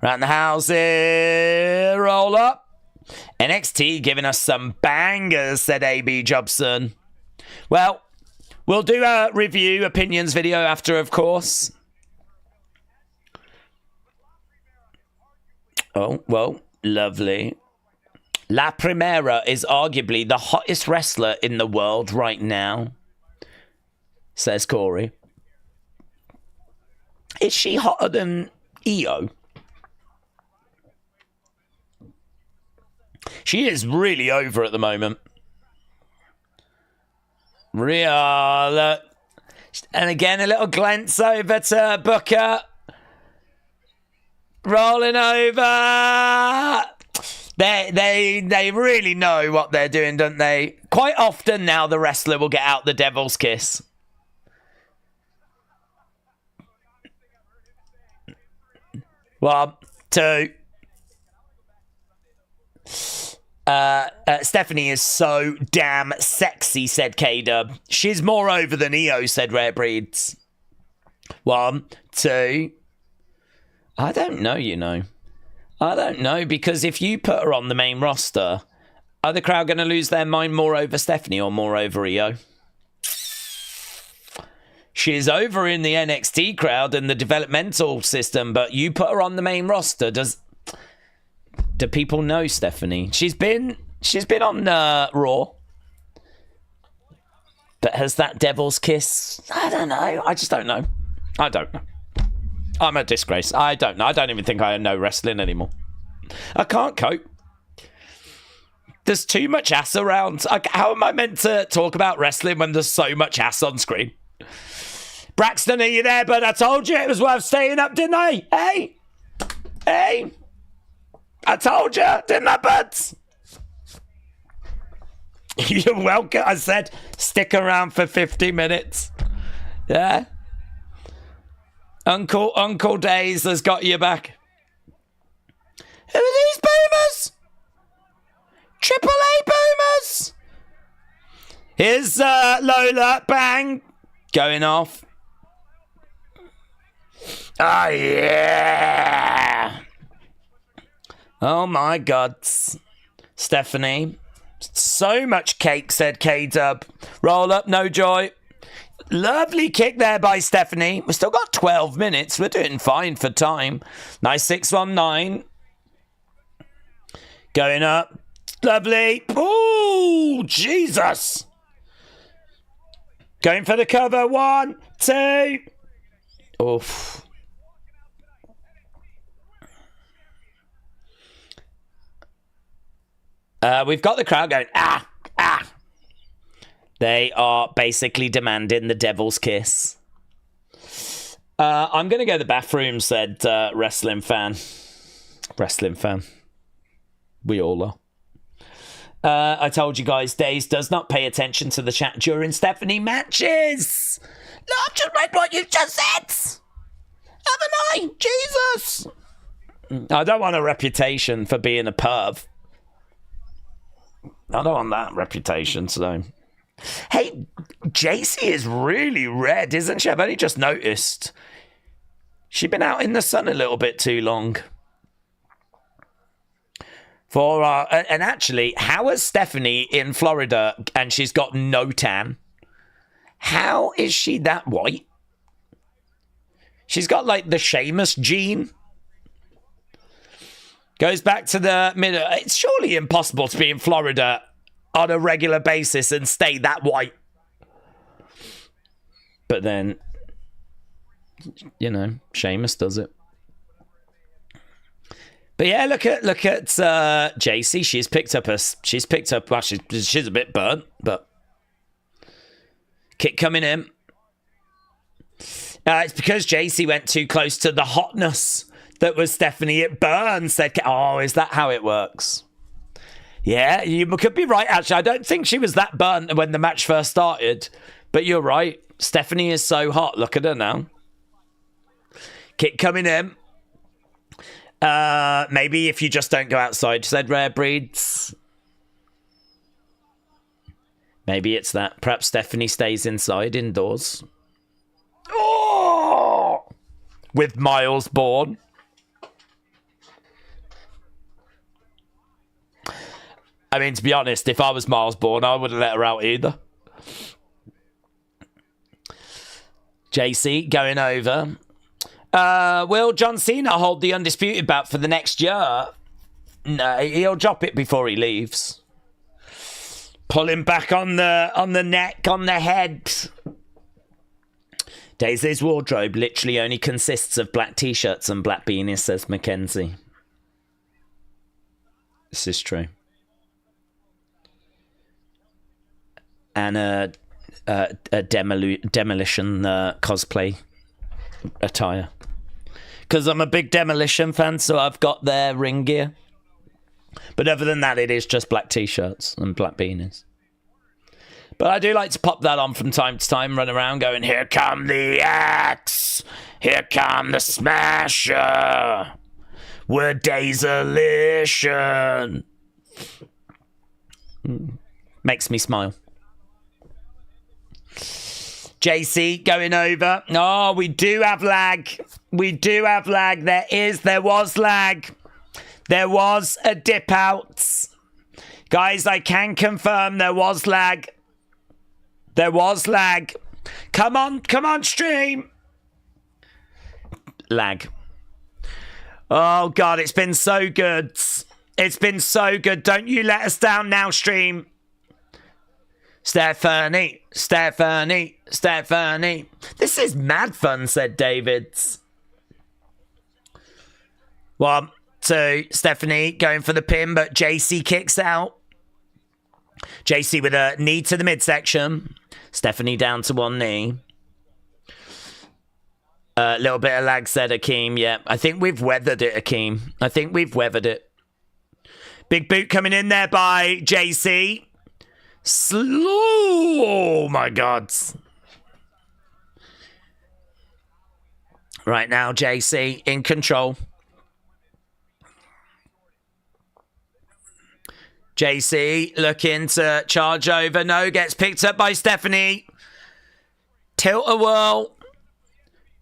Speaker 1: Round the house here. Roll up. NXT giving us some bangers, said AB Jobson. Well, we'll do a review opinions video after, of course. Oh, well, lovely. La Primera is arguably the hottest wrestler in the world right now, says Corey. Is she hotter than Io? She is really over at the moment. Real. And again, a little glance over to Booker. Rolling over. They really know what they're doing, don't they? Quite often now the wrestler will get out the devil's kiss. One, two. Stephanie is so damn sexy, said K-Dub. She's more over than Io, said Rare Breeds. 1, 2. I don't know, you know. I don't know, because if you put her on the main roster, are the crowd going to lose their mind more over Stephanie or more over Io? She's over in the NXT crowd and the developmental system, but you put her on the main roster. Do people know Stephanie? She's been on Raw. But has that devil's kiss? I don't know. I just don't know. I don't know. I'm a disgrace. I don't know. I don't even think I know wrestling anymore. I can't cope. There's too much ass around. How am I meant to talk about wrestling when there's so much ass on screen? Braxton, are you there? But I told you it was worth staying up, didn't I? Hey. I told you, didn't I, buds? You're welcome. I said, stick around for 50 minutes. Yeah. Uncle Daze has got you back. Who are these boomers? Triple A boomers. Here's Lola. Bang. Going off. Oh, yeah. Oh, my God. Stephanie. So much cake, said K-Dub. Roll up, no joy. Lovely kick there by Stephanie. We've still got 12 minutes. We're doing fine for time. Nice 619. Going up. Lovely. Oh, Jesus. Going for the cover. 1, 2. Oof. We've got the crowd going, ah. They are basically demanding the devil's kiss. I'm going to go to the bathroom, said Wrestling Fan. Wrestling Fan. We all are. I told you guys, Daze does not pay attention to the chat during Stephanie matches. No, I've just read what you just said. Haven't I? Jesus. I don't want a reputation for being a perv. I don't want that reputation, so... Hey, JC is really red, isn't she? I've only just noticed. She's been out in the sun a little bit too long. And actually, how is Stephanie in Florida and she's got no tan? How is she that white? She's got like the Sheamus gene. Goes back to the middle. It's surely impossible to be in Florida on a regular basis and stay that white. But then, You know, Sheamus does it. But yeah, look at JC. She's picked up. Well, she's a bit burnt, but kick coming in. It's because JC went too close to the hotness that was Stephanie. It burns. Oh, is that how it works? Yeah, you could be right, actually. I don't think she was that burnt when the match first started. But you're right. Stephanie is so hot. Look at her now. Kick coming in. Maybe if you just don't go outside, said Rare Breeds. Maybe it's that. Perhaps Stephanie stays inside, indoors. Oh! With Miles Bourne. I mean, to be honest, if I was Miles Bourne, I wouldn't let her out either. JC going over. Will John Cena hold the undisputed belt for the next year? No, he'll drop it before he leaves. Pull him back on the neck, on the head. Daisy's wardrobe literally only consists of black t-shirts and black beanies, says Mackenzie. This is true. And a demolition cosplay attire. Because I'm a big Demolition fan, so I've got their ring gear. But other than that, it is just black t-shirts and black beanies. But I do like to pop that on from time to time, run around going, here come the Axe, here come the Smasher, we're Dazelition. Makes me smile. JC going over. Oh, we do have lag. We do have lag. There was lag. There was a dip out. Guys, I can confirm there was lag. There was lag. Come on, stream. Lag. Oh, God, it's been so good. It's been so good. Don't you let us down now, stream. Stephanie. This is mad fun, said Davids. 1, 2, Stephanie going for the pin, but JC kicks out. JC with a knee to the midsection. Stephanie down to one knee. A little bit of lag, said Akeem. Yeah, I think we've weathered it, Akeem. I think we've weathered it. Big boot coming in there by JC. Oh my God. Right now, JC in control. JC looking to charge over. No, gets picked up by Stephanie. Tilt-a-whirl.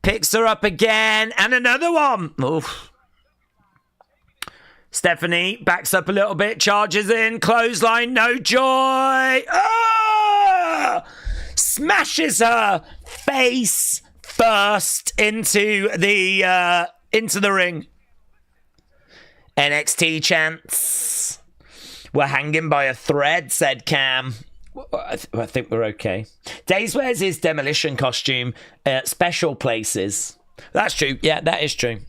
Speaker 1: Picks her up again. And another one. Oof. Stephanie backs up a little bit, charges in, clothesline, no joy. Ah! Smashes her face first into the ring. NXT chants. We're hanging by a thread, said Cam. I think we're okay. Daze wears his demolition costume at special places. That's true. Yeah, that is true.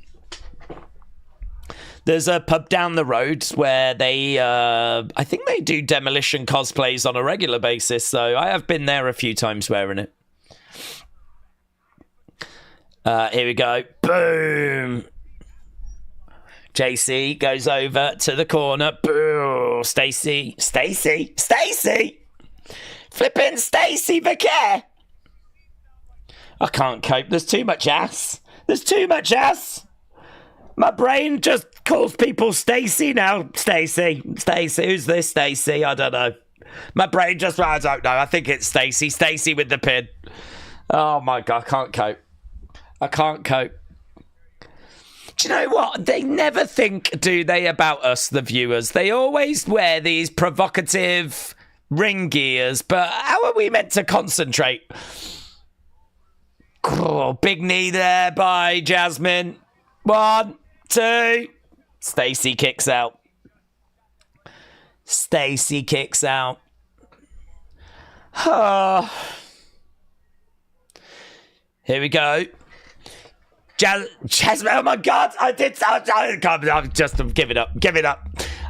Speaker 1: There's a pub down the road where they, I think they do demolition cosplays on a regular basis. So I have been there a few times wearing it. Here we go. Boom. JC goes over to the corner. Boom. Stacy. Flipping Stacy Vicker. I can't cope. There's too much ass. My brain just calls people Stacy now. Stacy. Who's this Stacy? I don't know. My brain just, I don't know. I think it's Stacy. Stacy with the pin. Oh my God, I can't cope. Do you know what? They never think, do they, about us, the viewers? They always wear these provocative ring gears, but how are we meant to concentrate? Oh, big knee there by Jasmine. 1, 2. Stacy kicks out. Oh. Here we go. Jasmine, oh my God, I can't, I'm just, give it up.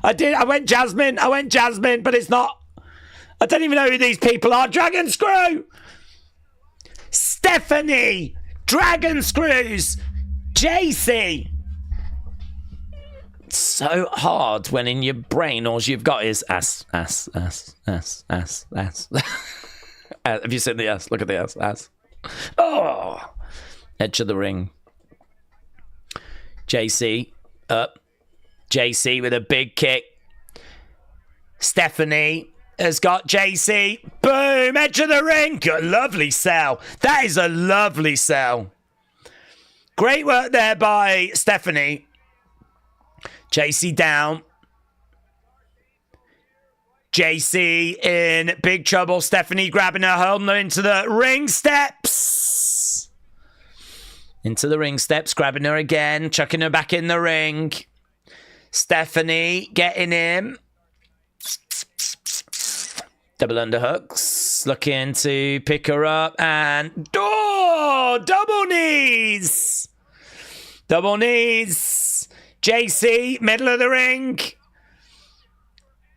Speaker 1: I went Jasmine, but it's not. I don't even know who these people are. Dragon Screw! Stephanie! Dragon Screws! JC! It's so hard when in your brain all you've got is ass. Have you seen the ass? Look at the ass. Oh! Edge of the ring. JC up. JC with a big kick. Stephanie has got JC. Boom! Edge of the ring. Good, lovely sell. That is a lovely sell. Great work there by Stephanie. JC down. JC in big trouble. Stephanie grabbing her, holding her into the ring steps. Grabbing her again, chucking her back in the ring. Stephanie getting him. Double underhooks. Looking to pick her up and double knees. JC, middle of the ring.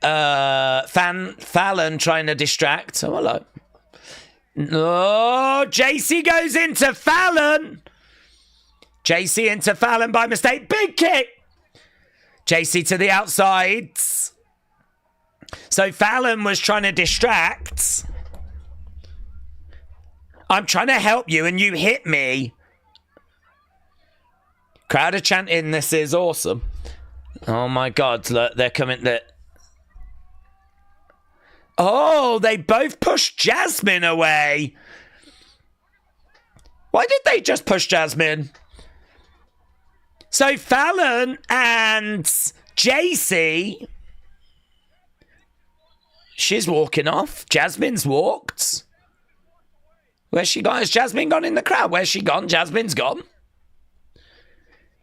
Speaker 1: Fallon trying to distract. Oh, hello. Oh, JC goes into Fallon. JC into Fallon by mistake. Big kick. JC to the outside. So Fallon was trying to distract. I'm trying to help you and you hit me. Crowd are chanting, this is awesome. Oh my God, look, they're coming. Oh, they both pushed Jasmine away. Why did they just push Jasmine? So Fallon and JC, she's walking off. Jasmine's walked. Where's she gone? Has Jasmine gone in the crowd? Where's she gone? Jasmine's gone.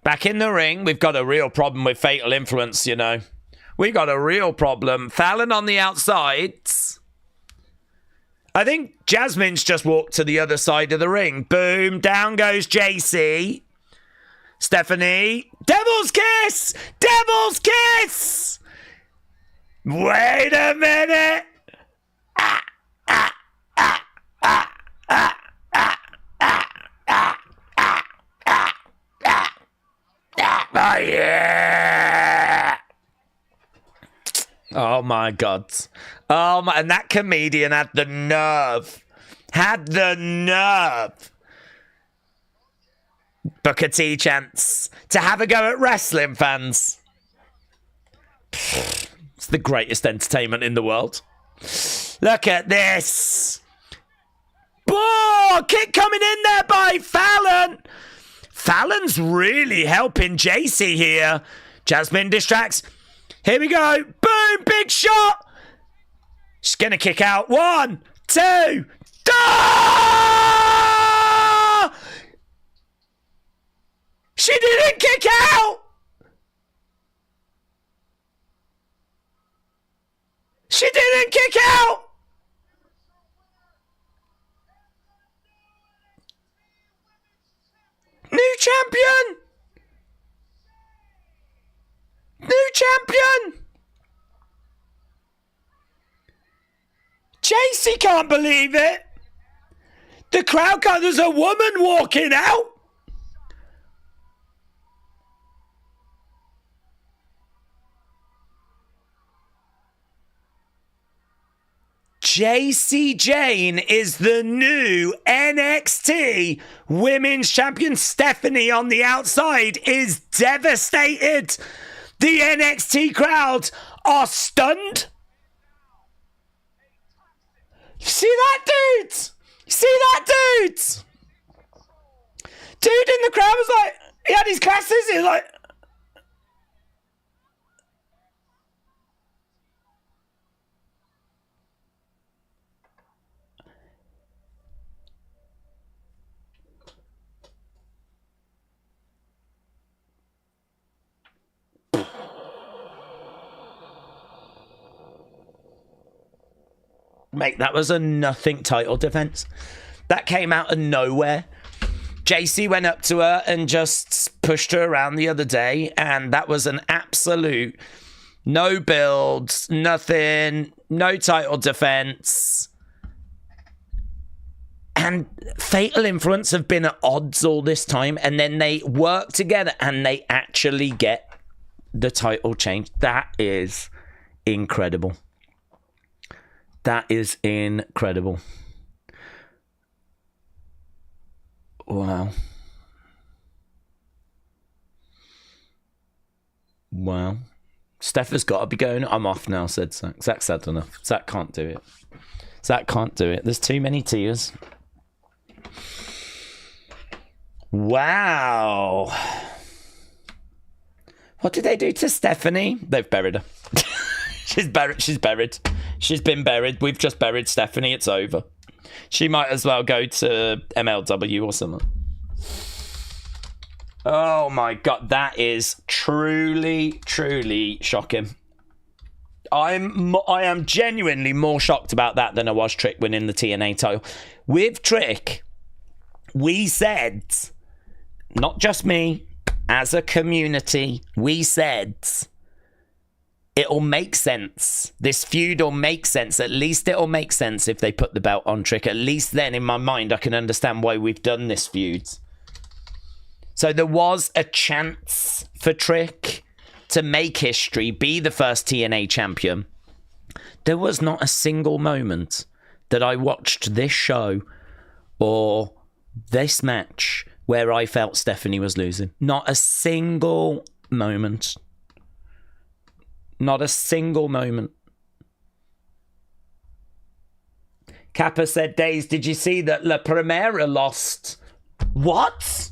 Speaker 1: Back in the ring. We've got a real problem with Fatal Influence, you know. We got a real problem. Fallon on the outside. I think Jasmine's just walked to the other side of the ring. Boom. Down goes JC. Stephanie. Devil's Kiss! Devil's Kiss! Wait a minute. Oh, yeah. Oh, my God. Oh, my. And that comedian had the nerve. Booker T chants to have a go at wrestling fans. It's the greatest entertainment in the world. Look at this. Oh, kick coming in there by Fallon. Fallon's really helping JC here. Jasmine distracts. Here we go. Boom, big shot. She's going to kick out. 1, 2. Ah! She didn't kick out. She didn't kick out. New champion. New champion. JC can't believe it. The crowd can't. There's a woman walking out. JC Jane is the new NXT Women's Champion. Stephanie on the outside is devastated. The NXT crowd are stunned. See that dude? See that dude? Dude in the crowd was like, he had his glasses, he was like, mate, that was a nothing title defense. That came out of nowhere. JC went up to her and just pushed her around the other day, and that was an absolute no build, nothing, no title defense. And Fatal Influence have been at odds all this time, and then they work together and they actually get the title change. That is incredible. That is incredible. Wow. Wow. Steph has got to be going. I'm off now, said Zach. Zach's had enough. Zach can't do it. Zach can't do it. There's too many tears. Wow. What did they do to Stephanie? They've buried her. She's buried. She's buried. She's been buried. We've just buried Stephanie. It's over. She might as well go to MLW or something. Oh my God. That is truly, truly shocking. I am genuinely more shocked about that than I was Trick winning the TNA title. With Trick, we said, not just me, as a community, we said it'll make sense. This feud will make sense. At least it'll make sense if they put the belt on Trick. At least then, in my mind, I can understand why we've done this feud. So there was a chance for Trick to make history, be the first TNA champion. There was not a single moment that I watched this show or this match where I felt Stephanie was losing. Not a single moment. Not a single moment. Kappa said, Daze, did you see that La Primera lost? What?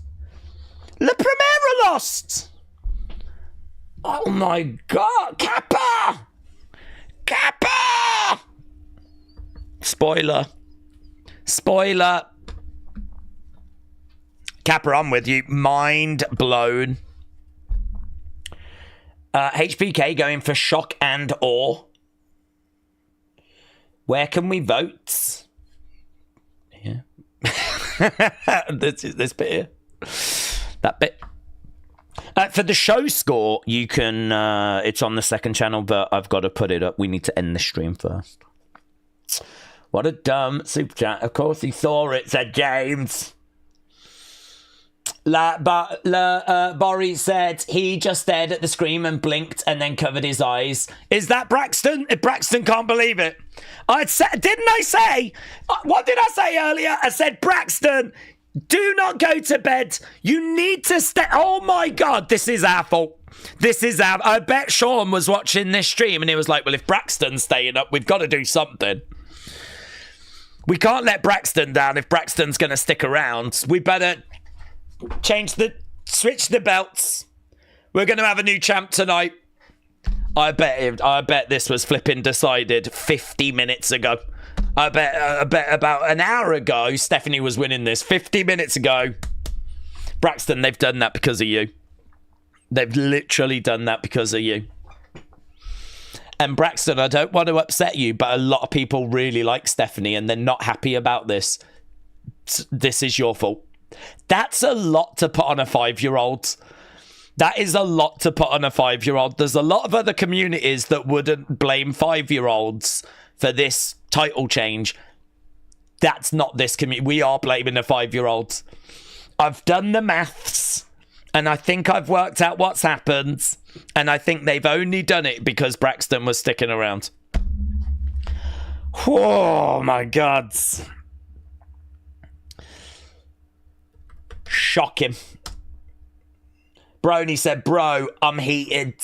Speaker 1: La Primera lost! Oh my God, Kappa! Kappa! Spoiler. Spoiler. Kappa, I'm with you. Mind blown. HBK going for shock and awe. Where can we vote? Here. this bit here. That bit. For the show score, you can... it's on the second channel, but I've got to put it up. We need to end the stream first. What a dumb super chat. Of course he saw it, said James. Borry said he just stared at the screen and blinked and then covered his eyes. Is that Braxton? If Braxton can't believe it. Didn't I say... What did I say earlier? I said, Braxton... Do not go to bed. You need to stay. Oh my God, this is our fault. This is our... I bet Sean was watching this stream and he was like, well, if Braxton's staying up, we've got to do something. We can't let Braxton down if Braxton's going to stick around. We better switch the belts. We're going to have a new champ tonight. I bet this was flipping decided 50 minutes ago. I bet about an hour ago, Stephanie was winning this. 50 minutes ago. Braxton, they've done that because of you. They've literally done that because of you. And Braxton, I don't want to upset you, but a lot of people really like Stephanie and they're not happy about this. This is your fault. That's a lot to put on a 5-year-old. That is a lot to put on a 5-year-old. There's a lot of other communities that wouldn't blame 5-year-olds for this title change. That's not this community. We are blaming the 5-year-olds. I've done the maths and I think I've worked out what's happened, and I think they've only done it because Braxton was sticking around. Oh my God. Shocking. Brony said, bro, I'm heated.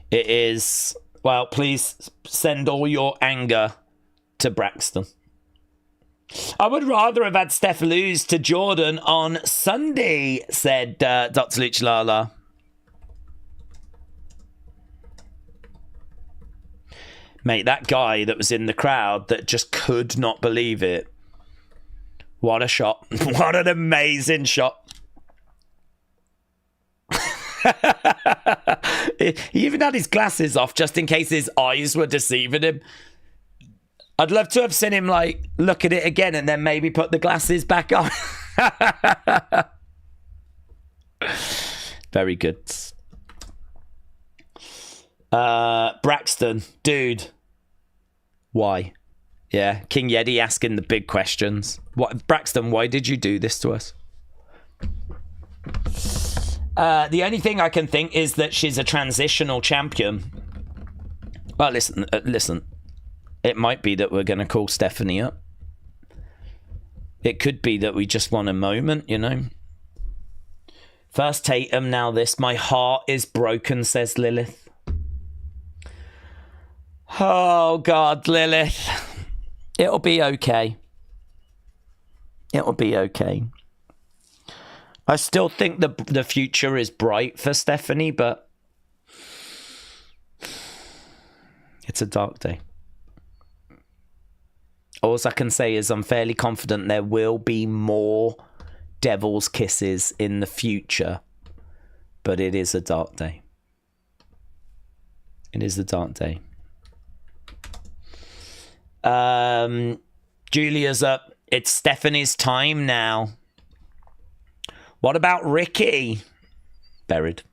Speaker 1: It is... Well, please send all your anger to Braxton. I would rather have had Steph lose to Jordan on Sunday, said Dr. Luchalala. Mate, that guy that was in the crowd that just could not believe it. What a shot. What an amazing shot. He even had his glasses off just in case his eyes were deceiving him. I'd love to have seen him, like, look at it again and then maybe put the glasses back on. Very good. Braxton, dude. Why? Yeah, King Yeti asking the big questions. What, Braxton, why did you do this to us? The only thing I can think is that she's a transitional champion. Well, listen. It might be that we're going to call Stephanie up. It could be that we just want a moment, you know. First Tatum, now this. My heart is broken, says Lilith. Oh, God, Lilith. It'll be okay. It'll be okay. I still think the future is bright for Stephanie, but it's a dark day. All I can say is I'm fairly confident there will be more devil's kisses in the future, but it is a dark day. It is a dark day. Julia's up. It's Stephanie's time now. What about Ricky? Buried.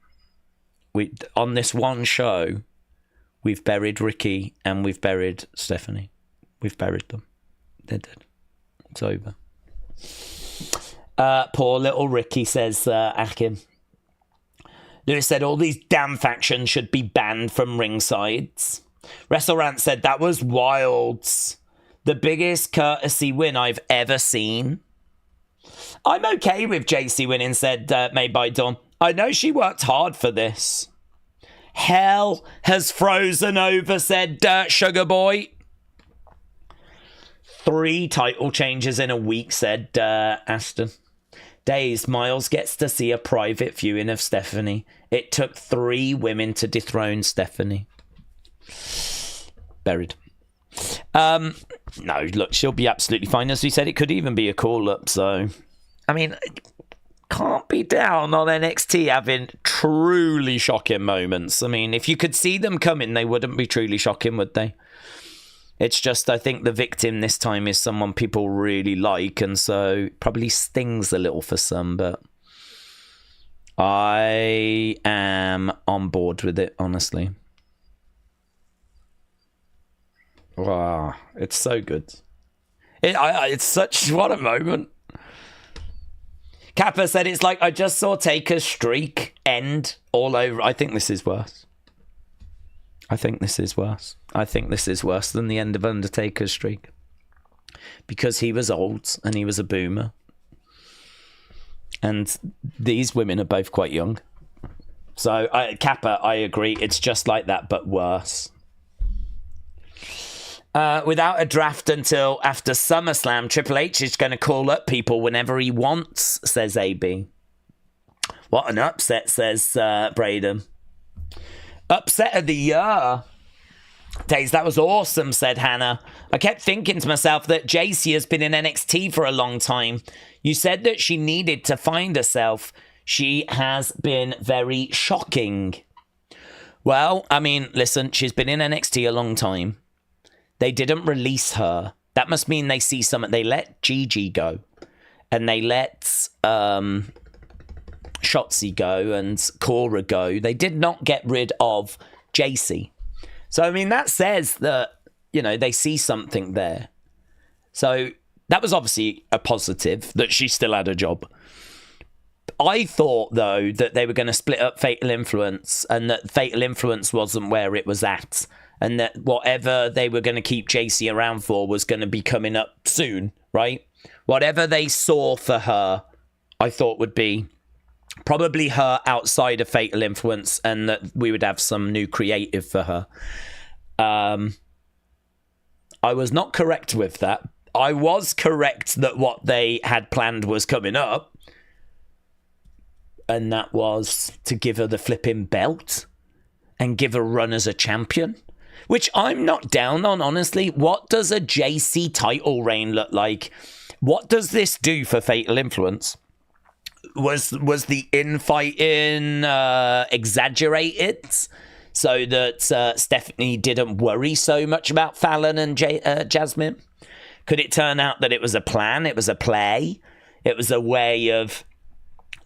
Speaker 1: On this one show, we've buried Ricky and we've buried Stephanie. We've buried them. They're dead. It's over. Poor little Ricky, says Akim. Lewis said all these damn factions should be banned from ringsides. WrestleRant said that was wild. The biggest courtesy win I've ever seen. I'm okay with JC winning, said Made by Dawn. I know she worked hard for this. Hell has frozen over, said Sugar Boy. 3 title changes in a week, said Aston. Daze, Miles gets to see a private viewing of Stephanie. It took 3 women to dethrone Stephanie. Buried. No, look, she'll be absolutely fine. As we said, it could even be a call-up, so... I mean, can't be down on NXT having truly shocking moments. I mean, if you could see them coming, they wouldn't be truly shocking, would they? It's just, I think the victim this time is someone people really like, and so probably stings a little for some, but I am on board with it, honestly. Wow, it's so good. It's such, what a moment. Kappa said it's like I just saw Taker's streak end all over. I think this is worse. I think this is worse than the end of Undertaker's streak. Because he was old and he was a boomer. And these women are both quite young. So, Kappa, I agree. It's just like that, but worse. Without a draft until after SummerSlam, Triple H is going to call up people whenever he wants, says AB. What an upset, says Braden. Upset of the year. Daze, that was awesome, said Hannah. I kept thinking to myself that JC has been in NXT for a long time. You said that she needed to find herself. She has been very shocking. Well, I mean, listen, she's been in NXT a long time. They didn't release her. That must mean they see something. They let Gigi go. And they let Shotzi go and Cora go. They did not get rid of JC. So, I mean, that says that, you know, they see something there. So, that was obviously a positive that she still had a job. I thought, though, that they were going to split up Fatal Influence and that Fatal Influence wasn't where it was at. And that whatever they were going to keep JC around for was going to be coming up soon, right? Whatever they saw for her, I thought would be probably her outside of Fatal Influence, and that we would have some new creative for her. I was not correct with that. I was correct that what they had planned was coming up, and that was to give her the flipping belt and give her a run as a champion. Which I'm not down on, honestly. What does a JC title reign look like? What does this do for Fatal Influence? Was the infighting exaggerated? so that Stephanie didn't worry so much about Fallon and Jasmine? Could it turn out that it was a plan? It was a play? It was a way of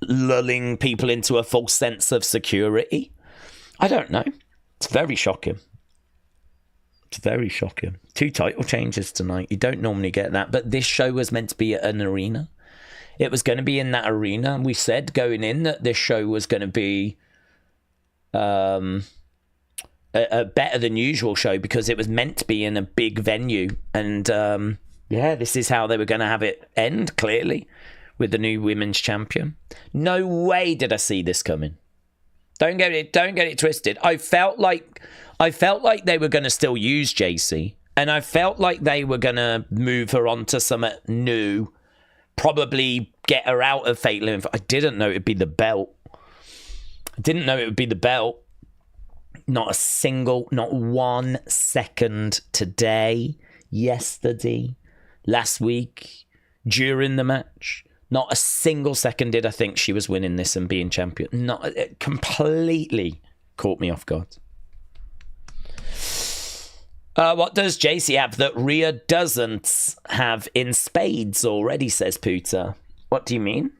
Speaker 1: lulling people into a false sense of security? I don't know. It's very shocking. It's very shocking. 2 title changes tonight. You don't normally get that. But this show was meant to be at an arena. It was going to be in that arena. We said going in that this show was going to be a better than usual show because it was meant to be in a big venue. And this is how they were going to have it end, clearly, with the new women's champion. No way did I see this coming. Don't get it twisted. I felt like they were going to still use JC, and I felt like they were going to move her on to something new, probably get her out of Fatal Info. I didn't know it would be the belt. Not 1 second today, yesterday, last week, during the match. Not a single second did I think she was winning this and being champion. It completely caught me off guard. What does JC have that Rhea doesn't have in spades already, says Pooter. What do you mean?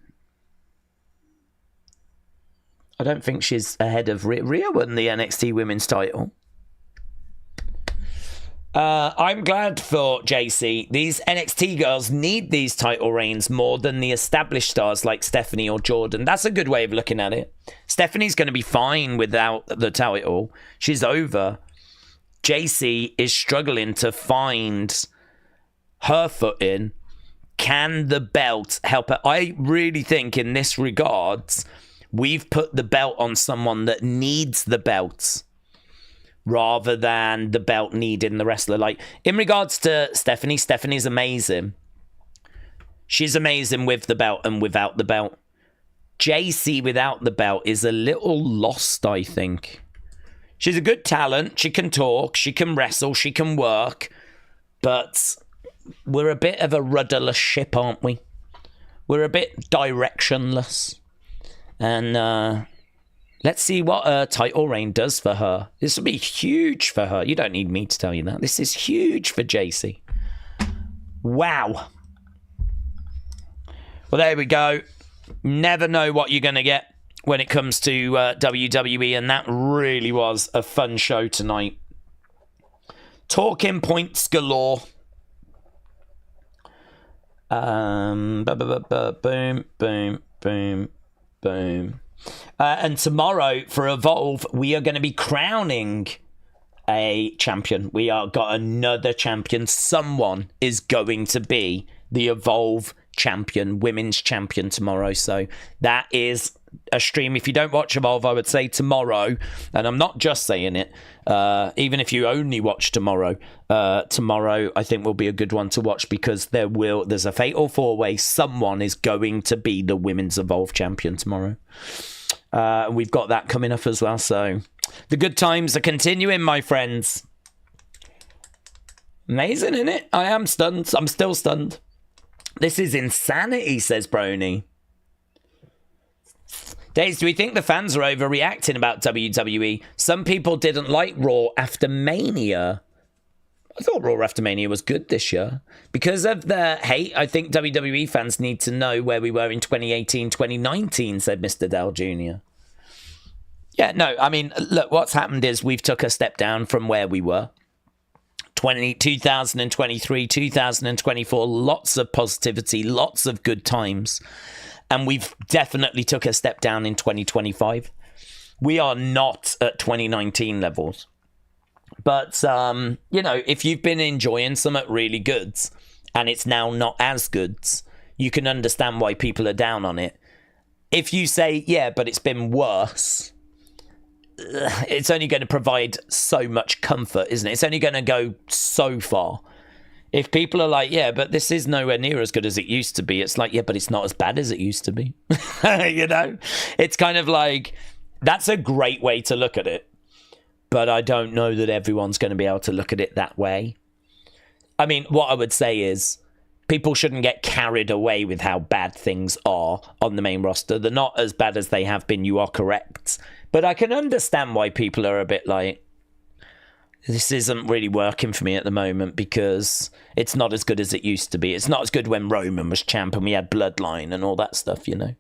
Speaker 1: I don't think she's ahead of Rhea. Rhea won the NXT women's title. I'm glad for JC. These NXT girls need these title reigns more than the established stars like Stephanie or Jordan. That's a good way of looking at it. Stephanie's going to be fine without the title. She's over. JC is struggling to find her footing. Can the belt help her? I really think in this regards, we've put the belt on someone that needs the belt, rather than the belt needing the wrestler. Like, in regards to Stephanie, Stephanie's amazing. She's amazing with the belt and without the belt. JC without the belt is a little lost, I think. She's a good talent. She can talk. She can wrestle. She can work. But we're a bit of a rudderless ship, aren't we? We're a bit directionless. And, let's see what a title reign does for her. This will be huge for her. You don't need me to tell you that. This is huge for JC. Wow. Well, there we go. Never know what you're going to get when it comes to WWE, and that really was a fun show tonight. Talking points galore. Boom, boom, boom, boom. And tomorrow for Evolve, we are going to be crowning a champion. We are got another champion. Someone is going to be the Evolve champion, women's champion tomorrow. So that is a stream. If you don't watch Evolve, I would say tomorrow, and I'm not just saying it, even if you only watch tomorrow, tomorrow I think will be a good one to watch, because there's a fatal 4-way. Someone is going to be the women's Evolve champion tomorrow. We've got that coming up as well. So the good times are continuing, my friends. Amazing, isn't it? I am stunned. I'm still stunned. This is insanity, says Brony. Daze, do we think the fans are overreacting about WWE? Some people didn't like Raw after Mania. I thought Raw after Mania was good this year. Because of the hate, I think WWE fans need to know where we were in 2018, 2019, said Mr. Dell Jr. Yeah, no, I mean, look, what's happened is we've took a step down from where we were. 2023, 2024, lots of positivity, lots of good times. And we've definitely took a step down in 2025. We are not at 2019 levels. But, if you've been enjoying something really good and it's now not as good, you can understand why people are down on it. If you say, yeah, but it's been worse, it's only going to provide so much comfort, isn't it? It's only going to go so far. If people are like, yeah, but this is nowhere near as good as it used to be, it's like, yeah, but it's not as bad as it used to be. It's kind of like, that's a great way to look at it. But I don't know that everyone's going to be able to look at it that way. I mean, what I would say is, people shouldn't get carried away with how bad things are on the main roster. They're not as bad as they have been, you are correct. But I can understand why people are a bit like, this isn't really working for me at the moment because it's not as good as it used to be. It's not as good when Roman was champ and we had Bloodline and all that stuff, you know.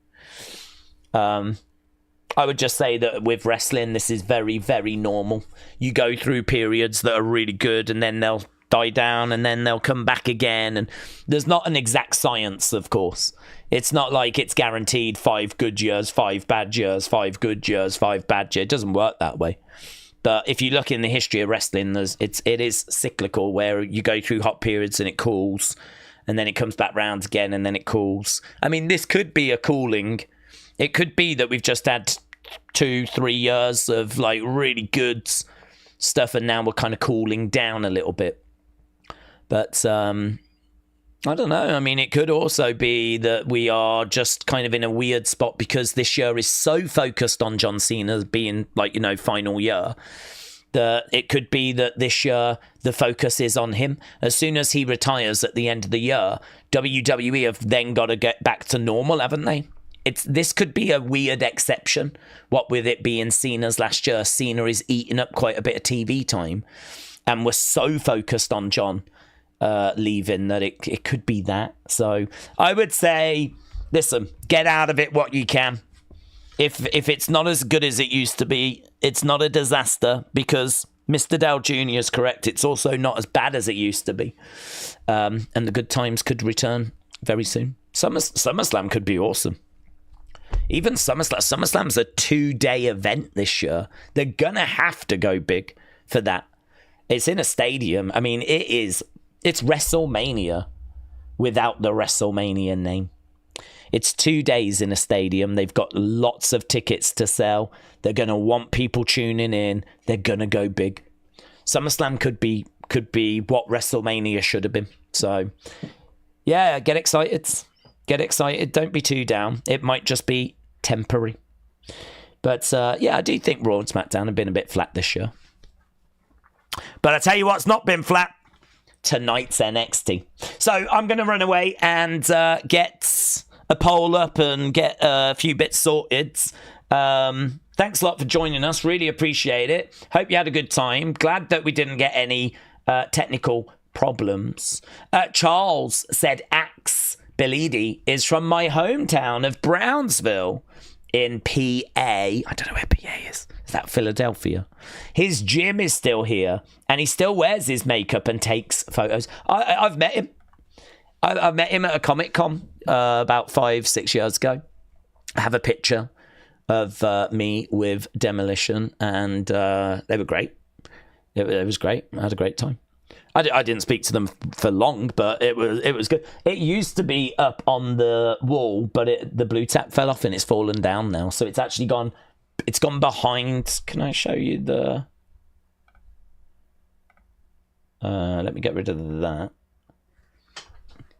Speaker 1: I would just say that with wrestling, this is very, very normal. You go through periods that are really good and then they'll die down and then they'll come back again. And there's not an exact science, of course. It's not like it's guaranteed 5 good years, 5 bad years, 5 good years, 5 bad years. It doesn't work that way. But if you look in the history of wrestling, it is cyclical, where you go through hot periods and it cools, and then it comes back round again, and then it cools. I mean, this could be a cooling. It could be that we've just had 2-3 years of like really good stuff, and now we're kind of cooling down a little bit. But I don't know. I mean, it could also be that we are just kind of in a weird spot because this year is so focused on John Cena being, like, you know, final year, that it could be that this year the focus is on him. As soon as he retires at the end of the year, WWE have then got to get back to normal, haven't they? This could be a weird exception. What with it being Cena's last year, Cena is eating up quite a bit of TV time, and we're so focused on John leaving that it could be that. So I would say, listen, get out of it what you can. If it's not as good as it used to be, it's not a disaster, because Mr. Dow Jr. is correct. It's also not as bad as it used to be. And the good times could return very soon. SummerSlam could be awesome. Even SummerSlam's a 2-day event this year. They're going to have to go big for that. It's in a stadium. I mean, it's WrestleMania without the WrestleMania name. It's 2 days in a stadium. They've got lots of tickets to sell. They're going to want people tuning in. They're going to go big. SummerSlam could be what WrestleMania should have been. So, yeah, get excited. Get excited. Don't be too down. It might just be temporary. But, yeah, I do think Raw and SmackDown have been a bit flat this year. But I tell you what's not been flat. Tonight's NXT. So I'm going to run away and get a poll up and get a few bits sorted. Thanks a lot for joining us. Really appreciate it. Hope you had a good time. Glad that we didn't get any technical problems. Charles said Axe Belidi is from my hometown of Brownsville in PA. I don't know where PA is. Is that Philadelphia? His gym is still here, and he still wears his makeup and takes photos. I've met him. I met him at a Comic-Con about 5-6 years ago. I have a picture of me with Demolition, and they were great. It was great. I had a great time. I didn't speak to them for long, but it was good. It used to be up on the wall, but the blue tap fell off and it's fallen down now. So it's actually gone. It's gone behind. Can I show you the? Let me get rid of that.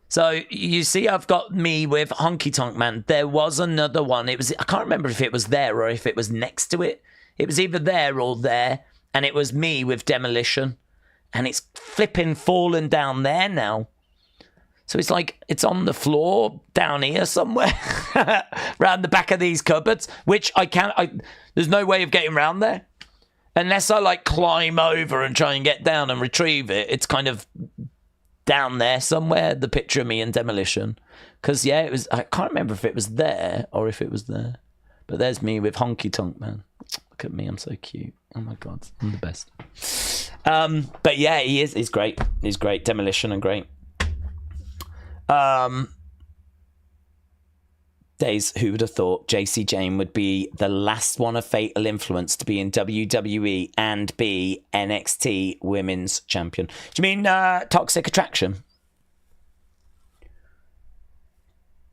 Speaker 1: So you see, I've got me with Honky Tonk Man. There was another one. I can't remember if it was there or if it was next to it. It was either there or there, and it was me with Demolition. And it's flipping fallen down there now. So it's like it's on the floor down here somewhere. Around the back of these cupboards. Which there's no way of getting around there. Unless I like climb over and try and get down and retrieve it. It's kind of down there somewhere. The picture of me and Demolition. Because yeah, I can't remember if it was there or if it was there. But there's me with Honky Tonk Man. Look at me, I'm so cute. Oh my God, I'm the best. But yeah, he's great. He's great. Demolition and great. Days, who would have thought JC Jane would be the last one of Fatal Influence to be in WWE and be NXT Women's Champion? Do you mean Toxic Attraction?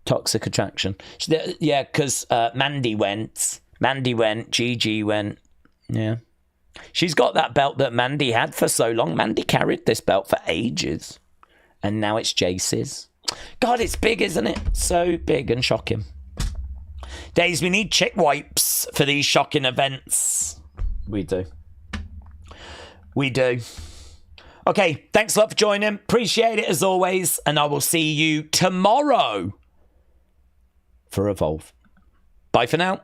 Speaker 1: Toxic Attraction. Yeah, because Mandy went, Gigi went. Yeah. She's got that belt that Mandy had for so long. Mandy carried this belt for ages. And now it's Jace's. God, it's big, isn't it? So big and shocking. Days, we need chick wipes for these shocking events. We do. We do. Okay, thanks a lot for joining. Appreciate it as always. And I will see you tomorrow for Evolve. Bye for now.